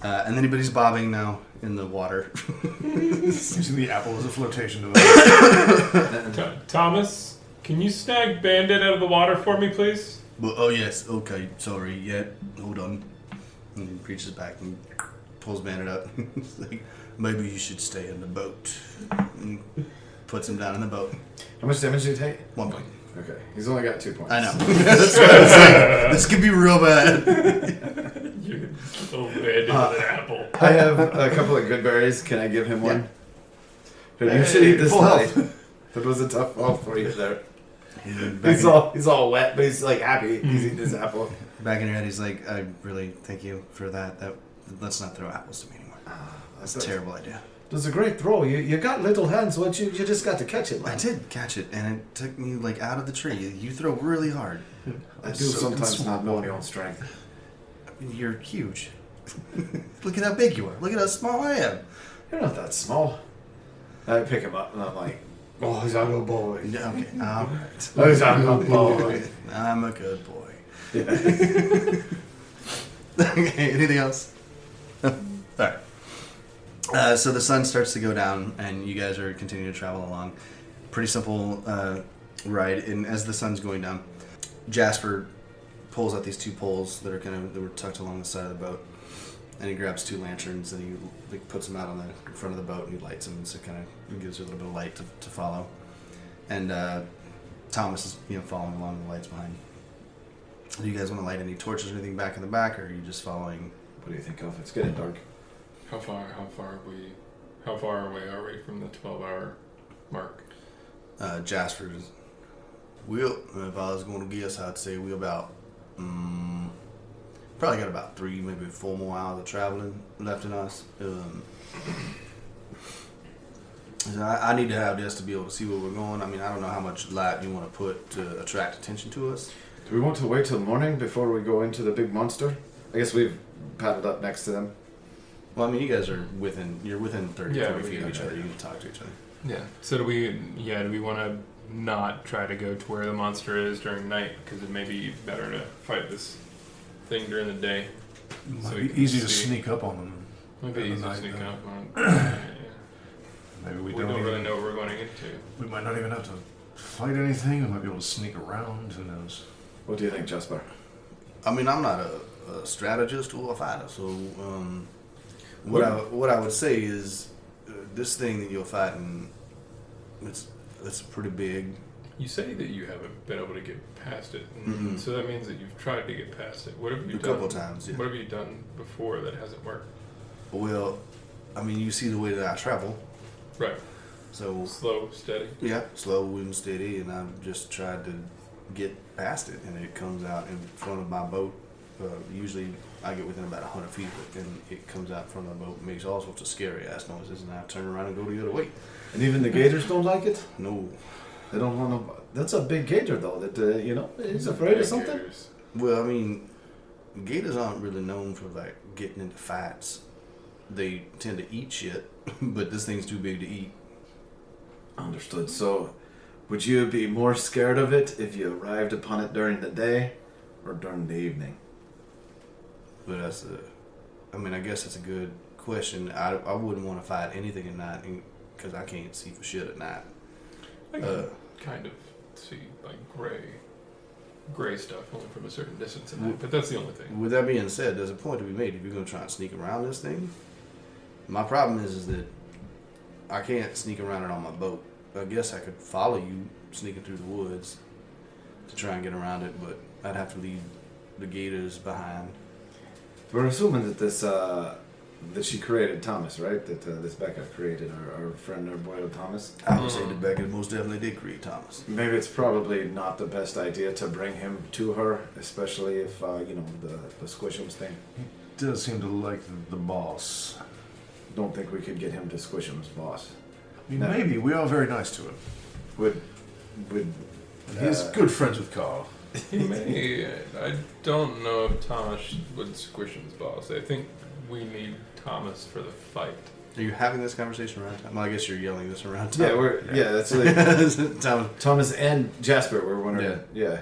And then he's bobbing now in the water. Using the apple as a flotation device. Thomas, Can you snag Bandit out of the water for me, please? Well, oh yes, okay, sorry, yeah, hold on. And he reaches back and pulls Bandit up. He's like, maybe you should stay in the boat. And puts him down in the boat. How much damage did you take? 1 point. Okay, he's only got 2 points. I know. That's what I was saying. This could be real bad. You little Bandit with an apple. I have a couple of good berries. Can I give him one? But you Hey, should eat this full tonight. health. That was a tough fall for you there. Back He's all wet, but he's like happy. He's eating his apple. back in your head, he's like, I really thank you for that. Let's not throw apples to me anymore. That's a terrible idea. It was a great throw. You got little hands. What you just got to catch it. I did catch it, and it took me like out of the tree. You throw really hard. I do So sometimes small. not know my own strength. I mean, you're huge. Look at how big you are. Look at how small I am. You're not that small. I pick him up and I'm like, oh, he's a good boy. Yeah, okay, all right. Oh, he's a good boy. I'm a good boy. Yeah. Okay, anything else? Alright. So the sun starts to go down, and you guys are continuing to travel along. Pretty simple ride, and as the sun's going down, Jasper pulls out these 2 poles that were tucked along the side of the boat, and he grabs 2 lanterns and he puts them out on the front of the boat and he lights them, so it kind of gives you a little bit of light to follow. And Thomas is following along the lights behind. Do you guys want to light any torches or anything back in the back, or are you just following? What do you think of? It's getting dark. How far away are we from the 12-hour mark? Jasper's. If I was going to guess, I'd say we're about, probably got about 3, maybe 4 more hours of traveling left in us. So I need to have this to be able to see where we're going. I mean, I don't know how much light you want to put to attract attention to us. Do we want to wait till morning before we go into the big monster? I guess we've paddled up next to them. Well, I mean, you guys are within 30, Yeah, 40 we feet can of each do other. that. You can talk to each other. Yeah. So do we want to not try to go to where the monster is during night, because it may be better to fight this thing during the day. Might we be can easy to see. sneak up on them. Might be in the easy to night, sneak though. up on. Yeah. Maybe We we don't don't really even know what we're going into. We might not even have to fight anything. We might be able to sneak around. Who knows? What do you think, Jasper? I mean, I'm not a strategist or a fighter, so what I would say is this thing that you're fighting, it's pretty big. You say that you haven't been able to get past it, Mhm. so that means that you've tried to get past it. What have you A done? couple times, yeah. What have you done before that hasn't worked? Well, I mean, you see the way that I travel, Right. so Slow, steady. yeah, slow and steady, and I've just tried to get past it, and it comes out in front of my boat. Usually, I get within about 100 feet of it, and it comes out in front of the boat, makes all sorts of scary ass noises, and I turn around and go the other way. And even the gators don't like it? No, They don't want to... That's a big gator, though, that, he's afraid of something. Gators. well, I mean, gators aren't really known for like getting into fights. They tend to eat shit, but this thing's too big to eat. Understood. So, would you be more scared of it if you arrived upon it during the day or during the evening? But I guess that's a good question. I wouldn't want to fight anything at night because I can't see for shit at night. I can kind of see like gray stuff only from a certain distance at night, but that's the only thing. With that being said, there's a point to be made if you're going to try and sneak around this thing. My problem is that I can't sneak around it on my boat. I guess I could follow you sneaking through the woods to try and get around it, but I'd have to leave the gators behind. We're assuming that that she created Thomas, right? That this Becca created our friend, our boy Thomas. I would say that Becca most definitely did create Thomas. Maybe it's probably not the best idea to bring him to her, especially if, the Squishums thing. Does seem to like the boss. Don't think we could get him to Squishums' boss. I mean, maybe. We are very nice to him. Would He's good friends with Carl. He may. I don't know if Thomas would squish his boss. I think we need Thomas for the fight. Are you having this conversation around town? Well, I guess you're yelling this around town. that's like Thomas. Thomas and Jasper were wondering. Yeah.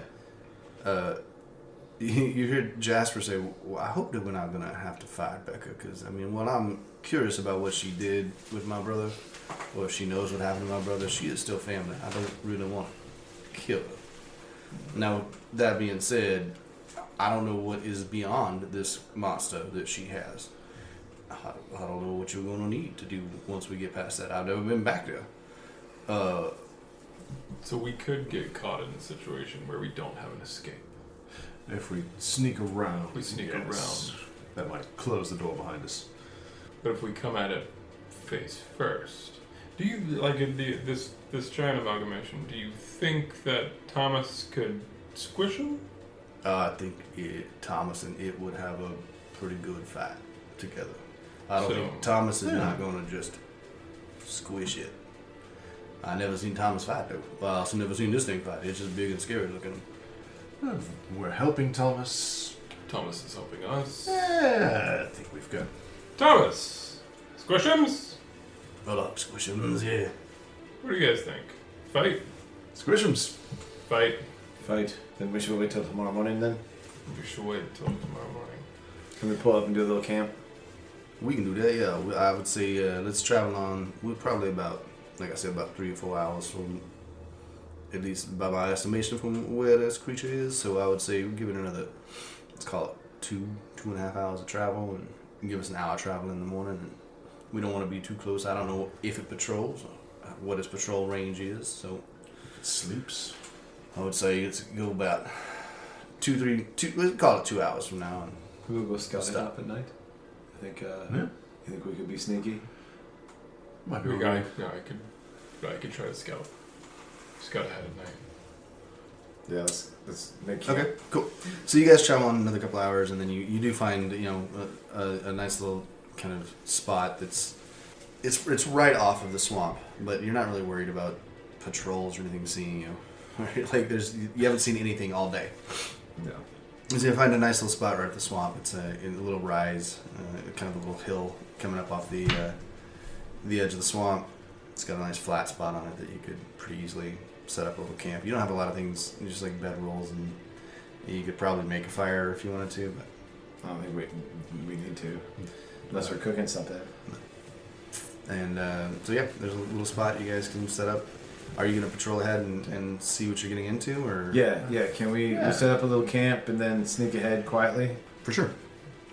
You hear Jasper say, well, I hope that we're not going to have to fight Becca, because, I'm curious about what she did with my brother, or if she knows what happened to my brother, she is still family. I don't really want killer. Now, that being said, I don't know what is beyond this monster that she has. I don't know what you're going to need to do once we get past that. I've never been back there. So we could get caught in a situation where we don't have an escape. If we sneak around, If we sneak around. that might close the door behind us. But if we come at it face first, do you like this giant amalgamation? Do you think that Thomas could squish him? I think Thomas and it would have a pretty good fight together. I don't think Thomas is not going to just squish it. I never seen Thomas fight though. Well, I also never seen this thing fight. It's just big and scary looking. We're helping Thomas. Thomas is helping us. I think we've got. Thomas! Squishums? Well, up, squishums, yeah. What do you guys think? Fight? Squishums. Fight. Fight. Then we should wait till tomorrow morning then? We should wait until tomorrow morning. Can we pull up and do a little camp? We can do that, yeah. I would say let's travel on. We're probably about, like I said, about 3 or 4 hours from, at least by my estimation, from where this creature is. So I would say we'll give it another, let's call it 2.5 hours of travel, and give us an hour travel in the morning. And we don't want to be too close. I don't know if it patrols, or what its patrol range is. So It sleeps. I would say it's go about 2, let's call it 2 hours from now. And We will go scout it Stop. up at night. I think, Yeah. you think we could be sneaky? Might be I alright. could try to scout ahead at night. Yeah, let's make camp. Okay, cool. So you guys travel on another couple hours, and then you do find a nice little kind of spot that's it's right off of the swamp, but you're not really worried about patrols or anything seeing you. Right? Like you haven't seen anything all day. Yeah. So you find a nice little spot right at the swamp. It's in a little rise, kind of a little hill coming up off the edge of the swamp. It's got a nice flat spot on it that you could pretty easily set up a little camp. You don't have a lot of things, just like bedrolls, and you could probably make a fire if you wanted to. But I don't think we need to. Unless we're cooking something. and so yeah, there's a little spot you guys can set up. Are you going to patrol ahead and see what you're getting into, or Yeah. Can we set up a little camp and then sneak ahead quietly? for sure?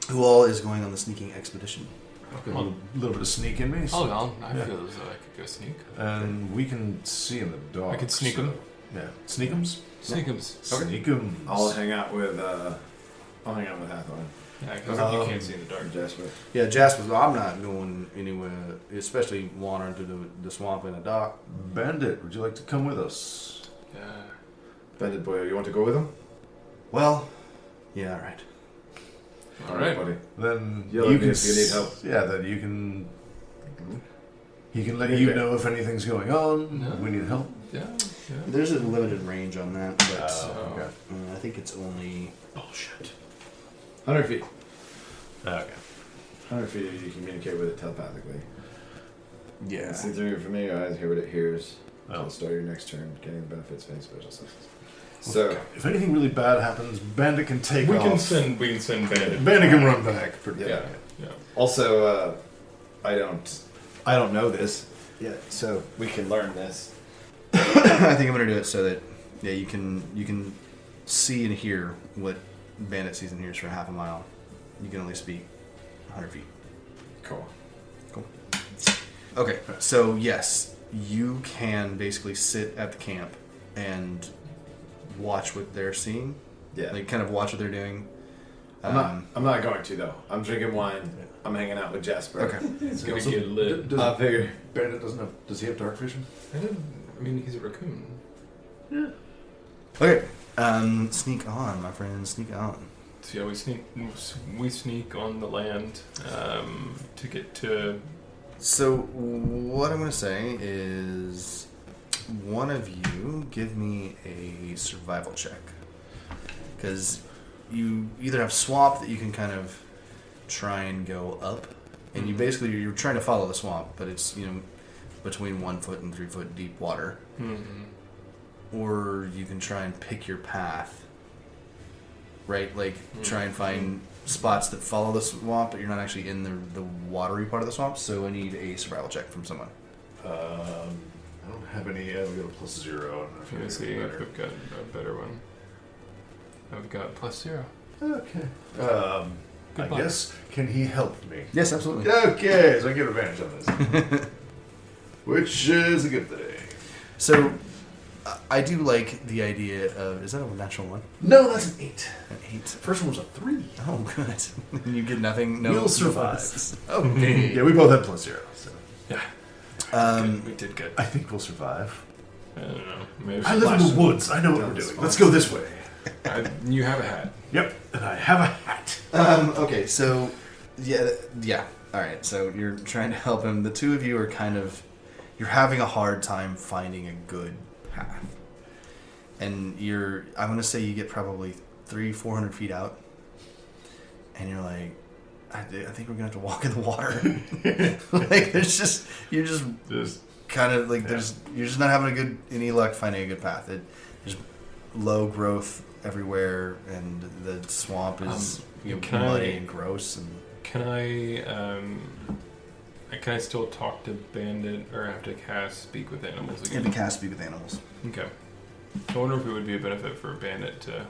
Who all is going on the sneaking expedition? I've got a little bit of sneak in me. So, I feel as though I could go sneak. and we can see in the dark. I could sneak 'em. Yeah. Sneakums? Sneakums. Sneakums. I'll hang out with Hathorn. Yeah, because you can't see in the dark. Jasper. Yeah, Jasper. I'm not going anywhere, especially wandering through the swamp in the dark. Bandit, would you like to come with us? Yeah. Bandit boy, you want to go with him? Well, yeah, all right. All right. buddy. Then Yell at me if you need help. Yeah, then you can. He can let you know if anything's going on. No. We need help. Yeah. There's a limited range on that, but Okay. I think it's only Bullshit. 100 feet. Okay. 100 feet you communicate with it telepathically. yeah. See through your familiar eyes, hear what it hears. Oh. Until start your next turn, getting benefits of any special substance. So, If anything really bad happens, Bandit can take We off. can send Bandit. Bandit can run back. Pretty Yeah. Yeah. also, I don't know this yet, so we can learn this. I think I'm gonna do it so that you can see and hear what Bandit sees and hears for half a mile. You can only speak 100 feet. Cool. Okay, so yes, you can basically sit at the camp and watch what they're seeing. Yeah. Like kind of watch what they're doing. I'm not going to though. I'm drinking wine. I'm hanging out with Jasper. Okay. It's gonna get lit. Does, Figure. Bandit does he have dark vision? I mean, he's a raccoon. Okay. Sneak on, my friend. Sneak on. So yeah, we sneak on the land to get to. So what I'm gonna say is, one of you give me a survival check, because you either have swamp that you can kind of try and go up, and you're trying to follow the swamp, but it's between 1 foot and 3 foot deep water, or you can try and pick your path. Right, like try and find spots that follow the swamp, but you're not actually in the watery part of the swamp. So I need a survival check from someone. How don't have any. We got a +0. I don't know if Let me see if we've got a better one. I've got +0. Okay. I Goodbye. guess. Can he help me? Yes, absolutely. Okay, so I get advantage on this. Which is a good thing. So, I do like the idea of... Is that a natural one? No, that's an 8. An 8. First one was a 3. Oh, good. And you get nothing. No We'll survive. bonuses. Okay. Yeah, we both had +0. So Yeah. We did good. I think we'll survive. I don't know. Maybe I live in the woods. I know what we're doing. Let's go this way. You have a hat. Yep, and I have a hat. Okay, so... Yeah. Alright, so you're trying to help him. The two of you are kind of... You're having a hard time finding a good path. And you're... I'm going to say you get probably 300-400 feet out. And you're like... I think we're going to have to walk in the water. Like, there's just... You're just kind of like... You're just not having any luck finding a good path. There's low growth everywhere, and the swamp is muddy and gross. And Can I still talk to Bandit, or have to cast Speak with Animals again? you have to cast Speak with Animals. Okay. I wonder if it would be a benefit for Bandit to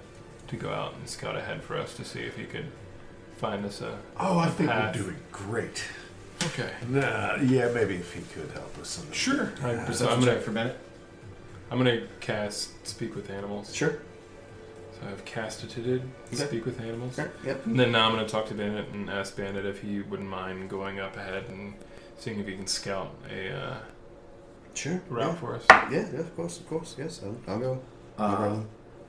go out and scout ahead for us to see if he could find us a I think path. we're doing great. Okay. Yeah, maybe if he could help us. Sure. So I'm check for Bennett. gonna cast Speak with Animals. Sure. So I've casted Speak with Animals. Okay. Yep. And then now I'm gonna talk to Bandit and ask Bandit if he wouldn't mind going up ahead and seeing if he can scout a Sure. route for us. Yeah, of course. Yes, I'll go. No problem.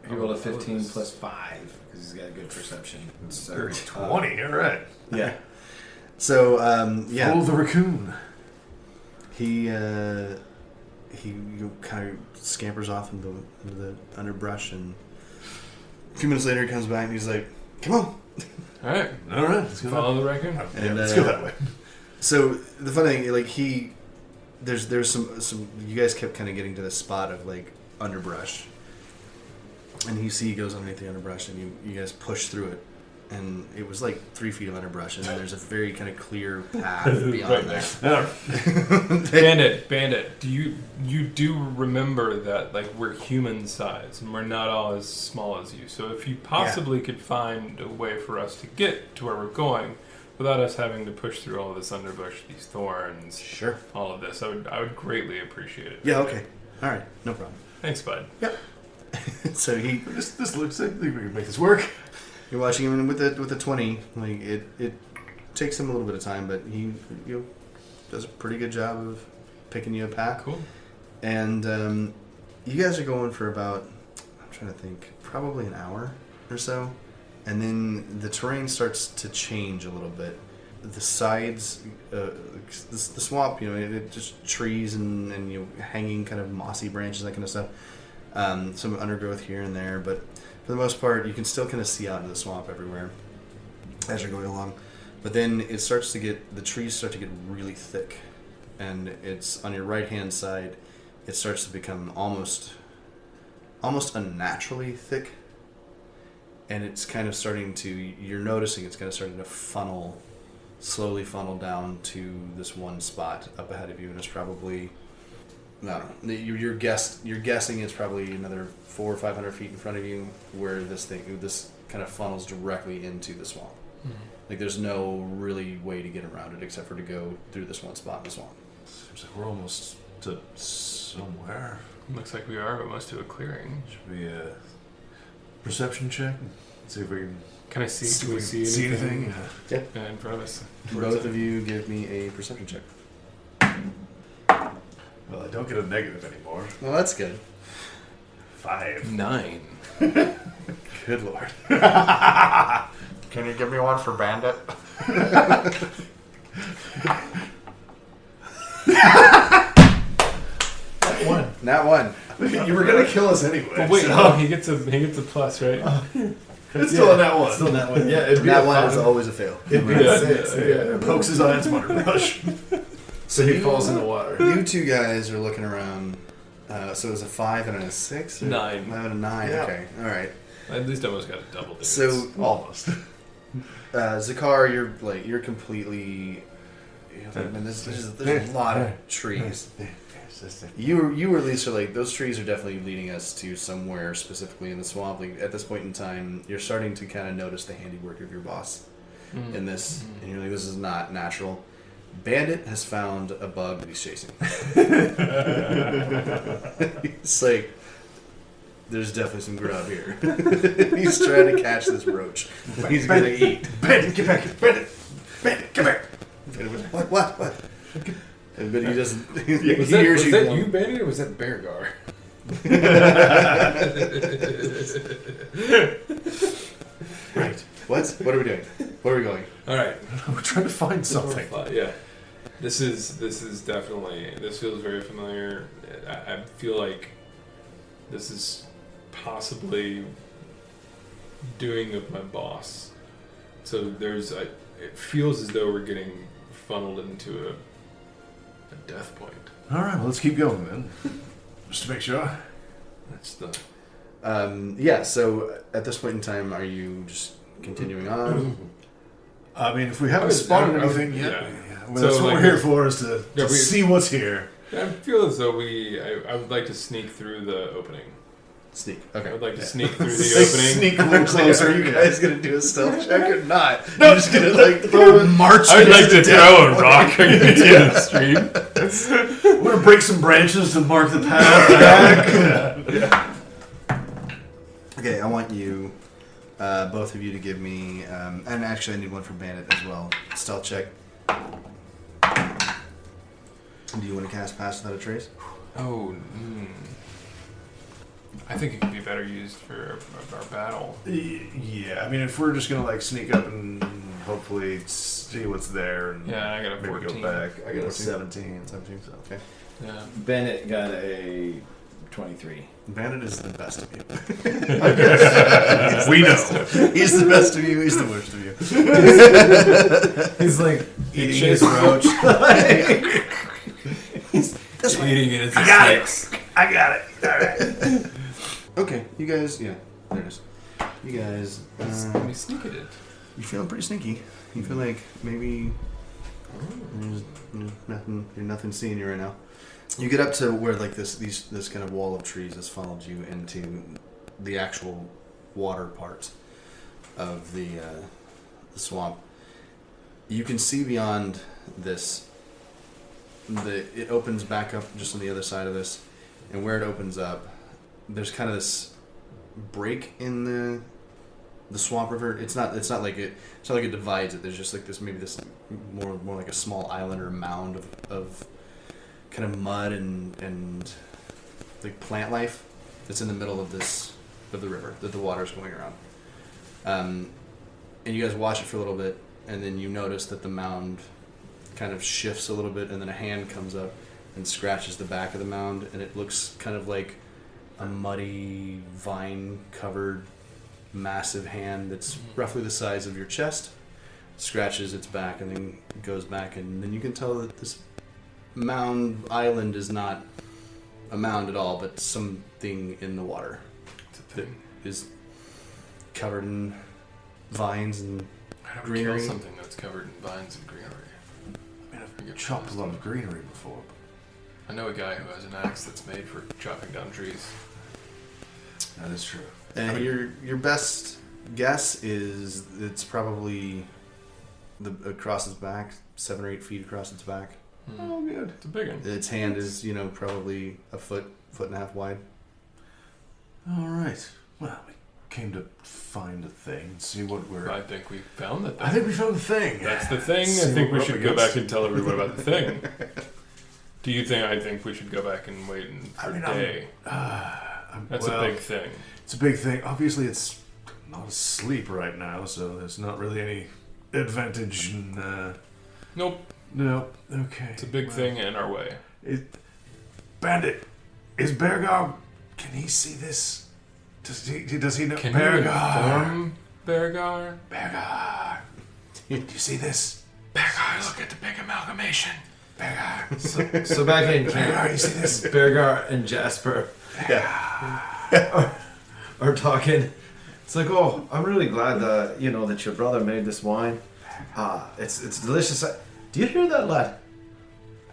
He rolled a 15 plus 5 because he's got a good perception. So, 20, alright. Yeah. So, yeah. Follow the raccoon. He kind of scampers off into the underbrush, and a few minutes later he comes back and he's like, "Come on." Alright. Alright, let's go Follow the raccoon. And, let's go that way. So the funny thing, like there's some you guys kept kind of getting to this spot of like underbrush, and he goes underneath the underbrush, and you guys push through it, and it was like 3 feet of underbrush, and then there's a very kind of clear path beyond that. Bandit, do you do remember that like we're human size and we're not all as small as you? So if you possibly could find a way for us to get to where we're going without us having to push through all of this underbrush, these thorns, Sure. all of this, I would greatly appreciate it. Yeah. Okay. All right. No problem. Thanks, bud. Yep. So This looks like we can make this work. you're watching him with the 20. Like it takes him a little bit of time, but he does a pretty good job of picking you a path. Cool. And you guys are going for about, I'm trying to think, probably an hour or so. And then the terrain starts to change a little bit. The sides, the swamp, it just trees and hanging kind of mossy branches, that kind of stuff. Some undergrowth here and there, but for the most part, you can still kind of see out into the swamp everywhere as you're going along. But then the trees start to get really thick, and it's on your right-hand side. It starts to become almost unnaturally thick, and it's kind of you're noticing it's kind of starting to slowly funnel down to this one spot up ahead of you, and it's probably, I don't know, you're guessing it's probably another 400 or 500 feet in front of you, where this kind of funnels directly into the swamp. Mm-hmm. Like there's no really way to get around it except for to go through this one spot in the swamp. Seems like we're almost to somewhere. Looks like we are almost to a clearing. Should we perception check? See if we can. Can I see? Do we see anything? Yeah. in front of us? Both of you give me a perception check. Well, I don't get a negative anymore. Well, that's good. 5. 9. Good lord. Can you give me one for Bandit? Not one. You were gonna kill us anyway. But wait, so- no, he gets a plus, right? It's still a nat 1. Still that one. Yeah, it'd be That a one is 5. always a fail. It'd be Yeah, a 6. yeah, Yeah, it pokes his eye in some underbrush. So he falls in the water. You two guys are looking around. So it was a 5 and a 6? Or 9. 5 and a 9. Yeah. Okay. All right. At least I almost got a double digits. So Almost. Zakar, you're completely. There's a lot of trees. You or Lisa, like, those trees are definitely leading us to somewhere specifically in the swamp. Like, at this point in time, you're starting to kind of notice the handiwork of your boss in this, and you're like, this is not natural. Bandit has found a bug that he's chasing. It's like, there's definitely some grub here. He's trying to catch this roach. He's going to eat. Bandit, get back here. Bandit, come here. What? But he doesn't. He Was hears that you. you, Bandit, or was that Beargar? Right. What are we doing? Where are we going? All right. We're trying to find something. Yeah. This is definitely. This feels very familiar. I feel like this is possibly doing of my boss. So it feels as though we're getting funneled into a death point. All right, well, let's keep going then. Just to make sure. That's the. Yeah, so at this point in time, are you just continuing on? I mean, if we haven't spotted anything yet, yeah. well, that's what we're here for, is to see what's here. I feel as though I would like to sneak through the opening. Sneak. I Okay. would like to sneak through the opening. Sneak a little closer. Are you guys going to do a stealth check or not? You're just going to, like, throw a march. I would like to throw a rock into the stream. We're going to break some branches to mark the path back. Okay, I want you, both of you, to give me, and actually I need one for Bandit as well. Stealth check. Do you want to cast Pass Without a Trace? Oh, I think it could be better used for our battle. Yeah, I mean, if we're just going to, like, sneak up and hopefully see what's there and Yeah, I got a maybe 14. go back. I got a 17. 17, so. Okay. Yeah. Bennett got a 23. Bandit is the best of you. We know. He's the best of you, he's the worst of you. He's like Eating his roach. That's eating it as I got it. I got it. All right. Okay, you guys, yeah, there it is. You guys, Let me sneak at it. you feeling pretty sneaky. You feel like maybe there's nothing seeing you right now. You get up to where, like, this kind of wall of trees has funneled you into the actual water part of the swamp. You can see beyond this. It opens back up just on the other side of this, and where it opens up, there's kind of this break in the swamp river. It's not like it divides it. There's just like this, maybe this more like a small island or mound of kind of mud and like plant life that's in the middle of the river that the water's going around. And you guys watch it for a little bit, and then you notice that the mound kind of shifts a little bit, and then a hand comes up and scratches the back of the mound, and it looks kind of like a muddy, vine-covered, massive hand that's roughly the size of your chest, scratches its back, and then goes back, and then you can tell that this mound island is not a mound at all, but something in the water that is covered in vines and I don't greenery. kill something that's covered in vines and greenery. I mean, I've chopped a lot of greenery before. I know a guy who has an axe that's made for chopping down trees. That is true. And your best guess is it's probably across its back, 7 or 8 feet across its back. Oh, good. It's a big one. Its hand is, probably a foot and a half wide. All right. Well, we came to find a thing, see what we're... I think we found that thing. I think we found the thing. That's the thing. See I think what we we're should up go against. back and tell everyone about the thing. Do you think? I think we should go back and wait for a day. That's a big thing. It's a big thing. Obviously, it's not asleep right now, so there's not really any advantage in... Nope. No. Okay. It's a big thing in our way. Bandit, is Beargar... Can he see this? Does he know? Can you inform Beargar? Beargar. Do you see this? Beargar, look at the big amalgamation. Beargar. So back in Beargar, camp, you see this? Beargar and Jasper are talking. It's like, oh, I'm really glad that that your brother made this wine. It's delicious. Do you hear that, lad?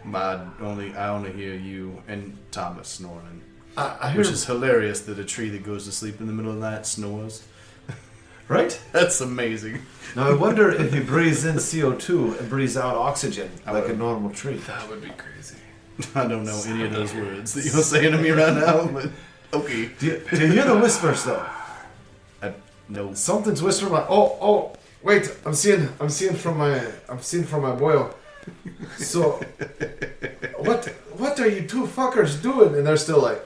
I only hear you and Thomas snoring. I hear Which is hilarious that a tree that goes to sleep in the middle of the night snores. right. That's amazing. Now I wonder if he breathes in CO2 and breathes out oxygen like a normal tree. That would be crazy. I don't know any of those words that you're saying to me right now, but okay. Do you hear the whispers though? No. Something's whispering. Oh, wait! I'm seeing from my boil. So, what are you two fuckers doing? And they're still like,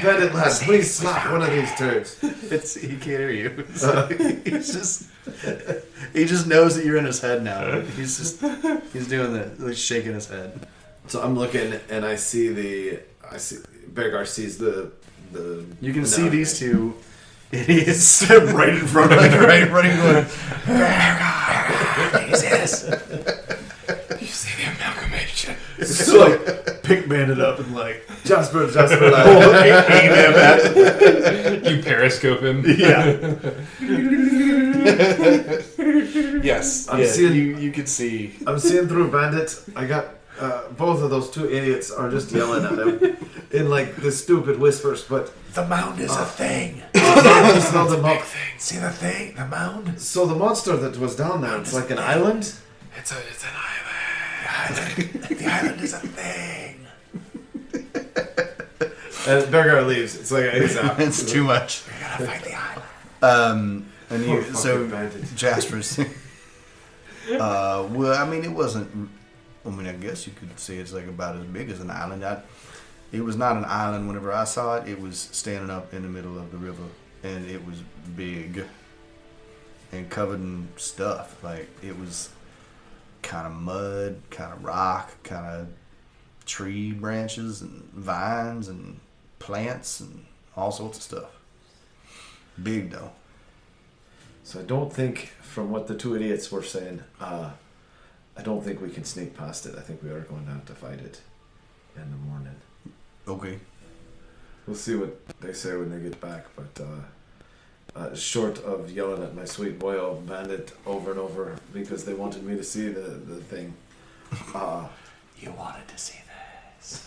Bandit lad, please slap one of these turds. He can't hear you. So he just knows that you're in his head now. He's doing that, like shaking his head. So I'm looking and I see Beargar sees the. You can see these two idiots right in front of you, right running going. Jesus. You see the amalgamation. So like pick Bandit up and like Jasper, aim him at. You periscope him. Yeah. Yes, I'm seeing you can see. I'm seeing through Bandit. I got both of those two idiots are just yelling at him in like the stupid whispers, but The mound is a thing. just held them up. See the thing? The mound? So the monster that was down there, it's like an island. It's an island. The island is a thing. And Beargar leaves. It's like he's out. It's too much. We gotta fight the island. And Poor you, fucking so Bandit. Jasper's. Well, I mean, it wasn't. I mean, I guess you could say it's like about as big as an island. It was not an island whenever I saw it. It was standing up in the middle of the river, and it was big and covered in stuff. Like, it was kind of mud, kind of rock, kind of tree branches and vines and plants and all sorts of stuff. Big, though. So I don't think, from what the two idiots were saying, I don't think we can sneak past it. I think we are going to have to fight it in the morning. Okay. We'll see what they say when they get back, but short of yelling at my sweet boy Bandit over and over because they wanted me to see the thing. You wanted to see this.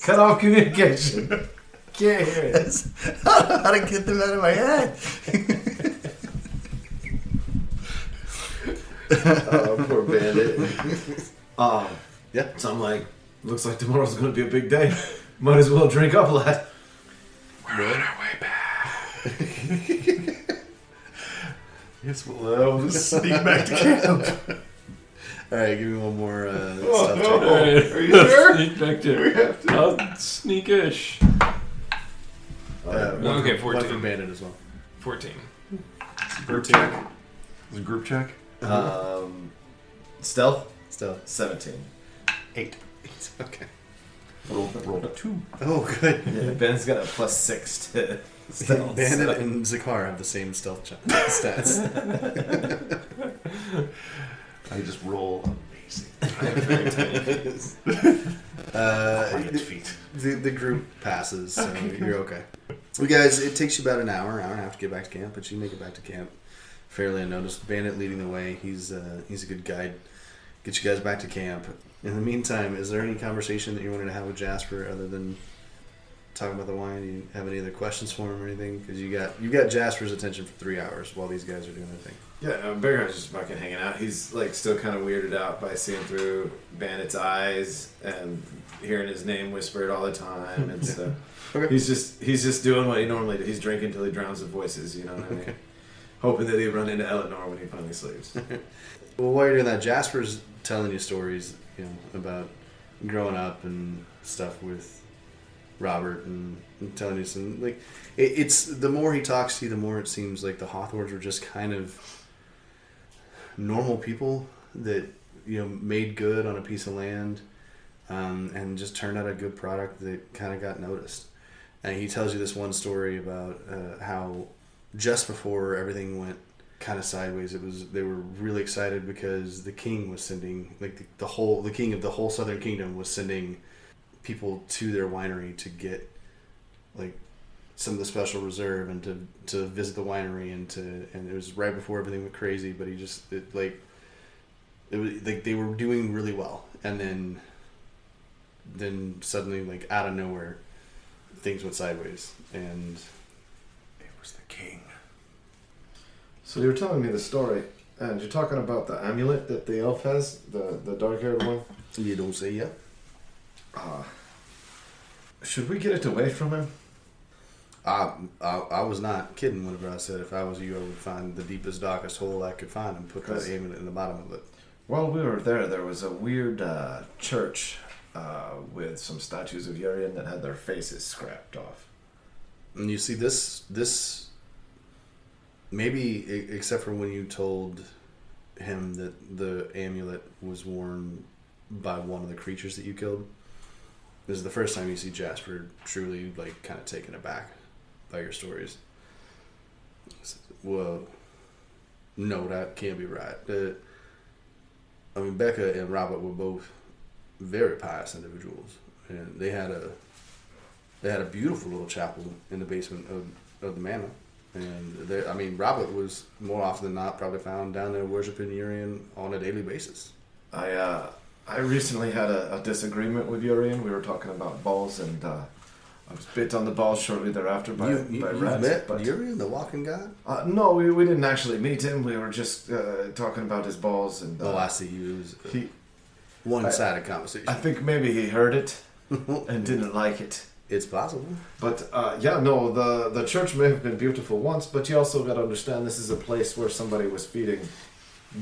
Cut off communication. Can't hear it. How to get them out of my head? Poor Bandit. Yeah. So I'm like, looks like tomorrow's going to be a big day. Might as well drink up, lad. We're on our way back. Yes, we'll just sneak back to camp. Alright, give me one more Oh, stuff no. check. Alright. Are you sure? Sneak back We to. have to. I'll sneakish. One Okay, for- one 14. for Bandit as well. 14. Group check. Is it a group check? Stealth? Still 17. 8. Okay. Roll a 2. Oh, good. Yeah, Ben's got a +6 to stealth. Bandit and Zakar have the same stealth stats. I just roll amazing. Quiet feet. The group passes, so you're okay. Well, guys, it takes you about an hour and a half to get back to camp, but you make it back to camp fairly unnoticed. Bandit leading the way. He's a good guide. Get you guys back to camp. In the meantime, is there any conversation that you wanted to have with Jasper other than talking about the wine? Do you have any other questions for him or anything? Because you got Jasper's attention for 3 hours while these guys are doing their thing. Yeah, Beargar's just fucking hanging out. He's like still kind of weirded out by seeing through Bandit's eyes and hearing his name whispered all the time and stuff. Okay. He's just doing what he normally does. He's drinking till he drowns the voices. You know what I mean? Okay. Hoping that he'd run into Eleanor when he finally sleeps. Well, while you're doing that, Jasper's telling you stories, about growing up and stuff with Robert and telling you some, like, it's the more he talks to you, the more it seems like the Hawthorns were just kind of normal people that, made good on a piece of land, and just turned out a good product that kind of got noticed. And he tells you this one story about how just before everything went kind of sideways, they were really excited because the king was sending, like, the king of the whole southern kingdom was sending people to their winery to get, like, some of the special reserve and to visit the winery and it was right before everything went crazy. But he just it was like they were doing really well, and then suddenly, like out of nowhere, things went sideways, and It was the king. So you're telling me the story, and you're talking about the amulet that the elf has, the dark-haired one. you don't say yeah. Should we get it away from him? I was not kidding whenever I said if I was you, I would find the deepest, darkest hole I could find and put that amulet in the bottom of it. While we were there was a weird church with some statues of Urian that had their faces scrapped off. And you see this maybe except for when you told him that the amulet was worn by one of the creatures that you killed, this is the first time you see Jasper truly like kind of taken aback by your stories. Well, no, that can't be right. I mean, Becca and Robert were both very pious individuals, and they had a beautiful little chapel in the basement of the manor. And Robert was more often than not probably found down there worshiping Urian on a daily basis. I recently had a disagreement with Urian. We were talking about balls, and I was bit on the balls shortly thereafter by rats. Met Urian, the walking god? No, we didn't actually meet him. We were just talking about his balls. And I see. It was one-sided conversation. I think maybe he heard it and didn't like it. It's possible. But the church may have been beautiful once, but you also got to understand this is a place where somebody was feeding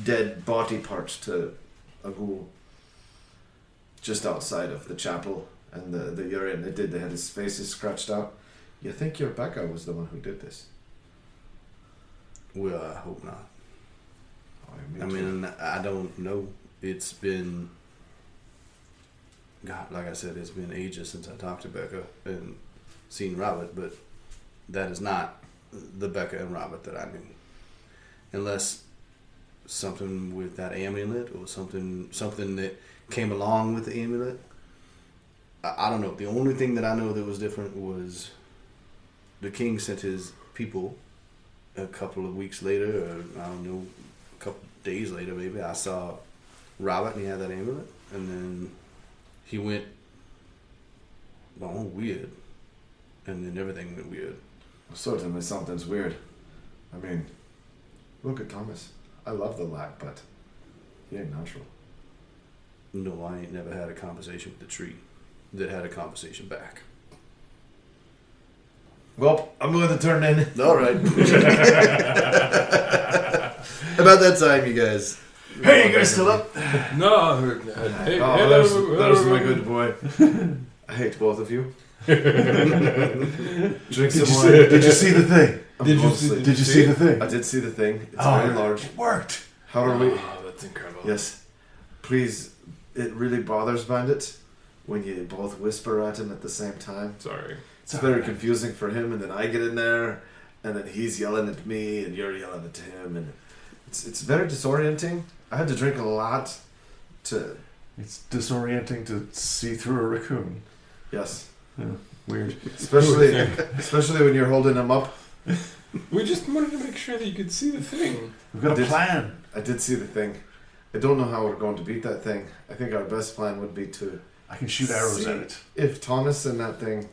dead body parts to a ghoul just outside of the chapel. And the Urian they had his faces scratched out. You think your Becca was the one who did this? Well, I hope not. Oh, I mean, I don't know. It's been, God, like I said, it's been ages since I talked to Becca and seen Robert, but that is not the Becca and Robert that I knew. Unless something with that amulet or something that came along with the amulet. I don't know. The only thing that I know that was different was the king sent his people a couple of weeks later, or I don't know, a couple of days later maybe. I saw Robert and he had that amulet, and then he went, weird. And then everything went weird. Certainly something's weird. I mean, look at Thomas. I love the lad, but he ain't natural. No, I ain't never had a conversation with the tree that had a conversation back. Well, I'm going to turn in. All right. About that time, you guys. Hey, you guys still up? No. Hey, There's my good boy. I hate both of you. Drink some wine. Did you see the thing? Did you see the thing? I did see the thing. It's very large. It worked. How are we? Oh, that's incredible. Yes. Please, it really bothers Bandit when you both whisper at him at the same time. Sorry. It's very confusing for him, and then I get in there, and then he's yelling at me, and you're yelling at him, and it's very disorienting. I had to drink a lot to... It's disorienting to see through a raccoon. Yes. Yeah, weird. Especially when you're holding him up. We just wanted to make sure that you could see the thing. We've got a plan. I did see the thing. I don't know how we're going to beat that thing. I think our best plan would be to... I can shoot arrows at it. If Thomas and that thing...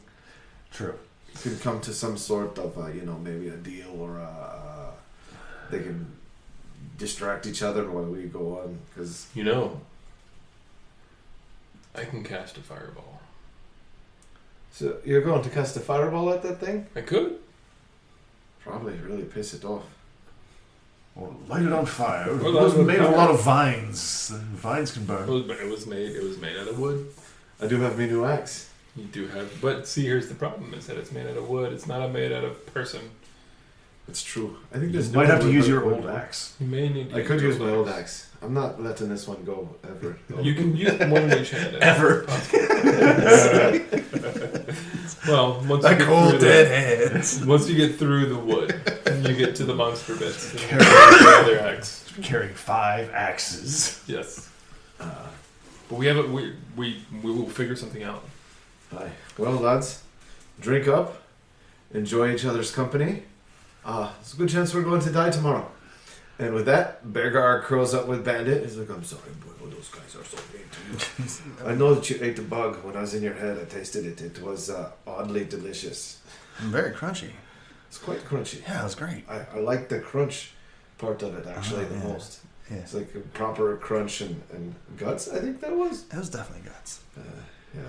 True. Could come to some sort of, maybe a deal, or they can distract each other while we go on, because... I can cast a fireball. So you're going to cast a fireball at that thing? I could. Probably really piss it off. Or light it on fire. Well, It was that's made of a fire. lot of vines. The vines can burn. It was made out of wood. I do have my new axe. You do have, but see, here's the problem: is that it's made out of wood. It's not made out of person. It's true. I think You there's might have to wood, use but- your old axe. You may need. To I could your use my old axe. axe. I'm not letting this one go ever. You can use one in each hand. Ever. Well, once The you get cold through dead hands. once you get through the wood, and you get to the monster bits. Then you Carry- can use the other axe. Carrying 5 axes. Yes. But we have a, we will figure something out. Aye. Well, lads, drink up, enjoy each other's company. There's a good chance we're going to die tomorrow. And with that, Beargar curls up with Bandit. He's like, I'm sorry, boy, those guys are so mean to you. I know that you ate the bug. When I was in your head, I tasted it. It was oddly delicious. Very crunchy. It's quite crunchy. Yeah, it was great. I like the crunch part of it, actually, the yeah. most. Yeah. It's like a proper crunch and guts, I think that was. It was definitely guts. Yeah.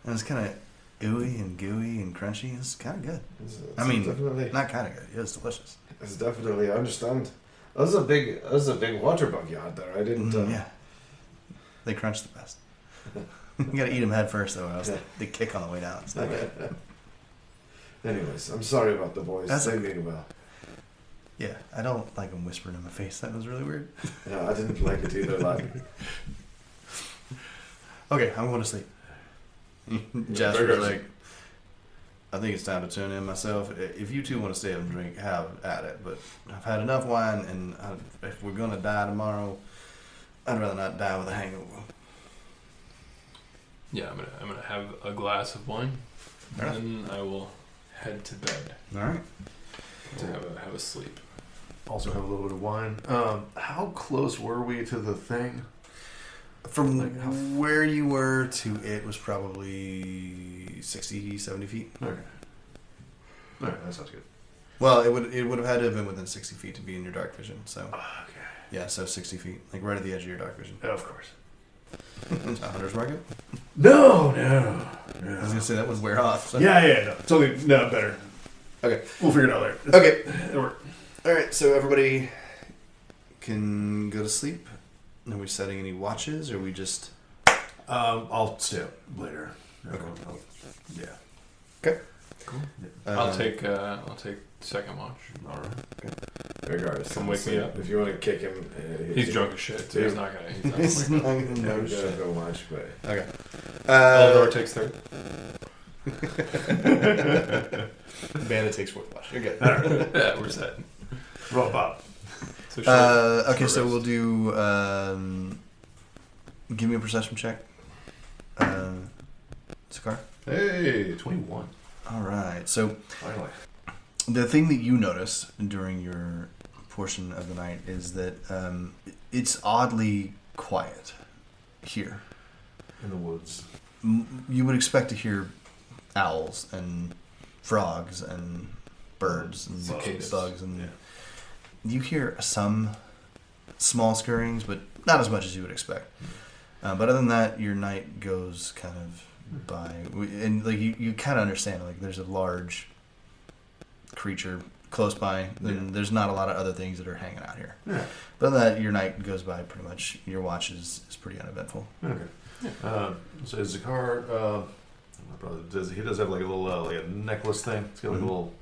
And it's kind of ooey and gooey and crunchy. It's kind of good. I mean, definitely, not kind of good. It was delicious. it's definitely, I understand. That was a big water bug you had there. I didn't. Yeah. They crunch the best. You gotta eat them head first, though, or else they kick on the way down. It's not good. Anyways, I'm sorry about the boys. That's They okay. mean well. Yeah, I don't like them whispering in my face. That was really weird. Yeah, I didn't like it either. Like, Okay, I'm going to sleep. Jasper's like, I think it's time to turn in myself. If you two want to stay up and drink, have at it. But I've had enough wine, and if we're going to die tomorrow, I'd rather not die with a hangover. Yeah, I'm gonna have a glass of wine, Alright. and then I will head to bed All right. to have a sleep. Also have a little bit of wine. How close were we to the thing? From Like how where you were to it was probably 60, 70 feet. Okay. Alright, that sounds good. Well, it would have had to have been within 60 feet to be in your dark vision. So Okay. yeah, so 60 feet, like right at the edge of your dark vision. Of course. A hunter's market. No. I was gonna say that would wear off. So. Yeah, no. It's only better. Okay. We'll figure it out later. Okay. It'll work. All right. So everybody can go to sleep. Are we setting any watches, or are we just? I'll stay up later. Okay. Yeah. Okay. Cool. Uh, I'll take second watch. All right. regardless, Come wake me up. If you want to kick him, He's drunk as shit, so he's not gonna. He's not He's gonna not wake gonna I'm know gonna shit. go watch, but Okay. Eldor takes third. Bandit takes fourth watch. You're good. Yeah, we're set. Roll Bob. So short, Okay, short so rest. we'll do. Give me a perception check. Sakar. Hey, 21. All right. So Finally. the thing that you notice during your portion of the night is that it's oddly quiet here. In the woods. You would expect to hear owls and frogs and birds and Cicadas. bugs, and Yeah. you hear some small scurryings, but not as much as you would expect. But other than that, your night goes kind of by, and like you kind of understand, like there's a large creature close by, and there's not a lot of other things that are hanging out here. Yeah. But other than that, your night goes by pretty much. Your watch is pretty uneventful. Okay. So Zakar, my brother does. He does have like a little like a necklace thing. It's got like a little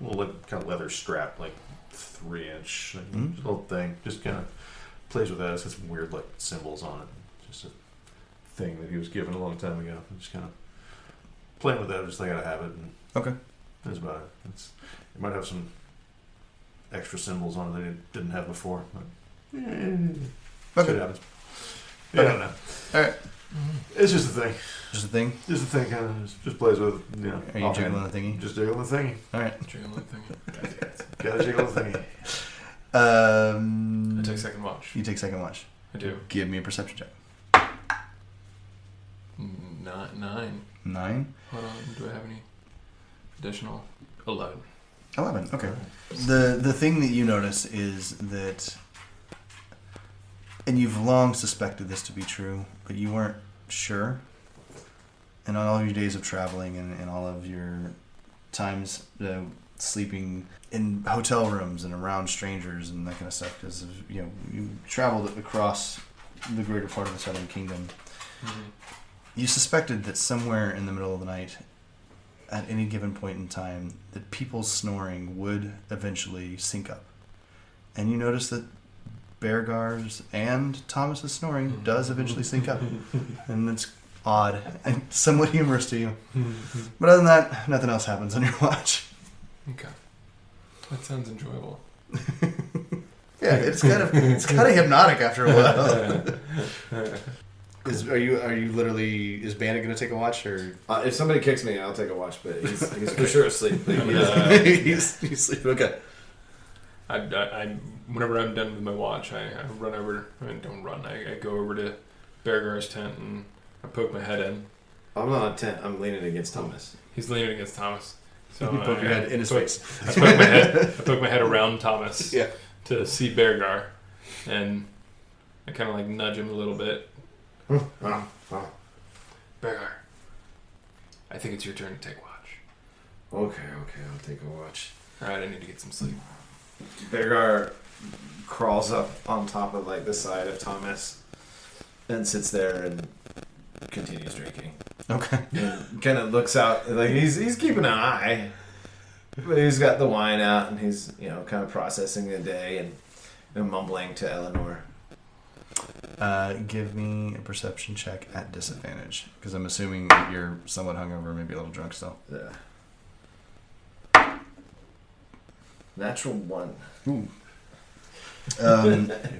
kind of leather strap, like 3-inch Mhm. little thing. Just kind of plays with that. It's got some weird like symbols on it. Just a thing that he was given a long time ago. I'm just kind of playing with that. Just like I gotta have it. And Okay. that's about it. It might have some extra symbols on it that it didn't have before. But Okay. shit happens. Yeah, I don't know. All right. It's just a thing. Just a thing. Just a thing, kind of just plays with, you know. Are you offhand. jiggling the thingy? Just jiggling the thingy. All right. Jiggling that thing. Gotta jiggle the thingy. I take second watch. You take second watch. I do. Give me a perception check. 9. 9. Hold on. Do I have any additional? 11. 11. Okay. The thing that you notice is that, and you've long suspected this to be true, but you weren't sure. And on all your days of traveling and all of your times sleeping in hotel rooms and around strangers and that kind of stuff, because you traveled across the greater part of the Southern Kingdom. Mm-hmm. You suspected that somewhere in the middle of the night, at any given point in time, that people's snoring would eventually sync up. And you notice that Beargar's and Thomas's snoring does eventually sync up. And it's odd and somewhat humorous to you. But other than that, nothing else happens on your watch. Okay. That sounds enjoyable. Yeah, it's kind of hypnotic after a while. Are you literally? Is Bandit gonna take a watch or? If somebody kicks me, I'll take a watch, but he's for sure asleep. He's sleeping. Okay. I whenever I'm done with my watch, I run over. I don't run. I go over to Beargar's tent and I poke my head in. I'm not on tent. I'm leaning against Thomas. He's leaning against Thomas. So You poke your head in his face. I poke my head around Thomas to see Beargar, and I kind of like nudge him a little bit. Beargar, I think it's your turn to take watch. Okay, I'll take a watch. All right, I need to get some sleep. Beargar crawls up on top of like the side of Thomas and sits there and continues drinking. Okay. And kind of looks out like he's keeping an eye, but he's got the wine out and he's kind of processing the day and mumbling to Eleanor. Give me a perception check at disadvantage because I'm assuming you're somewhat hungover, maybe a little drunk still. Yeah. Natural 1. Ooh.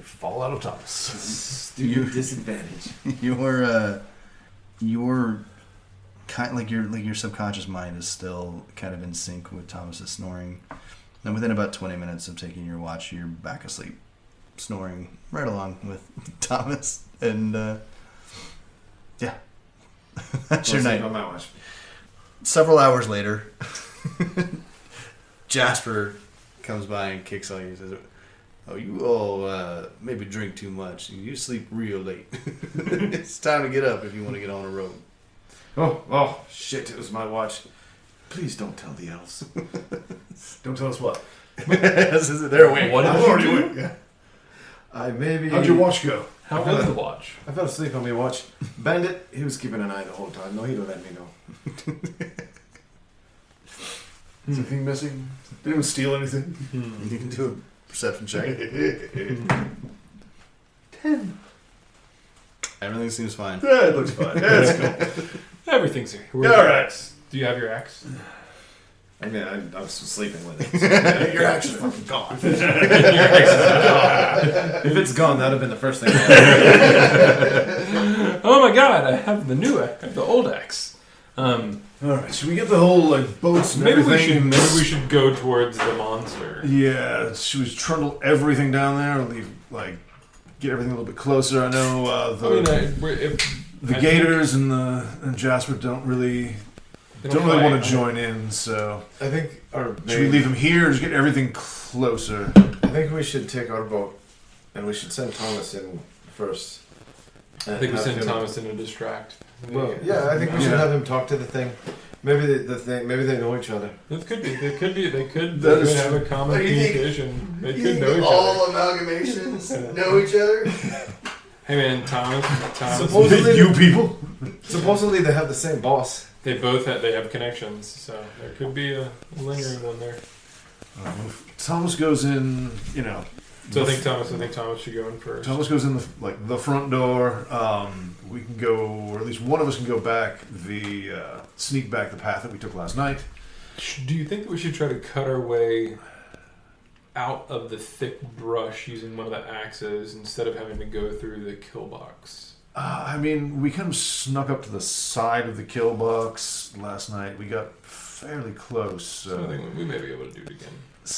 Fall out of Thomas. Stupid disadvantage. Your kind like your subconscious mind is still kind of in sync with Thomas's snoring, and within about 20 minutes of taking your watch, you're back asleep, snoring right along with Thomas, and that's your night. On my watch. Several hours later, Jasper comes by and kicks on you and says, "Oh, you all maybe drink too much. You sleep real late. It's time to get up if you want to get on the road." Oh, shit, it was my watch. Please don't tell the elves. Don't tell us what. They're awake. What did I'm you already do? awake. Yeah. How'd your watch go? How was the watch? I fell asleep on my watch. Bandit, he was keeping an eye the whole time. No, he don't let me know. Is anything missing? Did anyone steal anything? You can do a perception check. 10. Everything seems fine. Yeah, it looks fine. Yeah, it's cool. Everything's here. Where's All your right. axe? Do you have your axe? I mean, I was sleeping with it. Your axe is fucking gone. If it's gone, that'd have been the first thing. Oh my god! I have the new axe. I have the old axe. All right, should we get the whole boats and Maybe everything? we should go towards the monster. Yeah, should we trundle everything down there and leave get everything a little bit closer? I know the Gators and Jasper don't really want to join in, so I think should we leave them here or just get everything closer? I think we should take our boat and we should send Thomas in first. I think we send Thomas in to distract. Well, yeah, I think we should have him talk to the thing. Maybe maybe they know each other. That could be. They could That is have a common What do you think? communication. They could know each other. All amalgamations know each other. Hey man, Thomas. Supposedly, You people. supposedly they have the same boss. They have connections, so there could be a lingering one there. Thomas goes in, So I think Thomas should go in first. Thomas goes in the front door. We can go, or at least one of us can go back sneak back the path that we took last night. Do you think that we should try to cut our way out of the thick brush using one of the axes instead of having to go through the kill box? I mean, we kind of snuck up to the side of the kill box last night. We got fairly close. So I think we may be able to do it again.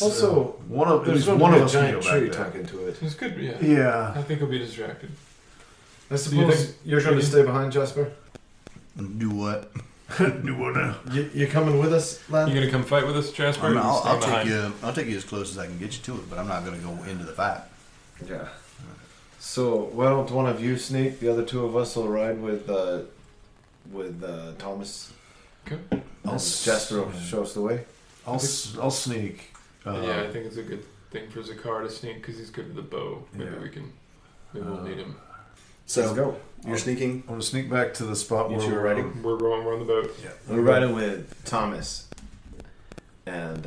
Also, at there's least going one to of be a us can giant go tree back there. talking to it. It's good, yeah. Yeah. I think he'll be distracted. I suppose you're going to stay behind, Jasper? Do what? Do what now? You coming with us, lad? You gonna come fight with us, Jasper? or you I'll staying take behind? you. I'll take you as close as I can get you to it, but I'm not going to go into the fight. Yeah. So why don't one of you sneak? The other two of us will ride with Thomas. Okay. And Jasper will show us the way. I'll sneak. Yeah, I think it's a good thing for Zakar to sneak because he's good with the bow. Maybe Yeah. we'll need him. So Let's go. you're sneaking. I want to sneak back to the spot You where two are ready? We're on the boat. Yeah. We're riding with Thomas, and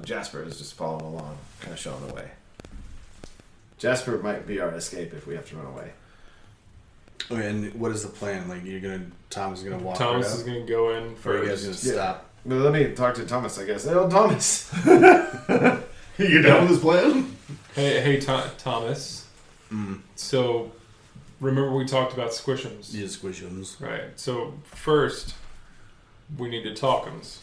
Jasper is just following along, kind of showing the way. Jasper might be our escape if we have to run away. Okay, and what is the plan? Like Thomas is gonna walk. Thomas right is up, gonna go in or are you guys first. gonna stop? Well, let me talk to Thomas, I guess. Hey, old Thomas. You down with this plan? Hey, Thomas. Mm. So remember we talked about squishums. Yeah, squishums. Right. So first, we need to talkums.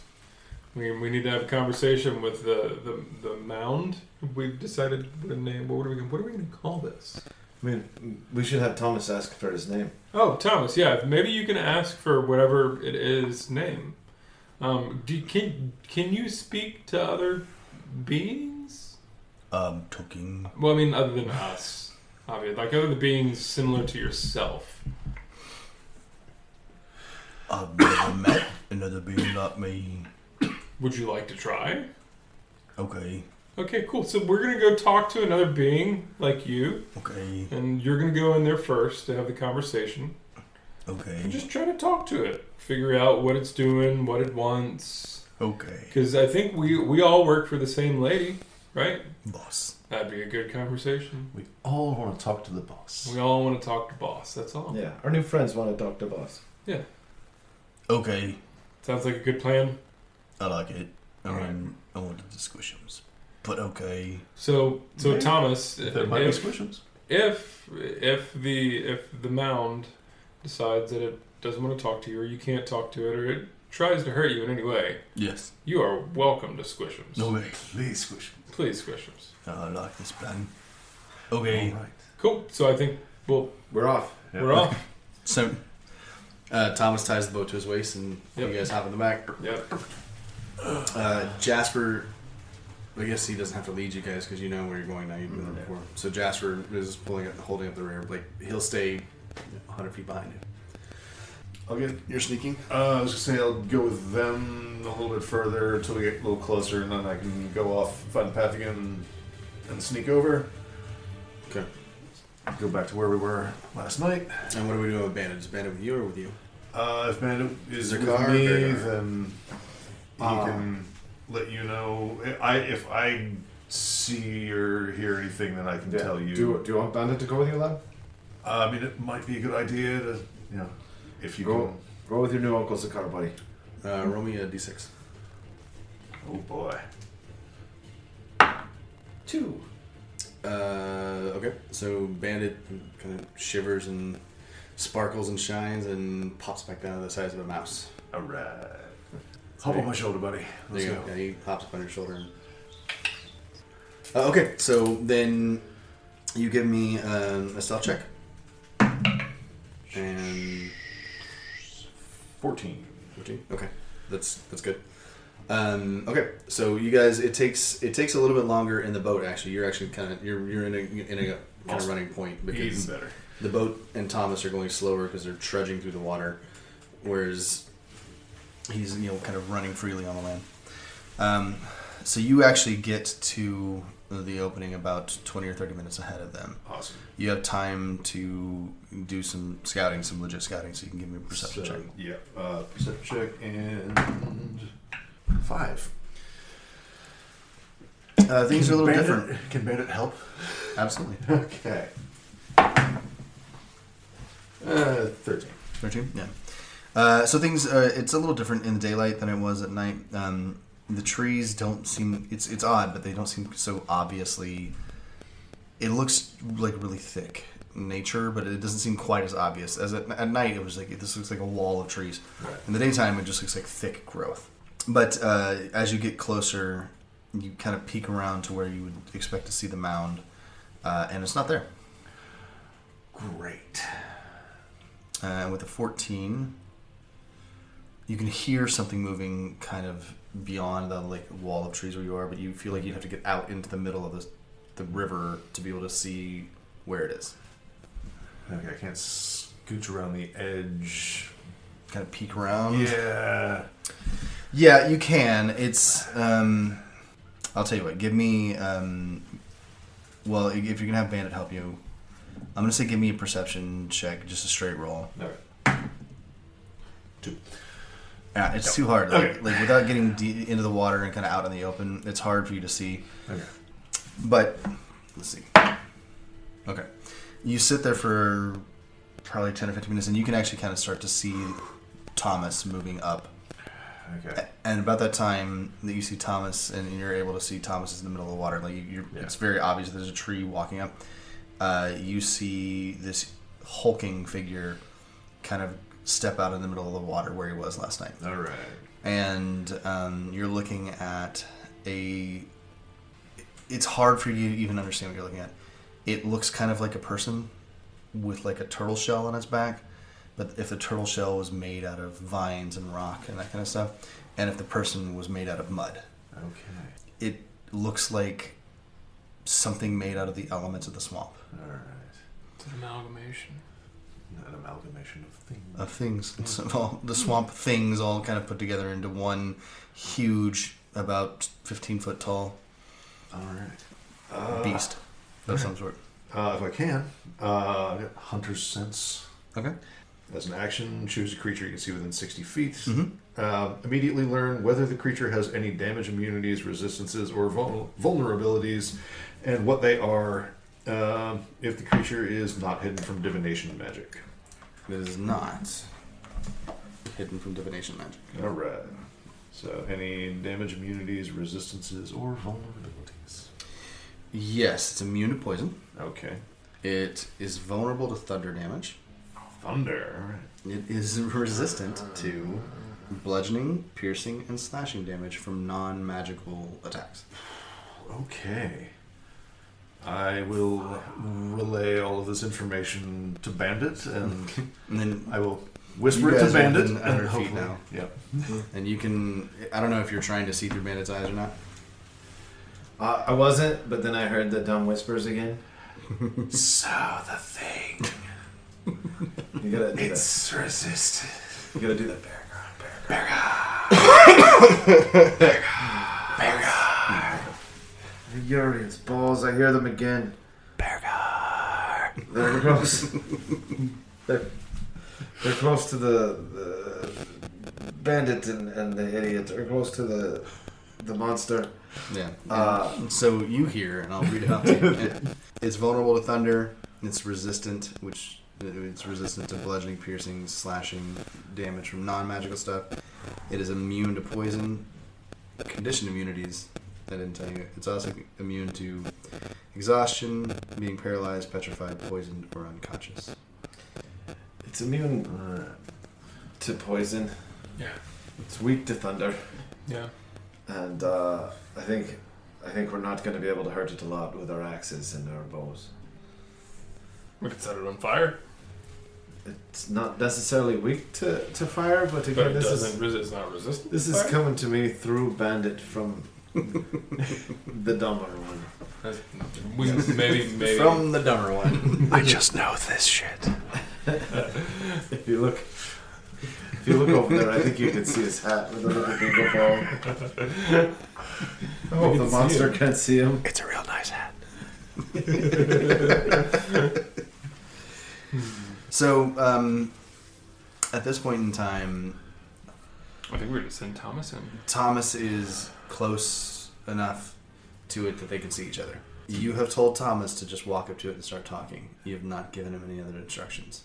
We need to have a conversation with the mound. We've decided what a name. What are we going to call this? I mean, we should have Thomas ask for his name. Oh, Thomas. Yeah. Maybe you can ask for whatever it is name. Can you speak to other beings? Talking. Well, I mean, other than us, obviously, like other beings similar to yourself. I've never met another being like me. Would you like to try? Okay. Okay, cool. So we're gonna go talk to another being like you, Okay. and you're gonna go in there first to have the conversation. Okay. And just try to talk to it, figure out what it's doing, what it wants. Okay. Because I think we all work for the same lady, right? Boss. That'd be a good conversation. We all want to talk to the boss. We all want to talk to boss. That's all. Yeah, our new friends want to talk to boss. Yeah. Okay. Sounds like a good plan. I like it. I mean, I wanted to squish him. But okay. So Maybe. Thomas, There might be squishums. if the mound decides that it doesn't want to talk to you, or you can't talk to it, or it tries to hurt you in any way, Yes. you are welcome to squishums. No way. Please squish 'em. Please squishums. I like this plan. Okay. All right. Cool. So I think We're off. we're off. So, Thomas ties the boat to his waist, and Yep. you guys hop in the back. Yep. Jasper, I guess he doesn't have to lead you guys because you know where you're going now. You've been there before. So Jasper is holding up the rear. Like he'll stay 100 feet behind you. I'll get. You're sneaking. I was gonna say I'll go with them a little bit further until we get a little closer, and then I can go off, find the path again, and sneak over. Okay. Go back to where we were last night. And what are we doing with Bandit? Is Bandit with you or with you? If Bandit is with Zakar, me, Beargar? then he can let you know. If I see or hear anything, then I can tell you. Do you want Bandit to go with you, lad? I mean, it might be a good idea to, if you Go with your new Uncle Zakar, buddy. Roll me a d6. can. Oh boy. 2. Okay. So Bandit kind of shivers and sparkles and shines and pops back down to the size of a mouse. All right. Hop on my shoulder, buddy. There Let's you go. go. Yeah, he pops up on your shoulder. Okay, so then you give me a stealth check. And 14. 14. Okay, that's good. Okay, so you guys, it takes a little bit longer in the boat. Actually, you're in a kind of running point because Even better. the boat and Thomas are going slower because they're trudging through the water, whereas he's kind of running freely on the land. So you actually get to the opening about 20 or 30 minutes ahead of them. Awesome. You have time to do some scouting, some legit scouting, so you can give me a perception check. Yeah. Perception check and 5. Things are a little different. Can Bandit help? Absolutely. Okay. 13. 13? Yeah. So things, it's a little different in the daylight than it was at night. The trees don't seem, it's odd, but they don't seem so obviously, it looks like really thick nature, but it doesn't seem quite as obvious. As at night, it was like, this looks like a wall of trees. Right. In the daytime, it just looks like thick growth. But as you get closer, you kind of peek around to where you would expect to see the mound, and it's not there. Great. With a 14, you can hear something moving kind of beyond the wall of trees where you are, but you feel like you have to get out into the middle of the river to be able to see where it is. Okay, I can't scooch around the edge. Kind of peek around. Yeah. Yeah, you can. It's I'll tell you what. Give me well, if you're gonna have Bandit help you, I'm gonna say give me a perception check, just a straight roll. Okay. 2. Yeah, it's too hard. Like without getting into the water and kind of out in the open, it's hard for you to see. Okay. But let's see. Okay, you sit there for probably 10 or 15 minutes, and you can actually kind of start to see Thomas moving up. Okay. And about that time that you see Thomas, and you're able to see Thomas is in the middle of the water, it's very obvious there's a tree walking up. You see this hulking figure kind of step out in the middle of the water where he was last night. All right. And you're looking at it's hard for you to even understand what you're looking at. It looks kind of like a person with like a turtle shell on its back, but if the turtle shell was made out of vines and rock and that kind of stuff, and if the person was made out of mud. Okay. It looks like something made out of the elements of the swamp. All right. It's an amalgamation. An amalgamation of things. Of things. So, well, the swamp things all kind of put together into one huge, about 15 foot tall All right. beast of some sort. If I can, I got Hunter's Sense. Okay. As an action, choose a creature you can see within 60 feet. Mm-hmm. Immediately learn whether the creature has any damage, immunities, resistances, or vulnerabilities, and what they are if the creature is not hidden from divination magic. It is not hidden from divination magic. All right. So, any damage, immunities, resistances, or vulnerabilities? Yes, it's immune to poison. Okay. It is vulnerable to thunder damage. Thunder. All right. It is resistant to bludgeoning, piercing, and slashing damage from non-magical attacks. Okay. I will relay all of this information to Bandit, and then I will whisper you it to guys are Bandit. within 100 and feet hopefully- now. Yep. And you can... I don't know if you're trying to see through Bandit's eyes or not. I wasn't, but then I heard the dumb whispers again. So the thing. You gotta do It's resistant. You gotta do the Beargar. Urian's balls, I hear them again. Beargar. They're close. they're close to the bandit and the idiot. They're close to the monster. Yeah. So you hear, and I'll read it out to you. It's vulnerable to thunder. It's resistant, it's resistant to bludgeoning, piercing, slashing damage from non-magical stuff. It is immune to poison, conditioned immunities. I didn't tell you. It's also immune to exhaustion, being paralyzed, petrified, poisoned, or unconscious. It's immune to poison. Yeah. It's weak to thunder. Yeah. And I think we're not going to be able to hurt it a lot with our axes and our bows. We could set it on fire. It's not necessarily weak to fire, but again, But it this doesn't. It's not resistant. is to fire? coming to me through Bandit from the dumber one. Maybe From the dumber one. I just know this shit. If you look over there, I think you can see his hat with a little bingo ball. Oh, the monster can't see him. It's a real nice hat. So, at this point in time, I think we're going to send Thomas in. Thomas is close enough to it that they can see each other. You have told Thomas to just walk up to it and start talking. You have not given him any other instructions.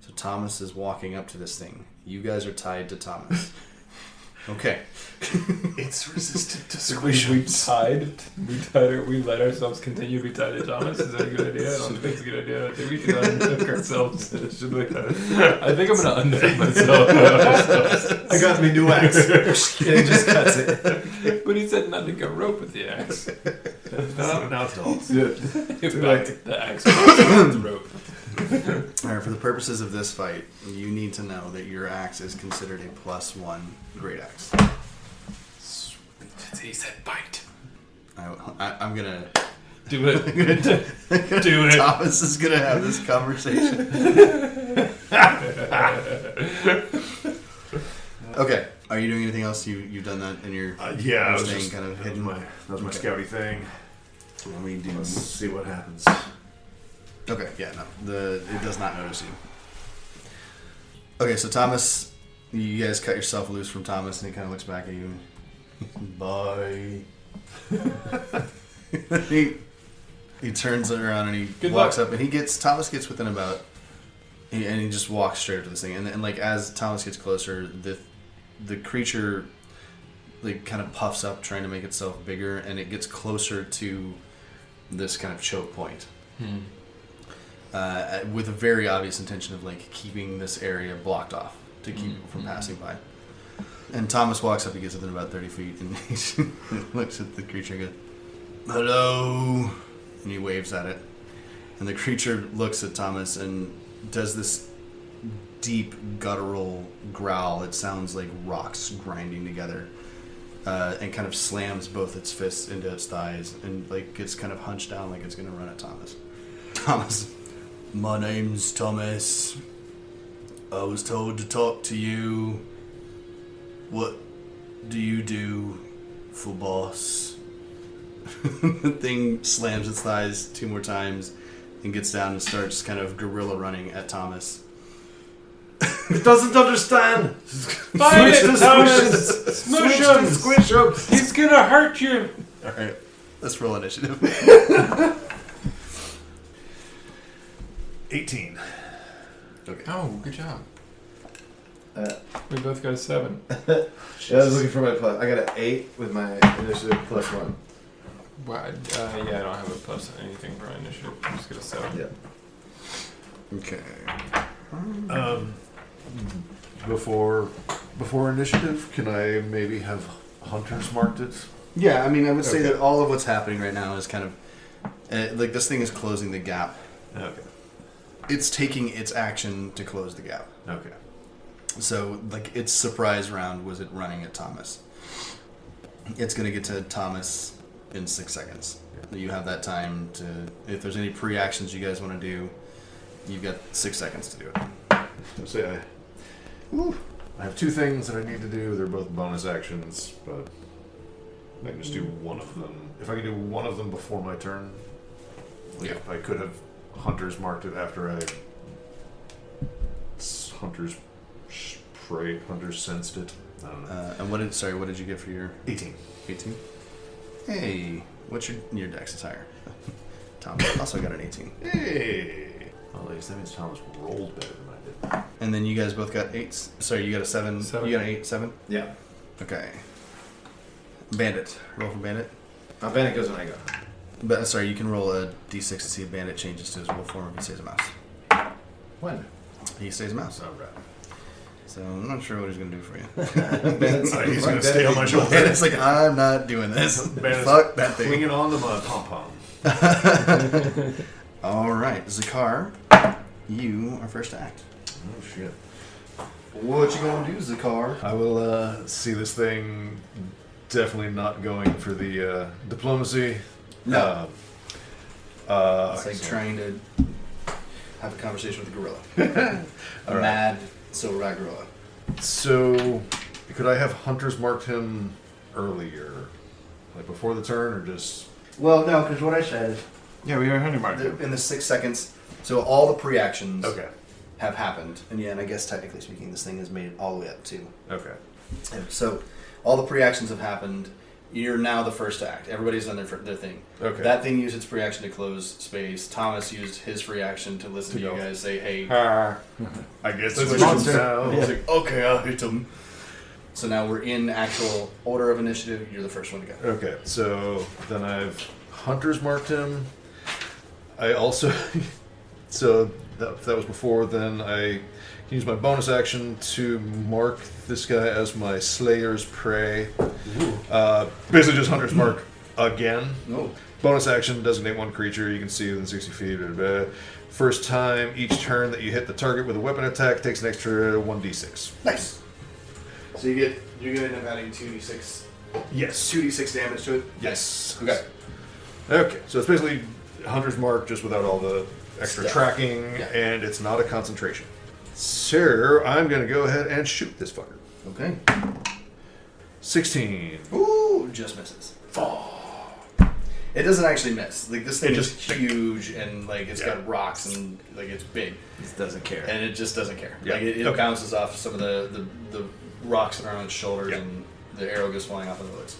So Thomas is walking up to this thing. You guys are tied to Thomas. Okay. It's resistant to We squishes. we let ourselves continue to be tied to Thomas. Is that a good idea? I don't think it's a good idea. I think we should unhook ourselves. Should we? I think I'm going to unhook myself. I got me new axe. And he just cuts it. But he said not to go rope with the axe. Now it's all. The axe was rope. Alright, for the purposes of this fight, you need to know that your axe is considered a +1 great axe. He said bite. I'm gonna Do it. Do it. Thomas is gonna have this conversation. Okay. Are you doing anything else? You've done that, and you're Yeah, I was staying just kind of that hidden. was my Okay. scouty thing. Let me do. Let's see what happens. Okay, yeah, no, it does not notice you. Okay, so Thomas, you guys cut yourself loose from Thomas, and he kind of looks back at you. Bye. he turns around and he Good walks luck. up, and Thomas gets within about, and he just walks straight up to this thing, and like as Thomas gets closer, the creature like kind of puffs up, trying to make itself bigger, and it gets closer to this kind of choke point. with a very obvious intention of like keeping this area blocked off to keep people from passing by. And Thomas walks up, he gets within about 30 feet, and he looks at the creature and goes, "Hello," and he waves at it. And the creature looks at Thomas and does this deep guttural growl. It sounds like rocks grinding together, and kind of slams both its fists into its thighs and like gets kind of hunched down like it's going to run at Thomas. Thomas, "My name's Thomas. I was told to talk to you. What do you do for boss?" The thing slams its thighs 2 more times and gets down and starts kind of guerrilla running at Thomas. It doesn't understand. Find it, Thomas! Smush him! Squish him! He's gonna hurt you! Alright, let's roll initiative. 18. Okay. Oh, good job. We both got a 7. Yeah, I was looking for my plus. I got an 8 with my initiative plus 1. Well, yeah, I don't have a plus anything for my initiative. I'm just gonna 7. Yeah. Okay. Before initiative, can I maybe have hunters marked it? Yeah, I mean, I would say Okay. that all of what's happening right now is kind of like this thing is closing the gap. Okay. It's taking its action to close the gap. Okay. So, like, its surprise round was it running at Thomas. It's going to get to Thomas in 6 seconds. You have that time to, if there's any pre-actions you guys want to do, you've got 6 seconds to do it. I'll say I have 2 things that I need to do. They're both bonus actions, but I can just do one of them. If I can do one of them before my turn, like Yeah. I could have hunters marked it after I hunters prayed, hunters sensed it. I don't know. And what did you get for your 18. 18? Hey, what's your dex is higher? Thomas also got an 18. Hey! Well, at least that means Thomas rolled better than I did. And then you guys both got 8s? Sorry, you got a 7. 7. You got an 8, 7? Yeah. Okay. Bandit. Roll for Bandit. Bandit goes when I go. But sorry, you can roll a d6 to see if Bandit changes to his wolf form if he stays a mouse. When? He stays a mouse. Oh, right. So I'm not sure what he's going to do for you. Bandit's So he's going to stay on my shoulder. Bandit's like, I'm not doing this. Bandit's Fuck that thing. clinging on to my pom-pom. All right, Zakar, you are first to act. Oh, shit. What you going to do, Zakar? I will see this thing definitely not going for the diplomacy. No. It's like so- trying to have a conversation with a gorilla. All right. Mad silverback gorilla. So, could I have hunters marked him earlier? Like before the turn, or just... Well, no, because what I said is Yeah, we are hunter marked. in the 6 seconds, so all the pre-actions Okay. have happened. And yeah, and I guess technically speaking, this thing has made it all the way up to. Okay. So all the pre-actions have happened. You're now the first to act. Everybody's done their thing. Okay. That thing used its free action to close space. Thomas used his free action to listen to you go. guys say, hey. I guess that's Switch monster. him. He's like, okay, I'll hit him. So now we're in actual order of initiative. You're the first one to go. Okay, so then I've hunters marked him. I also... so that was before. Then I can use my bonus action to mark this guy as my Slayer's Prey. Basically just hunter's mark again. Oh. Bonus action, designate one creature you can see within 60 feet. First time, each turn that you hit the target with a weapon attack takes an extra 1d6. Nice. So you're going to end up adding 2d6. Yes. 2d6 damage to it? Yes. Okay. Okay, so it's basically hunter's mark just without all the extra Stuff. tracking, Yeah. and it's not a concentration. So I'm going to go ahead and shoot this fucker. Okay. 16. Ooh, just misses. It doesn't actually miss. Like this thing It is just- huge and like it's Yeah. got rocks and like it's big It doesn't care. and it just doesn't care. Yeah. Like it Okay. bounces off some of the rocks that are on its shoulders Yeah. and the arrow goes flying off of the legs.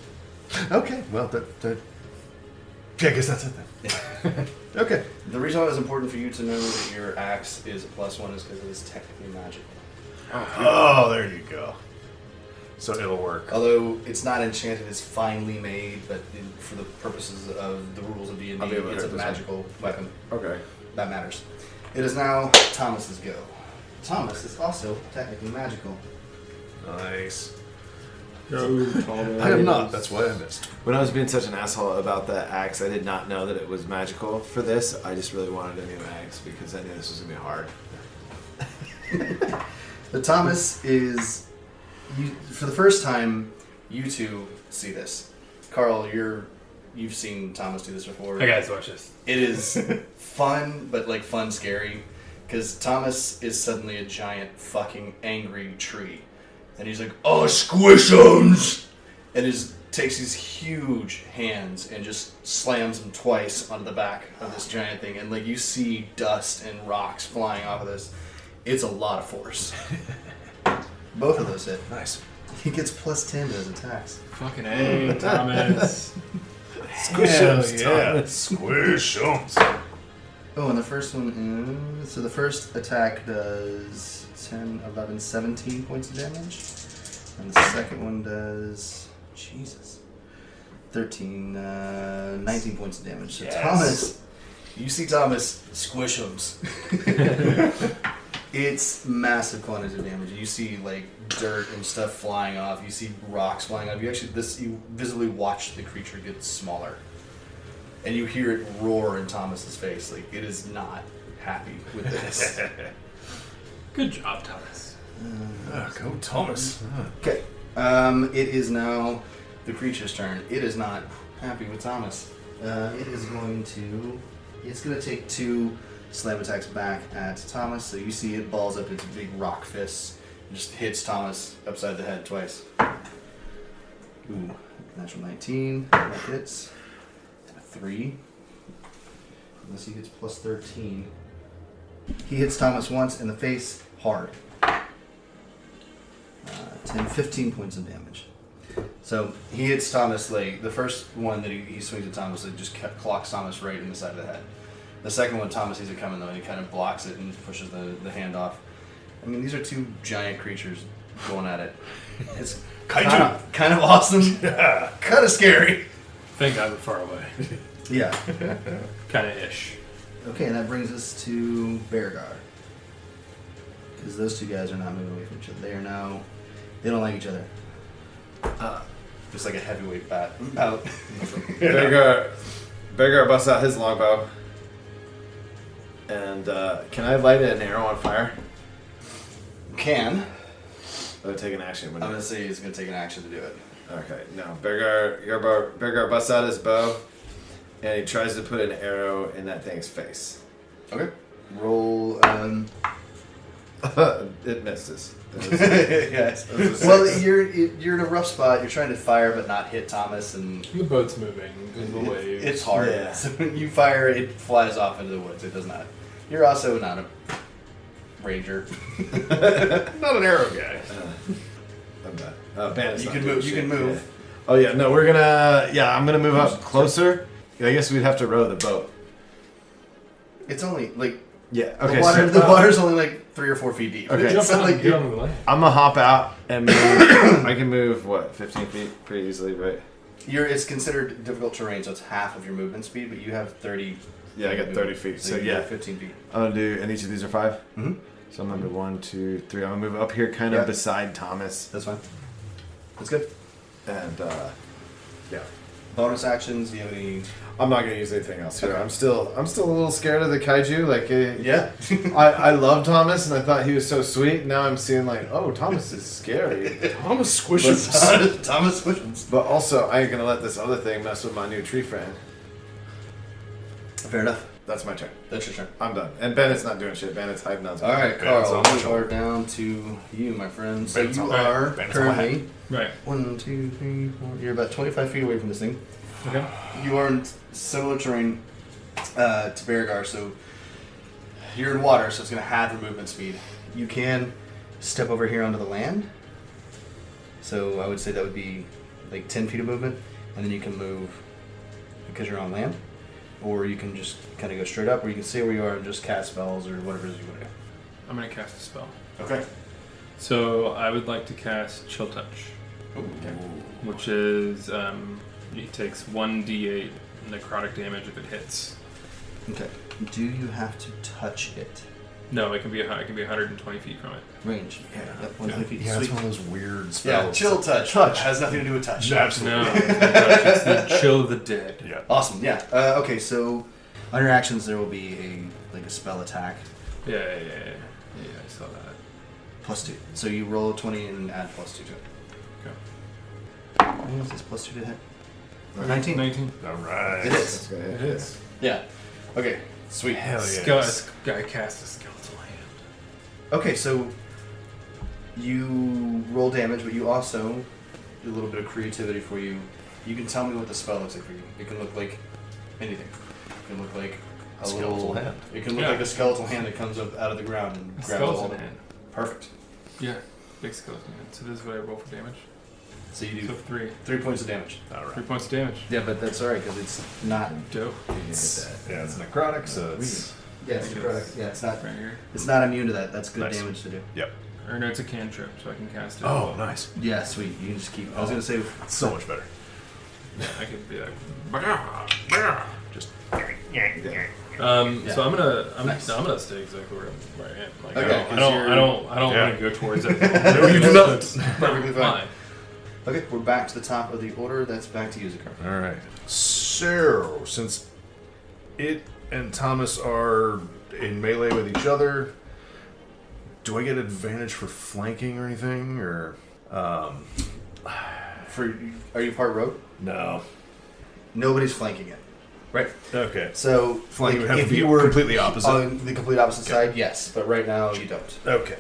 Okay, well, that yeah, I guess that's it then. Okay. The reason why it was important for you to know that your axe is a +1 is because it is technically magical. Oh, there you go. So it'll work. Although it's not enchanted, it's finely made, but for the purposes of the rules of D&D, I'll be able to it's a hit this one. magical weapon. Okay. That matters. It is now Thomas's go. Thomas is also technically magical. Nice. Go, Thomas. I am not. That's why I missed. When I was being such an asshole about the axe, I did not know that it was magical for this. I just really wanted a new axe because I knew this was going to be hard. The Thomas is... for the first time, you two see this. Cahrell, you've seen Thomas do this before. I gotta watch this. It is fun, but like fun scary, because Thomas is suddenly a giant fucking angry tree, and he's like, "Oh, squishums!" and takes these huge hands and just slams them twice onto the back of this giant thing, and like you see dust and rocks flying off of this. It's a lot of force. Both of those hit. Nice. He gets +10 to his attacks. Fucking A, Thomas. Squishums, Thomas. Squishums. Oh, and the first one is... so the first attack does 10, 11, 17 points of damage. And the second one does... Jesus. 13, 19 points of damage. So Thomas... You see Thomas squishums. It's massive quantities of damage. You see like dirt and stuff flying off. You see rocks flying off. You visibly watch the creature get smaller, and you hear it roar in Thomas's face. Like it is not happy with this. Good job, Thomas. Go Thomas. Okay, it is now the creature's turn. It is not happy with Thomas. It's going to take 2 slam attacks back at Thomas. So you see it balls up its big rock fists and just hits Thomas upside the head twice. Ooh, natural 19. That hits. 3. Unless he gets +13. He hits Thomas once in the face hard. 10, 15 points of damage. So he hits Thomas, like, the first one that he swings at Thomas, it just clocks Thomas right in the side of the head. The second one, Thomas sees it coming, though, and he kind of blocks it and pushes the hand off. I mean, these are 2 giant creatures going at it. It's Kaiju. kind of awesome. Yeah. Kind of scary. Thank God we're far away. Yeah. Kind of ish. Okay, and that brings us to Beargar. Because those 2 guys are not moving away from each other. They don't like each other. Just like a heavyweight bout. Beargar busts out his longbow. And can I light an arrow on fire? Can. I would take an action. I'm going to say he's going to take an action to do it. Okay, no. Beargar busts out his bow, and he tries to put an arrow in that thing's face. Okay. Roll. It misses. Yes. Well, you're in a rough spot. You're trying to fire but not hit Thomas, and The boat's moving in the waves. it's hard. Yeah. So when you fire, it flies off into the woods. It does not. You're also not a ranger. Not an arrow guy. I'm done. Bandit's You not can doing move. You shit. can move. Yeah. Oh yeah, no, we're gonna. Yeah, I'm gonna move up closer. I guess we'd have to row the boat. It's only like Yeah. Okay. the water's only like 3 or 4 feet deep. Okay. It's not like Get on the land. I'm gonna hop out and move. I can move 15 feet pretty easily, right? it's considered difficult terrain, so it's half of your movement speed. But you have 30. Yeah, I got 30 feet. So you yeah, have 15 feet. I'm gonna do, and each of these are 5. Mm-hmm. So I'm gonna do 1, 2, 3. I'm gonna move up here, kind of Yeah. beside Thomas, That's fine. That's good. and yeah. Bonus actions. Do you have any? I'm not gonna use anything else here. I'm still a little scared of the kaiju. Like, Yeah. I love Thomas, and I thought he was so sweet. Now I'm seeing like, oh, Thomas is scary. Thomas squishums. Thomas Squishums. But also, I ain't gonna let this other thing mess with my new tree friend. Fair enough. That's my turn. That's your turn. I'm done. And Bennett's not doing shit. Bennett's hiding on. All right, Ben's Cahrell, on the we shoulder. are down to you, my friend. So Ben's you on the- are Ben's on the currently Right. 1, 2, 3, 4. You're about 25 feet away from this thing. Okay. You are in similar terrain to Beargar, so you're in water, so it's going to have your movement speed. You can step over here onto the land. So I would say that would be like 10 feet of movement, and then you can move because you're on land. Or you can just kind of go straight up, or you can stay where you are and just cast spells or whatever it is you want to do. I'm going to cast a spell. Okay. So I would like to cast Chill Touch, which is it takes 1d8 necrotic damage if it hits. Okay. Do you have to touch it? No, it can be 120 feet from it. Range. Yeah. Yep, 120 feet. Yeah, it's Sweet. one of those weird Yeah, spells. chill touch. Touch. Has nothing to do with touch. Absolutely. No, it's the chill of the dead. Yeah. Awesome. Yeah. Okay. So, on your actions, there will be a spell attack Yeah, I saw that. +2. So you roll a 20 and add +2 to it. Okay. What is this +2 to hit? 19. 19. All right. It is. It is. Yeah. Okay. Sweet. Hell yeah. This guy cast a skeletal hand. Okay, so you roll damage, but you also do a little bit of creativity for you. You can tell me what the spell looks like for you. It can look like anything. It can look like a Skeletal little hand. It can look like a skeletal hand that comes up out of the ground and grabs Skeleton all of it. hand. Perfect. Yeah, big skeleton hand. So this is what I roll for damage. So you So do 3. 3 points of damage. All 3 right. points of damage. Yeah, but that's alright because it's not. Dope. Yeah, it's necrotic, so it's... Yeah, it's correct. Yeah, it's not. Right here. It's not immune to that. That's good Nice. damage to do. Yep. Or no, it's a cantrip, so I can cast it. Oh, nice. Yeah, sweet. You can just keep. I was gonna say. So much better. Yeah, I could be like. Just... So I'm gonna Nice. I'm gonna stay exactly where I am. Like, Okay, I don't Yeah. want to go towards it. No, you do not. Perfectly fine. Fine. Okay, we're back to the top of the order. That's back to you, Zakar. All right. So, since it and Thomas are in melee with each other, do I get advantage for flanking or anything? Or Are you part rogue? no? Nobody's flanking it. Right. Okay. So Flank would have if to be you were completely opposite. on the complete opposite side, yes, but right now you don't. Okay.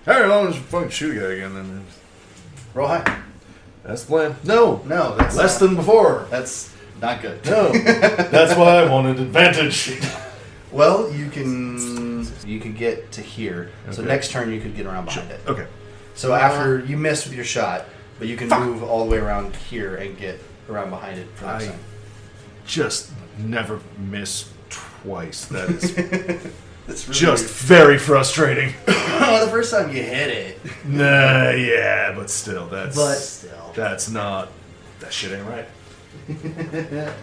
All right. Well, I'll just fucking shoot you again then. Roll high. That's the plan. No. No, that's Less not, than before. That's not good. No. That's why I wanted advantage. Well, you can get to here. So Okay. next turn you could get around behind it. Okay. So after you miss with your shot, but you can move all the way around here and get around behind it for next I time. just never miss twice. That is That's really just very frustrating. weird. The first time you hit it, Nah, yeah, but still, but that's still. that shit ain't right. Even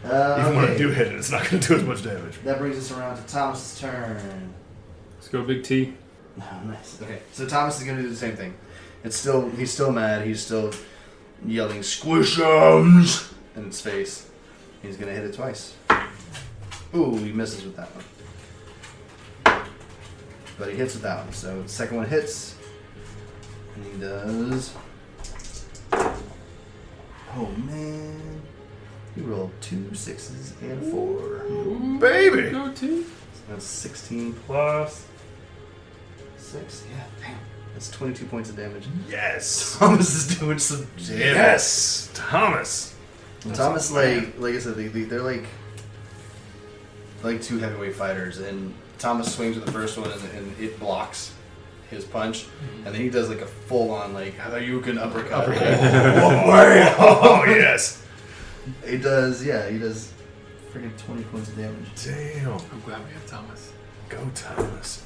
Okay. when I do hit it, it's not going to do as much damage. That brings us around to Thomas's turn. Let's go, Big T. Oh, nice. Okay, so Thomas is gonna do the same thing. He's still mad. He's still yelling "Squishums" in its face. He's gonna hit it twice. Ooh, he misses with that one, but he hits with that one. So the second one hits, and he does. Oh man, he rolled 2 6s and a 4. Baby! Go T. That's 16 plus 6. Yeah, damn. That's 22 points of damage. Yes! Thomas is doing some damage. Yes! Thomas! Thomas, like I said, they're like two heavyweight fighters, and Thomas swings with the first one, and it blocks his punch, and then he does like a full-on like Hadouken uppercut. Oh, yes! He does freaking 20 points of damage. Damn. I'm glad we have Thomas. Go, Thomas.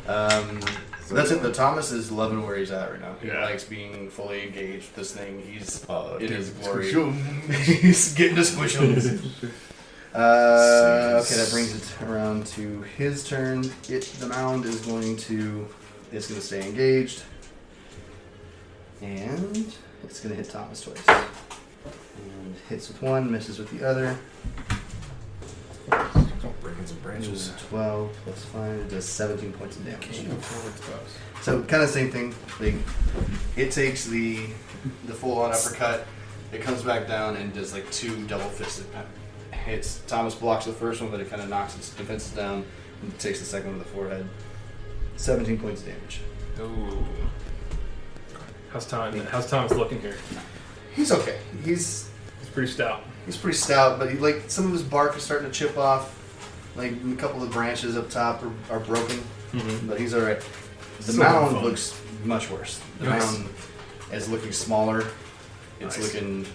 So that's it. The Thomas is loving where he's at right now. He Yeah. likes being fully engaged with this thing. He's in dude, his glory. squishum. He's getting to squish him. Okay, that brings it around to his turn. The mound is going to stay engaged, and it's going to hit Thomas twice. And hits with one, misses with the other. Breaking some branches. 12 plus 5, it does 17 points of damage. Can't go forward spouse. So kind of same thing. Like it takes the full-on uppercut. It comes back down and does like 2 double-fisted hits. Thomas blocks the first one, but it kind of knocks its defenses down and takes the second one to the forehead. 17 points of damage. Ooh. How's Thomas looking here? He's okay. He's pretty stout. pretty stout, but like some of his bark is starting to chip off. Like a couple of the branches up top are broken, but he's all right. The So mound fun. looks much worse. The Nice. mound is looking smaller. It's Nice.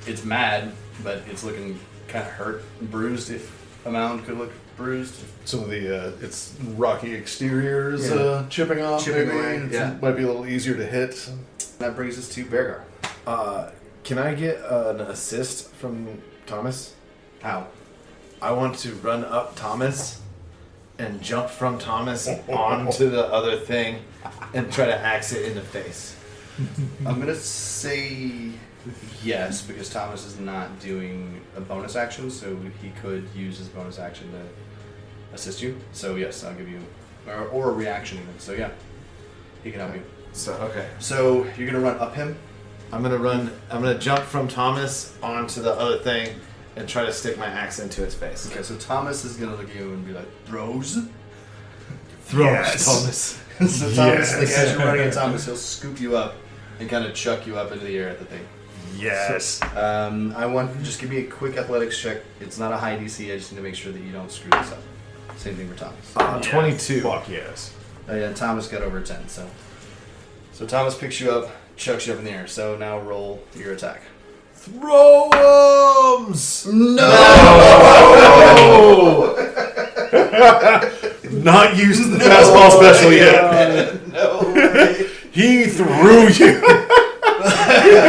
it's mad, but it's looking kind of hurt, and bruised. If a mound could look bruised, Some of the its rocky exterior is Yeah. chipping off. Chipping maybe. away, It's- yeah. Might be a little easier to hit. that brings us to Beargar. Can I get an assist from Thomas? How? I want to run up Thomas and jump from Thomas onto the other thing and try to axe it in the face. I'm gonna say yes because Thomas is not doing a bonus action, so he could use his bonus action to assist you. So yes, I'll give you, or a reaction even. So yeah, he can help you. So okay. So you're gonna run up him. I'm gonna jump from Thomas onto the other thing and try to stick my axe into its face. Okay, so Thomas is gonna look at you and be like, "Throws." Thomas. So Thomas, like as you're running at Thomas, he'll scoop you up and kind of chuck you up into the air at the thing. Yes. I want just give me a quick athletics check. It's not a high DC. I just need to make sure that you don't screw this up. Same thing for Thomas. 22. Fuck yes. Oh yeah, Thomas got over 10. So Thomas picks you up, chucks you up in the air. So now roll your attack. Throw-ums! No! Not used the fastball special yet. No. He threw you.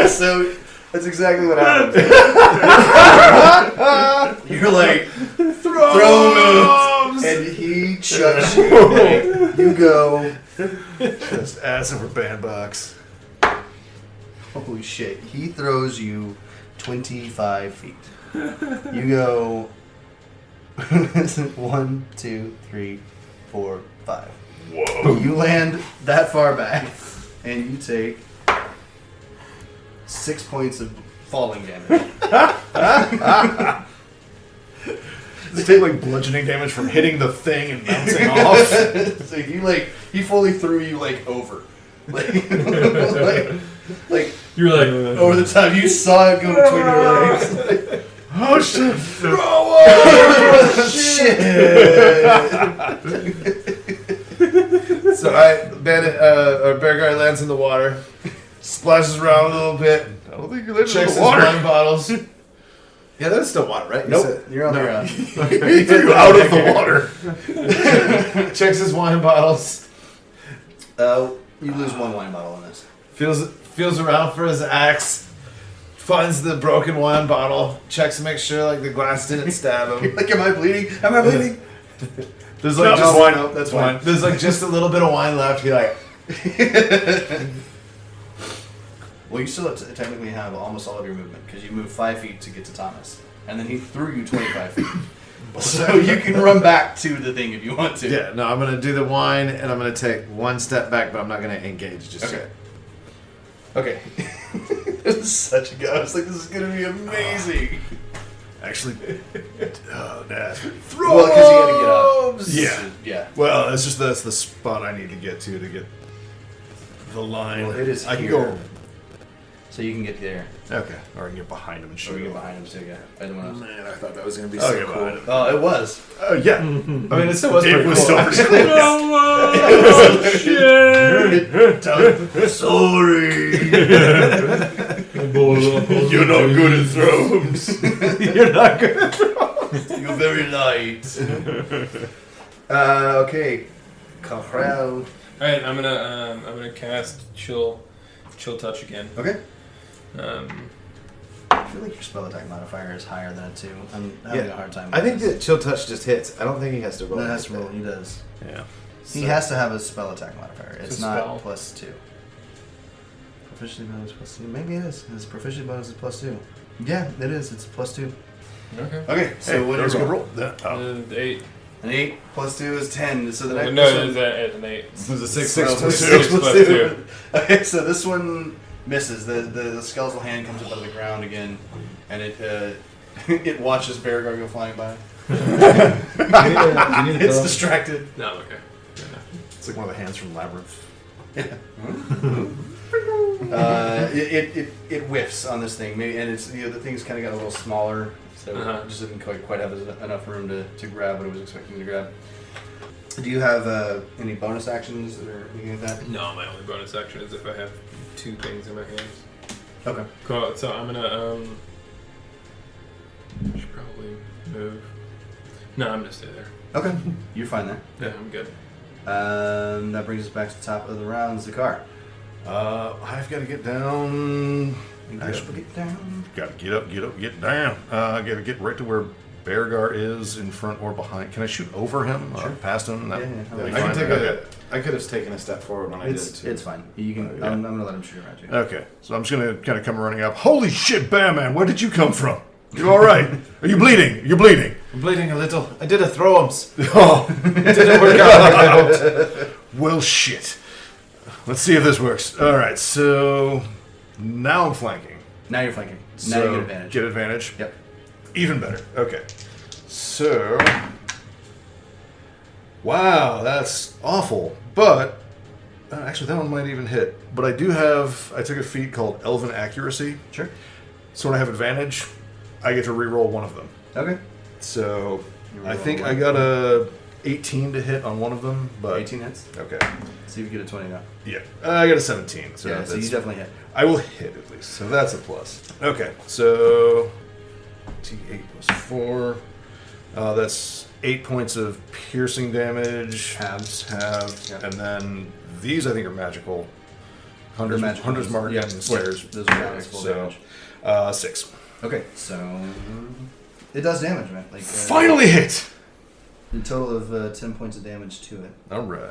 So that's exactly what happened. You're like throw, and he chucks you. Like, you go. Just ass over bandbox. Holy shit! He throws you 25 feet. You go 1, 2, 3, 4, 5. Whoa. You land that far back, and you take 6 points of falling damage. They take like bludgeoning damage from hitting the thing and bouncing off. So he fully threw you like over, like You're like, over the top. You saw it go between your legs. Oh shit! Shit! So Beargar lands in the water, splashes around a little bit, I don't think you landed checks in his the water. wine bottles. Yeah, that's still water, right? Nope, you're on the ground. He threw you out of the water. Checks his wine bottles. You lose 1 wine bottle in this. Feels around for his axe. Finds the broken wine bottle. Checks to make sure like the glass didn't stab him. Like, am I bleeding? Am I bleeding? There's like just wine. No, that's fine. There's like just a little bit of wine left. He like Well, you still technically have almost all of your movement because you moved 5 feet to get to Thomas, and then he threw you 25 feet. So you can run back to the thing if you want to. yeah. No, I'm gonna do the wine and I'm gonna take 1 step back, but I'm not gonna engage just Okay. yet. Okay. This is such a go. I was like, this is gonna be amazing. Actually, oh, nah. Well, because you gotta get up. Yeah. Yeah. Well, that's the spot I need to get the line. Well, it is I can here. go. So you can get there. Okay, or I can get behind him and Or shoot we him. get behind him too. Yeah. I don't want to. Man, I thought that was gonna be I'll so get cool. behind him. Oh, it was. Yeah. I mean, it still was It pretty was cool. still pretty cool. Sorry. You're not good at throws. You're not good at You're very light. Okay. Cahrell. all right, I'm gonna cast chill touch again. Okay. Um, I feel like your spell attack modifier is higher than a 2. I'm having a hard time with I think this. that chill touch just hits. I don't think he has to roll. No, that's anything. roll. He does. Yeah. He has to have a spell attack modifier. It's It's a not spell. +2. Proficiency bonus +2. Maybe it is. His proficiency bonus is +2. Yeah, it is. It's +2. okay. Okay, so Hey, what that was is a it? good roll. Yeah. Oh. 8. An 8 +2 is 10. So the No, next one- it's an 8. It was a 6 Oh, plus 6 2. plus plus 2. 2. Okay, so this one misses. The skeletal hand comes up out of the ground again, and it it watches Beargar go flying by. It's distracted. No, okay. It's like one of the hands from Labyrinth. It whiffs on this thing, maybe, and it's the thing's kind of got a little smaller, so it just didn't quite have enough room to grab what it was expecting to grab. Do you have any bonus actions or anything like that? No, my only bonus action is if I have 2 things in my hands. Okay. Cool. So I'm gonna I should probably move. No, I'm gonna stay there. Okay. You're fine there. Yeah, I'm good. That brings us back to the top of the round. Zakar. I've got to get down. Get down. Got to get up, get down. I got to get right to where Beargar is in front or behind. Can I shoot over him? Sure. Past him? Yeah. I can take I could have taken a step forward when I did it too. It's fine. You can. I'm going to let him shoot around you. Okay, so I'm just going to kind of come running up. Holy shit, Batman, where did you come from? You all right? Are you bleeding? You're bleeding. I'm bleeding a little. I did a throw-ums. Oh, It didn't work out like I hoped. well, shit. Let's see if this works. All right, so now I'm flanking. Now you're flanking. So Now you get advantage. Get advantage? Yep. Even better. Okay. So, wow, that's awful. But, actually, that one might even hit. But I took a feat called Elven Accuracy. Sure. So when I have advantage, I get to reroll one of them. Okay. So, You I reroll think one. I got a 18 to hit on one of them. But 18 hits. Okay. See if you get a 20 now. Yeah. I got a 17. So Yeah, so you that's- definitely hit. I will hit at least, so that's a plus. Okay, so T8 plus 4. That's 8 points of piercing damage. Halves. Yeah. And then these I think are magical. They're magical. Hunter's Mark Yeah, and Slayer's. those are damage, full so, damage. 6. Okay, so it does damage, man. Like Finally hit! a total of 10 points of damage to it. Alright.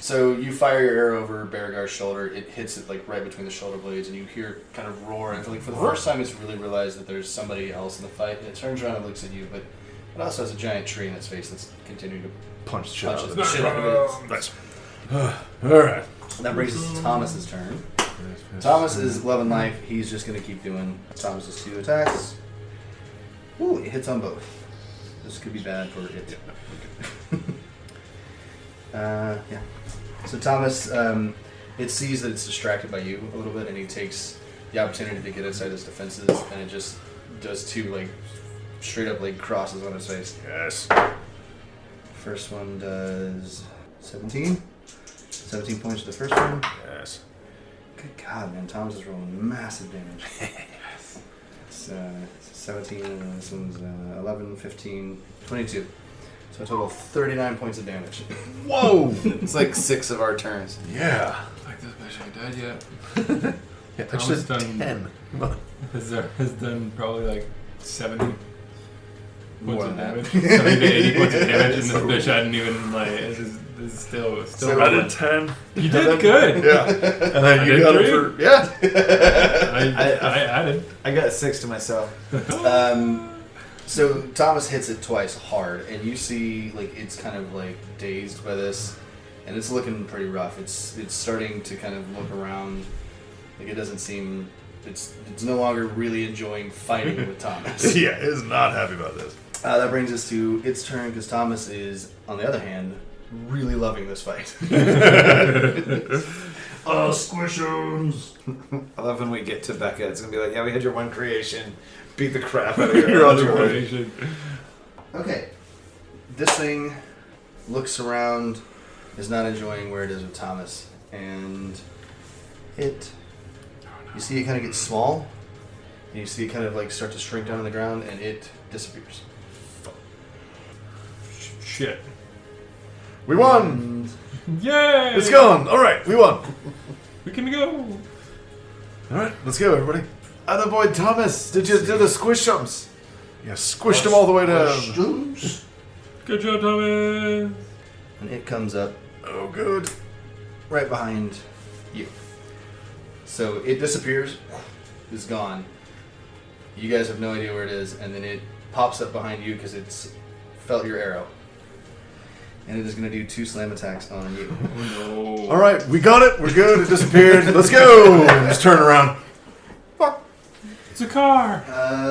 So you fire your arrow over Beargar's shoulder. It hits it like right between the shoulder blades, and you hear it kind of roar. And like for the first time, it's really realized that there's somebody else in the fight. And it turns around and looks at you, but it also has a giant tree in its face that's continuing to Punch the shit out punch of the it. shit out of it. Nice. Alright. That brings us to Thomas's turn. Thomas is 11 life. He's just going to keep doing Thomas's 2 attacks. Ooh, it hits on both. This could be bad for it. Yeah. So Thomas, it sees that it's distracted by you a little bit, and he takes the opportunity to get inside his defenses, and it just does 2 like straight up like crosses on his face. Yes. First one does 17. 17 points to the first one. Yes. Good God, man. Thomas is rolling massive damage. It's 17, and this one's 11, 15, 22. So a total of 39 points of damage. Whoa! It's like 6 of our turns. Yeah. Like this bitch ain't dead yet. Yeah, Thomas actually, done 10. has done probably like 70 More points of than damage. that. 70 to 80 points of damage, and this bitch hadn't even like. This is still. I did 10. You did good. Yeah. And then I you did got it 3. for. Yeah. I added. I got 6 to myself. So Thomas hits it twice hard, and you see like it's kind of like dazed by this, and it's looking pretty rough. It's starting to kind of look around, like it doesn't seem it's no longer really enjoying fighting with Thomas. Yeah, is not happy about this. That brings us to its turn because Thomas is, on the other hand, really loving this fight. Squishums! I love when we get to Becca. It's gonna be like, yeah, we had your one creation. Beat the crap out of you. You're on your way. Okay, this thing looks around, is not enjoying where it is with Thomas, and you see it kind of get small, and you see it kind of like start to shrink down on the ground, and it disappears. Shit. We won! Yay! It's gone! Alright, we won! We can go. Alright, let's go, everybody. Attaboy Thomas, did you do the squishums? Yeah, squished them all the way down. Good job, Thomas. And it comes up Oh, good. right behind you. So it disappears, is gone. You guys have no idea where it is, and then it pops up behind you because it's felt your arrow. And it is going to do 2 slam attacks on you. Oh no. Alright, we got it. We're good. It disappeared. Let's go! Let's turn around. It's a car.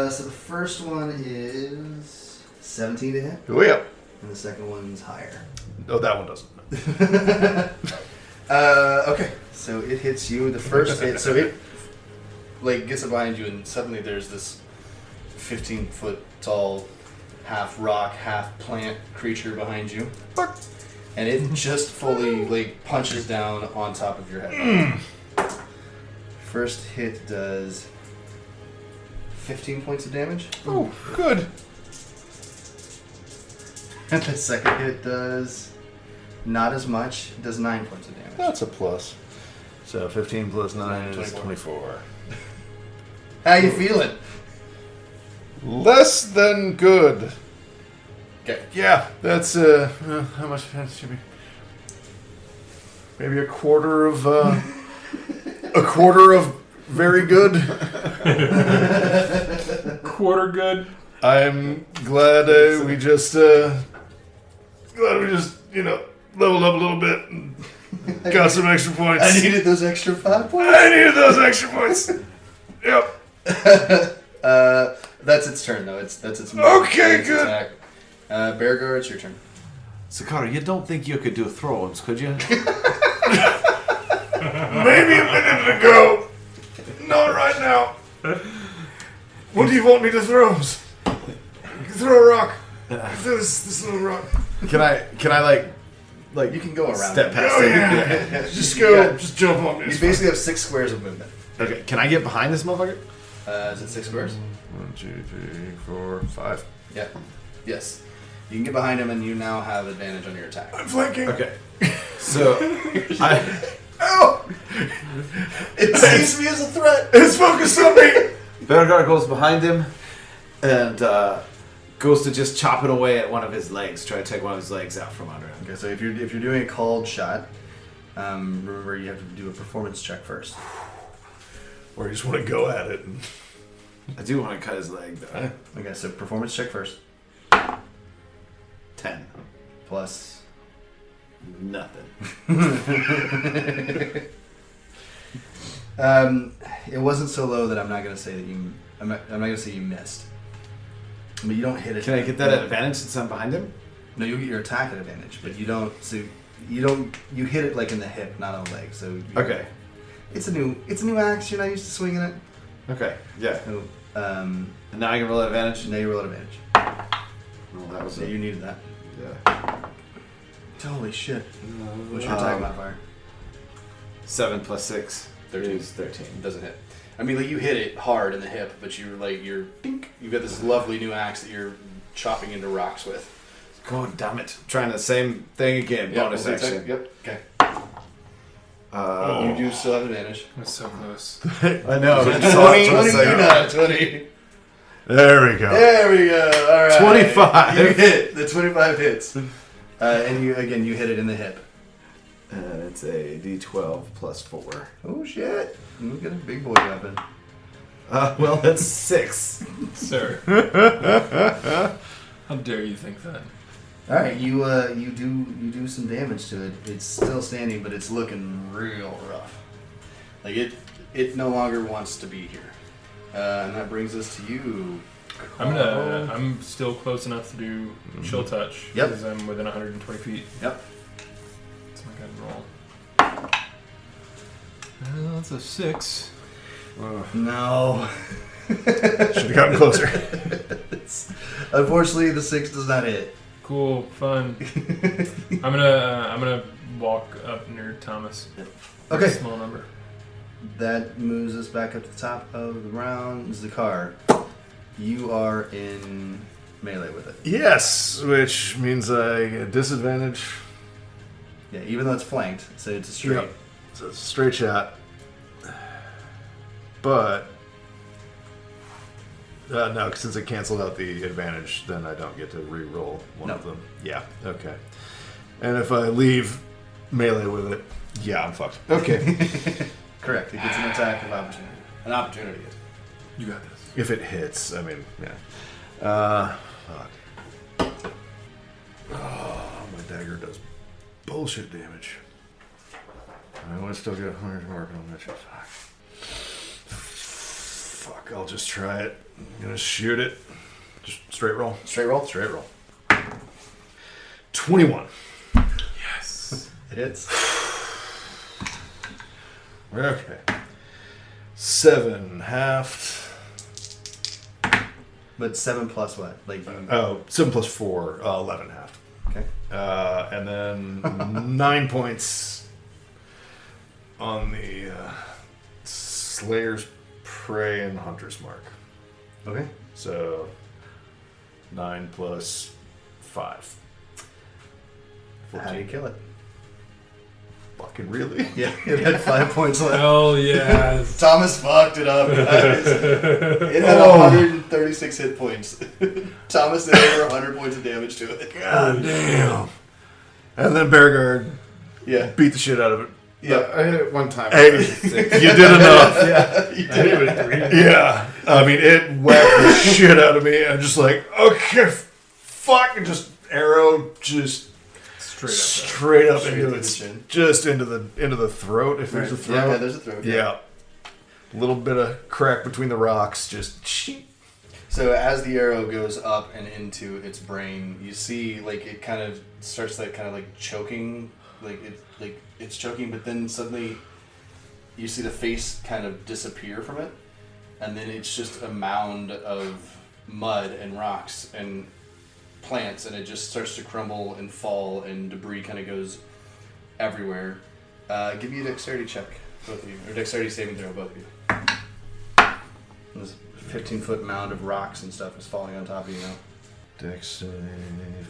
So the first one is 17 to hit, Way up. and the second one's higher. Oh, that one doesn't. Okay, so it hits you. The first hit, so it like gets up behind you, and suddenly there's this 15-foot tall, half rock, half plant creature behind you, and it just fully like punches down on top of your head. First hit does 15 points of damage, Oh, good. and the second hit does not as much. It does 9 points of damage. That's a plus. So 15 plus 9 is 24. 24. How you feeling? Less than good. Okay. Yeah, that's how much should be? Maybe a quarter of very good. Quarter good. I'm glad we just leveled up a little bit and got some extra points. I needed those extra 5 points. I needed those extra points. Yep. That's its turn, though. That's its move. Okay, Its good. attack. Beargar, it's your turn. Zakara, you don't think you could do throw-ins, could you? Maybe a minute ago. Not right now. What do you want me to throw? Throw a rock. This little rock. Can I like You can go around. step it. past Oh, it? yeah. Just go. Just jump on me. You basically have 6 squares of movement. Okay, can I get behind this motherfucker? Is it 6 squares? 1, 2, 3, 4, 5. Yeah. Yes. You can get behind him, and you now have advantage on your attack. I'm flanking. Okay. So I Oh! It sees me as a threat. It's focused on me. Beargar goes behind him and goes to just chop it away at one of his legs, try to take one of his legs out from under him. Okay, so if you're doing a called shot, remember you have to do a performance check first. Or you just want to go at it. I do want to cut his leg though. Okay, so performance check first. 10. Plus. Nothing. It wasn't so low that I'm not gonna say that you. I'm not gonna say you missed. But you don't hit it. Can I get that at advantage since I'm behind him? No, you'll get your attack at advantage, but you don't. So you don't. You hit it like in the hip, not on the leg. So Okay. It's a new axe. You're not used to swinging it. Okay. Yeah. So And now I can roll at advantage. now you roll at advantage. Well, that was So you needed that. yeah. Holy shit! What's your attack modifier? 7 plus 6. 13. Is 13. It doesn't hit. I mean, like, you hit it hard in the hip, but you've got this lovely new axe that you're chopping into rocks with. God damn it! Trying the same thing again. Bonus roll the action. attack. Yep. Okay. You do still have advantage. That's so close. I know. 20, not 20. There we go. There we go. All right. 25. You hit. The 25 hits. And you hit it in the hip. And it's a D12 plus 4. Oh shit! You got a big boy weapon. Well, that's 6. Sir. How dare you think that? All right, you do some damage to it. It's still standing, but it's looking real rough. Like it no longer wants to be here. And that brings us to you. I'm still close enough to do chill touch. Yep. Because I'm within 120 feet. Yep. That's my good roll. That's a 6. No. Should have gotten closer. Unfortunately, the 6 does not hit. Cool, fun. I'm gonna walk up near Thomas. Okay. Small number. That moves us back up to the top of the round. Zakar, you are in melee with it. Yes, which means I get a disadvantage. Yeah, even though it's flanked, so it's a straight. Yep. So it's a straight shot. But no, since it canceled out the advantage, then I don't get to re-roll one of them. Yeah, okay. And if I leave melee with it, yeah, I'm fucked. Okay. Correct. It gets an attack of opportunity. An opportunity. You got this. If it hits, I mean, yeah. Fuck. Oh, my dagger does bullshit damage. I want to still get 100 mark on that shit. Fuck, I'll just try it. I'm gonna shoot it. Just straight roll. Straight roll? Straight roll. 21. Yes. It hits. Okay. 7 halved. But 7 plus what? Like you, 7 plus 4, 11 halved. okay. And then 9 points on the Slayer's Prey and Hunter's Mark. Okay. So 9 plus 5. How do you kill it? Fucking really? Yeah, it had 5 points left. Hell yeah. Thomas fucked it up, guys. It had 136 hit points. Thomas did over 100 points of damage to it. God damn. And then Beargar beat the shit out of it. Yeah, I hit it one time. Hey, you did enough. Yeah. you did it. Yeah. I mean, it whacked the shit out of me. I'm just like, okay, fuck. And just arrow just straight up into through the its chin. just into the throat. If there's a throat. Yeah, there's a throat. Yeah. A little bit of crack between the rocks. Just. So as the arrow goes up and into its brain, you see like it kind of starts like kind of like choking, it's choking, but then suddenly you see the face kind of disappear from it, and then it's just a mound of mud and rocks and plants, and it just starts to crumble and fall, and debris kind of goes everywhere. Give me a dexterity check, both of you, or dexterity saving throw, both of you. This 15-foot mound of rocks and stuff is falling on top of you now. Dex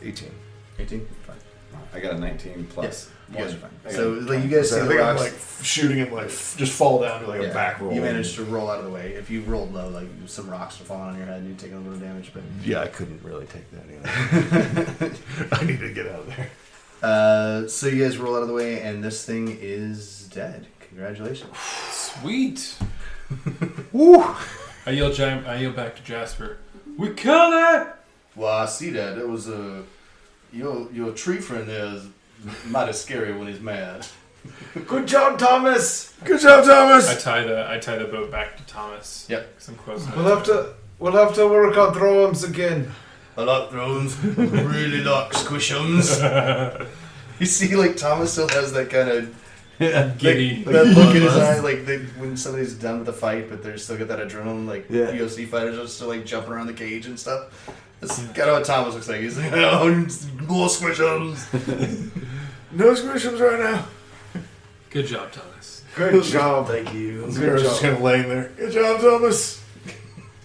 18. 18? Fine. I got a 19 plus. Yes. You You guys guys are fine. So like you guys see I the think I'm rocks. like shooting him like just fall down to like a back roll. You managed to roll out of the way. If you rolled low, like some rocks are falling on your head, you'd take a little damage. But Yeah, I couldn't really take that either. I need to get out of there. so you guys roll out of the way, and this thing is dead. Congratulations. Sweet. Woo! I yell back to Jasper. We killed it! Well, I see that. It was your tree friend there is mighty scary when he's mad. Good job, Thomas. Good job, Thomas. I tie the boat back to Thomas. Yep. Because I'm close enough. We'll have to work on throws again. I like thrones. Really like squishums. You see, like Thomas still has that kind of Giddy. that look in his eye, like when somebody's done with the fight, but they're still got that adrenaline. Like UFC fighters are still like jumping around the cage and stuff. That's kind of what Thomas looks like. He's like, oh, more squishums. No squishums right now. Good job, Thomas. Good job. Thank you. Zara's just kind of laying there. Good job, Thomas.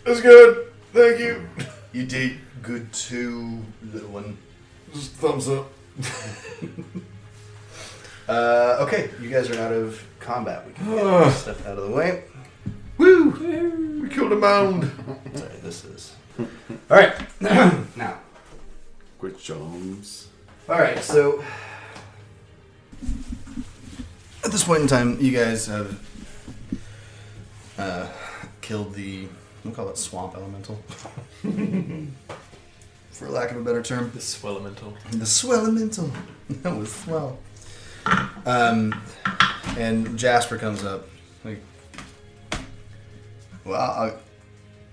That's good. Thank you. You did good too, little one. Just thumbs up. Okay, you guys are out of combat. We can get this stuff out of the way. Woo! We killed a mound. Sorry, this is. Alright, now. Good jobs. Alright, so. At this point in time, you guys have killed the. We'll call it swamp elemental. For lack of a better term. The swellemental. The swellemental. That was swell. And Jasper comes up. Like, well,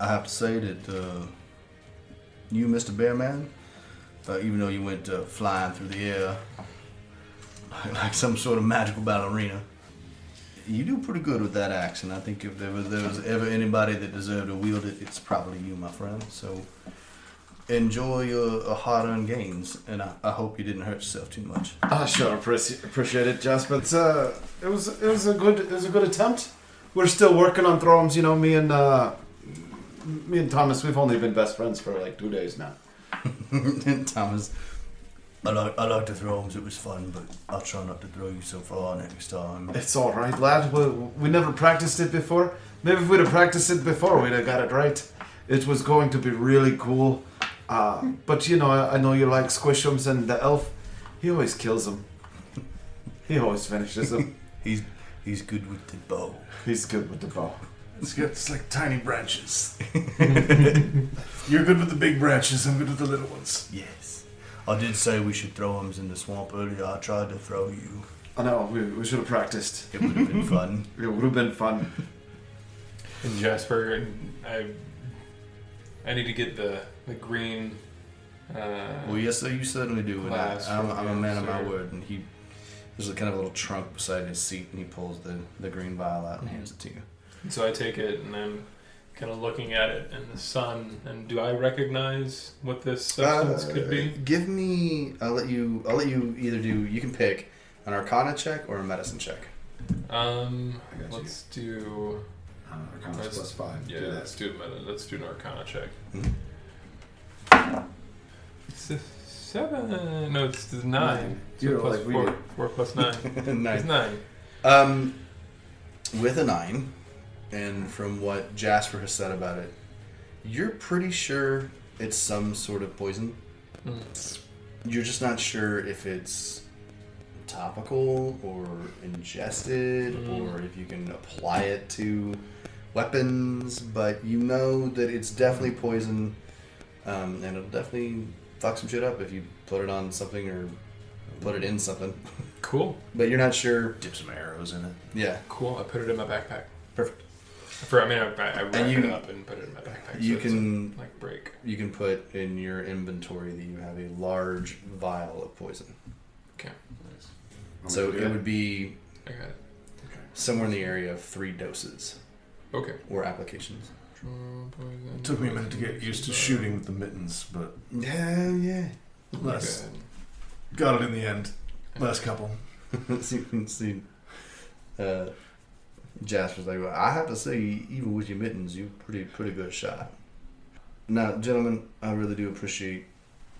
I have to say that you, Mr. Bearman, even though you went flying through the air like some sort of magical ballerina, you do pretty good with that axe. And I think if there was ever anybody that deserved to wield it, it's probably you, my friend. So enjoy your hard-earned gains, and I hope you didn't hurt yourself too much. I sure appreciate it, Jasper. It was a good attempt. We're still working on thrones, you know. Me and Thomas, we've only been best friends for like 2 days now. Thomas, I like to throw them. It was fun, but I'll try not to throw you so far next time. It's all right, lad. We never practiced it before. Maybe if we'd have practiced it before, we'd have got it right. It was going to be really cool. But you know, I know you like squishums, and the elf, he always kills them. He always finishes them. He's good with the bow. He's good with the bow. It's like tiny branches. You're good with the big branches. I'm good with the little ones. Yes. I did say we should throw them in the swamp earlier. I tried to throw you. I know, we should have practiced. It would have been fun. It would have been fun. And Jasper, I need to get the green. Well, yes, sir, you certainly do. And I'm a man of my word. And there's a kind of little trunk beside his seat, and he pulls the green vial out and hands it to you. And so I take it, and I'm kind of looking at it in the sun. And do I recognize what this substance could be? Give me. I'll let you either do. You can pick an Arcana check or a Medicine check. Let's do. Arcana's plus 5. Yeah, let's do an Arcana check. Mm-hmm. 7. No, it's 9. You're plus like we 4. did. 4 plus 9. 9. It's 9. With a 9, and from what Jasper has said about it, you're pretty sure it's some sort of poison. You're just not sure if it's topical or ingested or if you can apply it to weapons, but you know that it's definitely poison, and it'll definitely fuck some shit up if you put it on something or put it in something. Cool. But you're not sure. Dip some arrows in it. Yeah. Cool. I put it in my backpack. Perfect. I wrap it up and put it in my backpack. You so can it doesn't, like break. You can put in your inventory that you have a large vial of poison. Okay. Nice. So it would be I got it. somewhere in the area of 3 doses Okay. or applications. It took me a minute to get used to shooting with the mittens, but Yeah. less. Got it in the end. Last couple. see, Jasper's like, well, I have to say, even with your mittens, you're pretty good shot. Now, gentlemen, I really do appreciate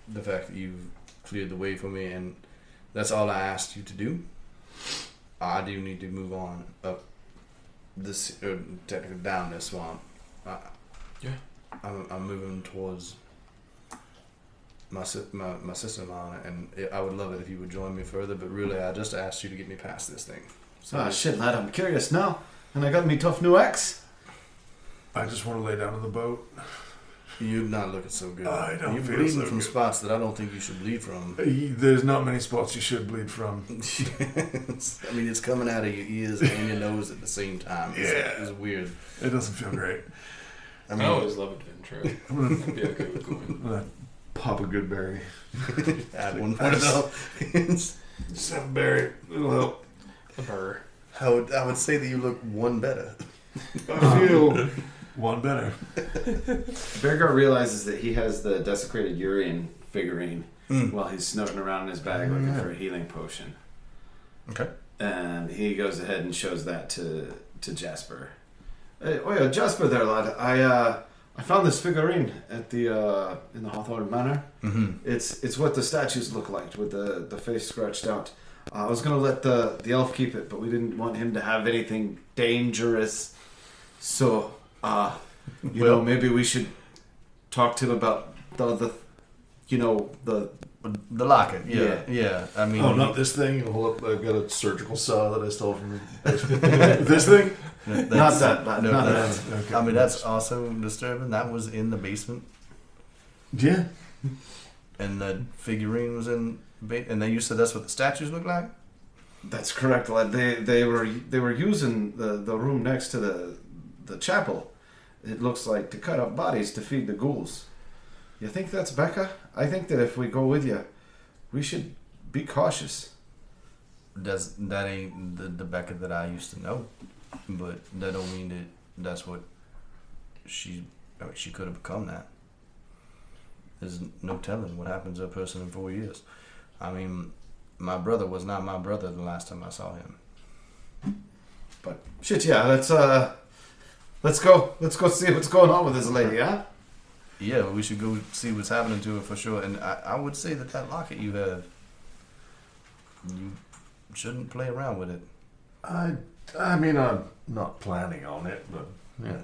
the fact that you've cleared the way for me, and that's all I asked you to do. I do need to move on up this, technically down this swamp. I'm moving towards my sister-in-law, and I would love it if you would join me further, but really, I just asked you to get me past this thing. So Shit, lad, I'm curious now. And I got me tough new axe. I just want to lay down in the boat. You're not looking so good. I don't You're feel bleeding so from good. spots that I don't think you should bleed from. There's not many spots you should bleed from. I mean, it's coming out of your ears and your nose at the same time. It's weird. It doesn't feel great. I always love adventure. I'd be okay with going. I'm gonna pop a good berry. Add one more though. 7 berry. It'll help. A burr. I would say that you look one better. I feel one better. Beargar realizes that he has the desecrated Urian figurine while he's snooping around in his bag looking for a healing potion. Okay. And he goes ahead and shows that to Jasper. Hey, Jasper there, lad. I found this figurine at the in the Hawthorne Manor. Mm-hmm. It's what the statues look like with the face scratched out. I was gonna let the elf keep it, but we didn't want him to have anything dangerous. So, you know, maybe we should talk to him about the locket. Yeah. Yeah. I mean, Oh, not this thing. Hold up, I've got a surgical saw that I stole from this thing? not that. Not No, that. Okay. I mean, that's also disturbing. That was in the basement, Yeah. and the figurine was in. And then you said that's what the statues look like. That's correct, lad. They were using the room next to the chapel. It looks like to cut up bodies to feed the ghouls. You think that's Becca? I think that if we go with you, we should be cautious. That ain't the Becca that I used to know, but that don't mean that that's what she could have become. That there's no telling what happens to a person in 4 years. I mean, my brother was not my brother the last time I saw him. But shit, yeah. Let's go see what's going on with this lady, huh? Yeah, we should go see what's happening to her for sure. And I would say that locket you have, you shouldn't play around with it. I mean, I'm not planning on it, but yeah,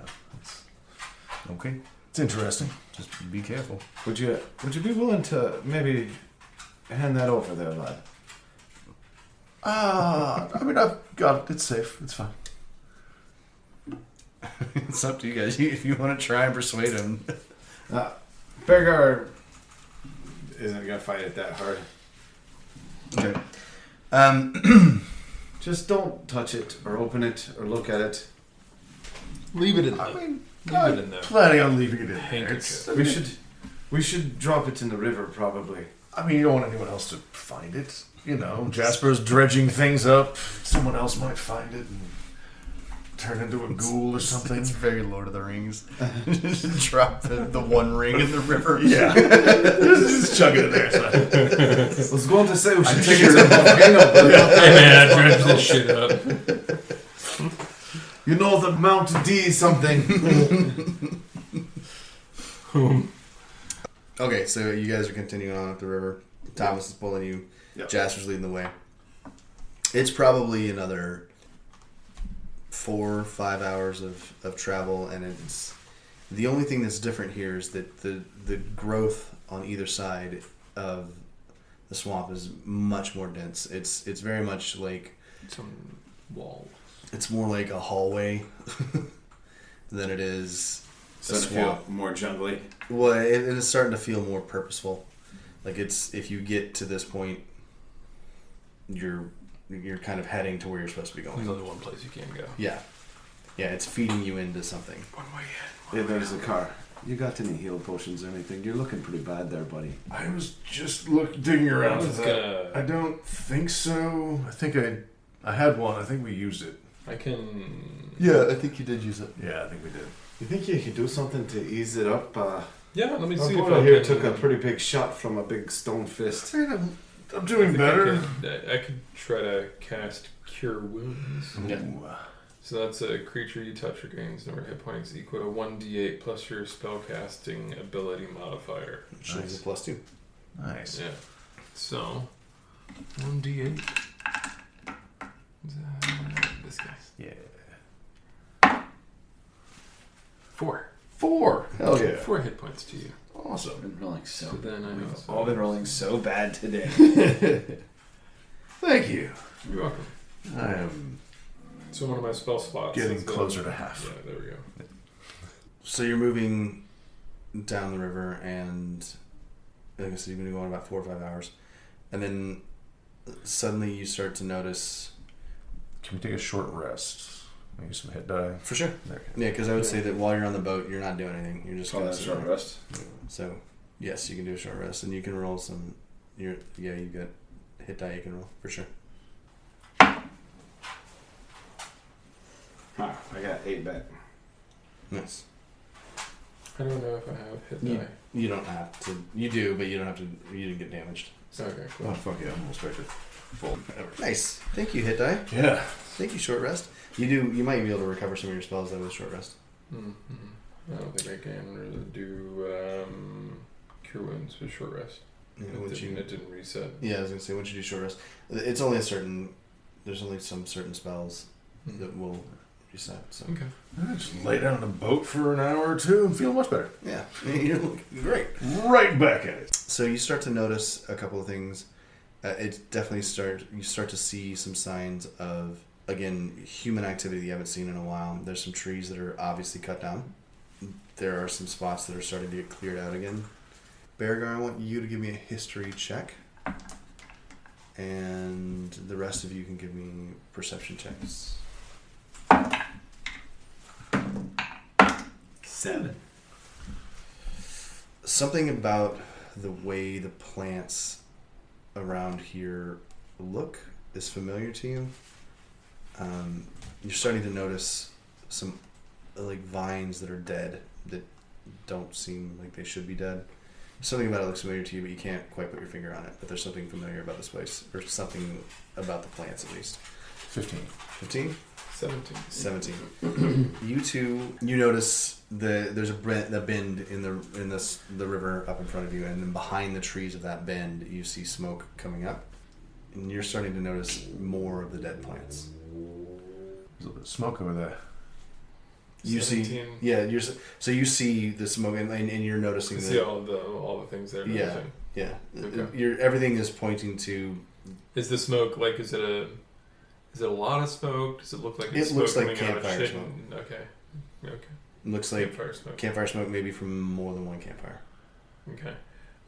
Okay, it's interesting. just be careful. Would you be willing to maybe hand that over there, lad? I mean, I've got it. It's safe. It's fine. It's up to you guys. If you want to try and persuade him. Beargar isn't gonna fight it that hard. Okay. Just don't touch it or open it or look at it. Leave it in there. I mean, Leave it in there. planning on leaving it in there. Handkerchief. We should drop it in the river probably. I mean, you don't want anyone else to find it. You know, Jasper's dredging things up. Someone else might find it and turn into a ghoul or something. It's very Lord of the Rings. Drop the one ring in the river. Yeah. Just chuck it in there. So. I was going to say we should take it to the volcano, but Hey man, I dredged this shit up. you know the Mount D something. Okay, so you guys are continuing on up the river. Thomas is pulling you. Yep. Jasper's leading the way. It's probably another 4 or 5 hours of travel, and it's the only thing that's different here is that the growth on either side of the swamp is much more dense. It's very much like some walls. It's more like a hallway than it is a swamp. More jungly. Well, it is starting to feel more purposeful. Like if you get to this point, you're kind of heading to where you're supposed to be going. There's only one place you can go. Yeah, it's feeding you into something. One way Yeah, there's the car. You got any heal potions or anything? You're looking pretty bad there, buddy. I was just digging around for that. gonna... I don't think so. I think I had one. I think we used it. I can... Yeah, I think you did use it. Yeah, I think we did. You think you could do something to ease it up? Yeah, let me Our see if boy I here can... took a pretty big shot from a big stone fist. I'm doing better. I could try to cast Cure Wounds. Yeah. So that's a creature you touch regains number of hit points equal to 1d8 plus your spellcasting ability modifier. Which is a +2. Nice. Yeah. So, 1d8. This guy. Yeah. 4. 4. Hell yeah. 4 hit points to you. Awesome. Been rolling so. So then I know. We've all been rolling so bad today. Thank you. You're welcome. I am So one of my spell slots. getting is the- closer to half. Yeah, there we go. So you're moving down the river, and like I said, you've been going about 4 or 5 hours, and then suddenly you start to notice. Can we take a short rest? Use some hit die. For sure. Okay. Yeah, because I would say that while you're on the boat, you're not doing anything. You're just Call gonna that a sit short there. rest. So yes, you can do a short rest, and you can roll some. You got hit die you can roll for sure. I got 8 back. Nice. I don't know if I have hit You, die. you don't have to. You do, but you don't have to. You didn't get damaged. Okay, Oh, cool. fuck yeah. I'm almost back to full. Nice. Thank you, hit die. Yeah. Thank you, short rest. You might be able to recover some of your spells though with short rest. Mm-hmm. I don't think I can really do Cure Wounds with short rest. Yeah, It didn't reset. Yeah, I was gonna say once you do short rest, it's only there's only some certain spells Mm-hmm. that will reset. So Okay. I just lay down on the boat for an hour or two and feel much better. yeah, you're looking great. Right back at it. So you start to notice a couple of things. It definitely you start to see some signs of, again, human activity you haven't seen in a while. There's some trees that are obviously cut down. There are some spots that are starting to get cleared out again. Beargar, I want you to give me a history check. And the rest of you can give me perception checks. 7. Something about the way the plants around here look is familiar to you. You're starting to notice some like vines that are dead that don't seem like they should be dead. Something about it looks familiar to you, but you can't quite put your finger on it. But there's something familiar about this place, or something about the plants at least. 15. 15? 17. You two, you notice there's a bend in the river up in front of you, and then behind the trees of that bend, you see smoke coming up, and you're starting to notice more of the dead plants. There's a little bit of smoke over there. You 17. So you see the smoke, and you're noticing You see all the things there. and Yeah. everything. yeah, Okay. everything is pointing to. Is the smoke like? Is it a lot of smoke? Does it look like it's It looks smoke like coming out of campfire shit? smoke. Okay. Looks like Campfire smoke. smoke, maybe from more than one campfire. Okay.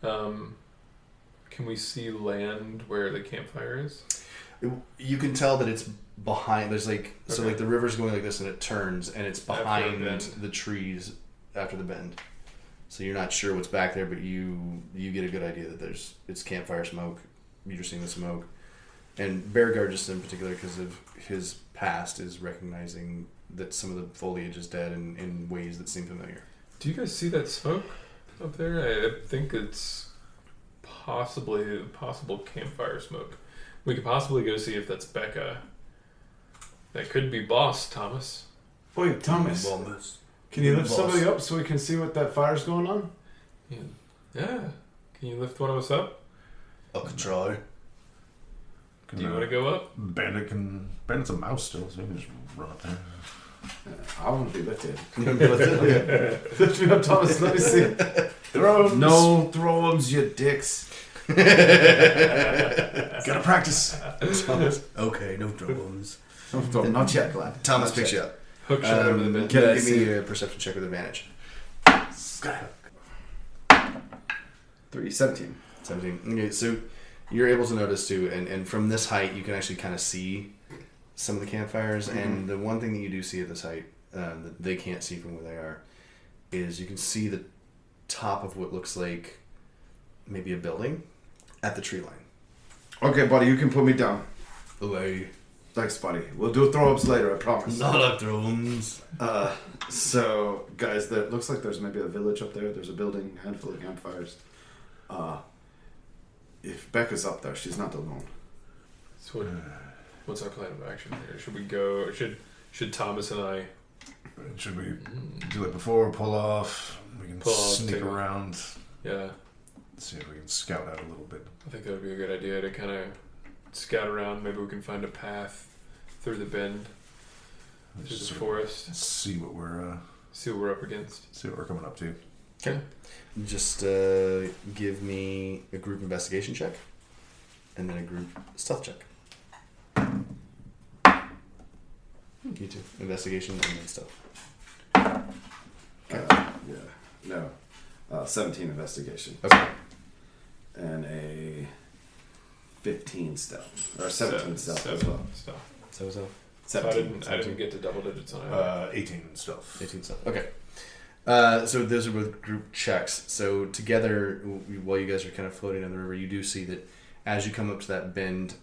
Can we see land where the campfire is? You can tell that it's behind. There's so Okay. the river's going like this, and it turns, and it's After a behind bend. the trees after the bend. So you're not sure what's back there, but you get a good idea that it's campfire smoke. You're seeing the smoke, and Beargar, just in particular because of his past, is recognizing that some of the foliage is dead in ways that seem familiar. Do you guys see that smoke up there? I think it's possible campfire smoke. We could possibly go see if that's Becca. That could be Boss, Thomas. Wait, Thomas, can you lift somebody up so we can see what that fire's going on? Yeah. Can you lift one of us up? I could try. Do you want to go up? Bandit's a mouse still, so you can just run up there. I want to be lifted. Lift me up, Thomas. Let me see. Thrones. No thrones, you dicks. Gotta practice. Thomas. Okay, no troubles. Not yet, lad. Thomas picks you up. Hook shot over the bend. Give me a perception check with advantage. Skyhook. 17. 17. Okay, so you're able to notice too, and from this height, you can actually kind of see some of the campfires. Mm-hmm. And the one thing that you do see at this height that they can't see from where they are is you can see the top of what looks like maybe a building at the tree line. Okay, buddy, you can put me down. Away. Thanks, buddy. We'll do throw-ups later, I promise. Not a thrones. So, guys, there looks like there's maybe a village up there. There's a building, a handful of campfires. If Becca's up there, she's not alone. So what's our plan of action here? Should we go? Should Thomas and I? Should we do it before, pull off? We can sneak around. Yeah. See if we can scout out a little bit. I think that would be a good idea to kind of scout around. Maybe we can find a path through the bend, through the forest. See what we're up against. See what we're coming up to. Okay. Just give me a group investigation check, and then a group stealth check. You too. Investigation and then stealth. No. 17 investigation. Okay. And a 15 stealth. Or 17 stealth as well. Stealth. So. So 17. I didn't get to double digits on it. 18 stealth. 18 stealth. Okay. So those are both group checks. So together, while you guys are kind of floating in the river, you do see that as you come up to that bend,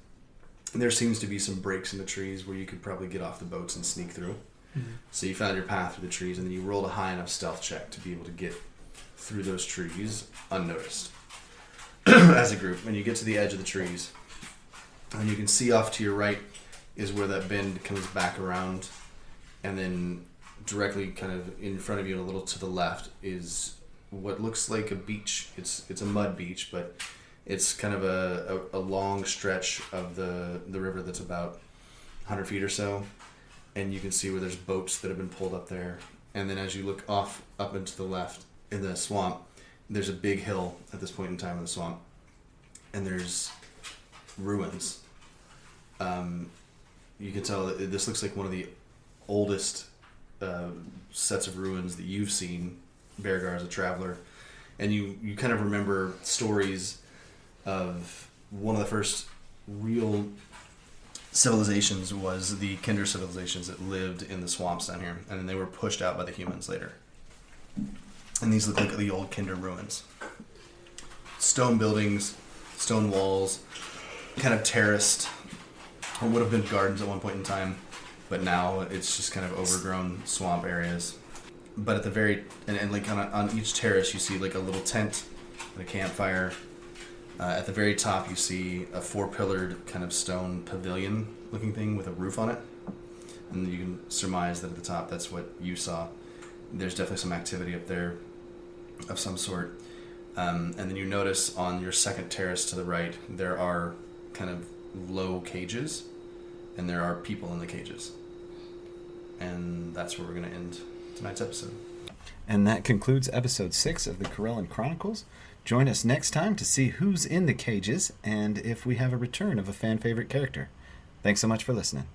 there seems to be some breaks in the trees where you could probably get off the boats and sneak through. Mm-hmm. So you found your path through the trees, and then you rolled a high enough stealth check to be able to get through those trees unnoticed as a group. And you get to the edge of the trees, and you can see off to your right is where that bend comes back around, and then directly kind of in front of you and a little to the left is what looks like a beach. It's a mud beach, but it's kind of a long stretch of the river that's about 100 feet or so, and you can see where there's boats that have been pulled up there. And then as you look off up into the left in the swamp, there's a big hill at this point in time in the swamp, and there's ruins. You can tell that this looks like one of the oldest sets of ruins that you've seen, Beargar, as a traveler. And you kind of remember stories of one of the first real civilizations was the Kinder civilizations that lived in the swamps down here, and then they were pushed out by the humans later. And these look like the old Kinder ruins. Stone buildings, stone walls, kind of terraced, or would have been gardens at one point in time, but now it's just kind of overgrown swamp areas. But at the very and like on each terrace you see like a little tent and a campfire. At the very top you see a 4-pillared kind of stone pavilion looking thing with a roof on it, and you can surmise that at the top that's what you saw. There's definitely some activity up there of some sort. And then you notice on your second terrace to the right there are kind of low cages, and there are people in the cages. And that's where we're going to end tonight's episode. And that concludes episode 6 of the Corellan Chronicles. Join us next time to see who's in the cages and if we have a return of a fan favorite character. Thanks so much for listening.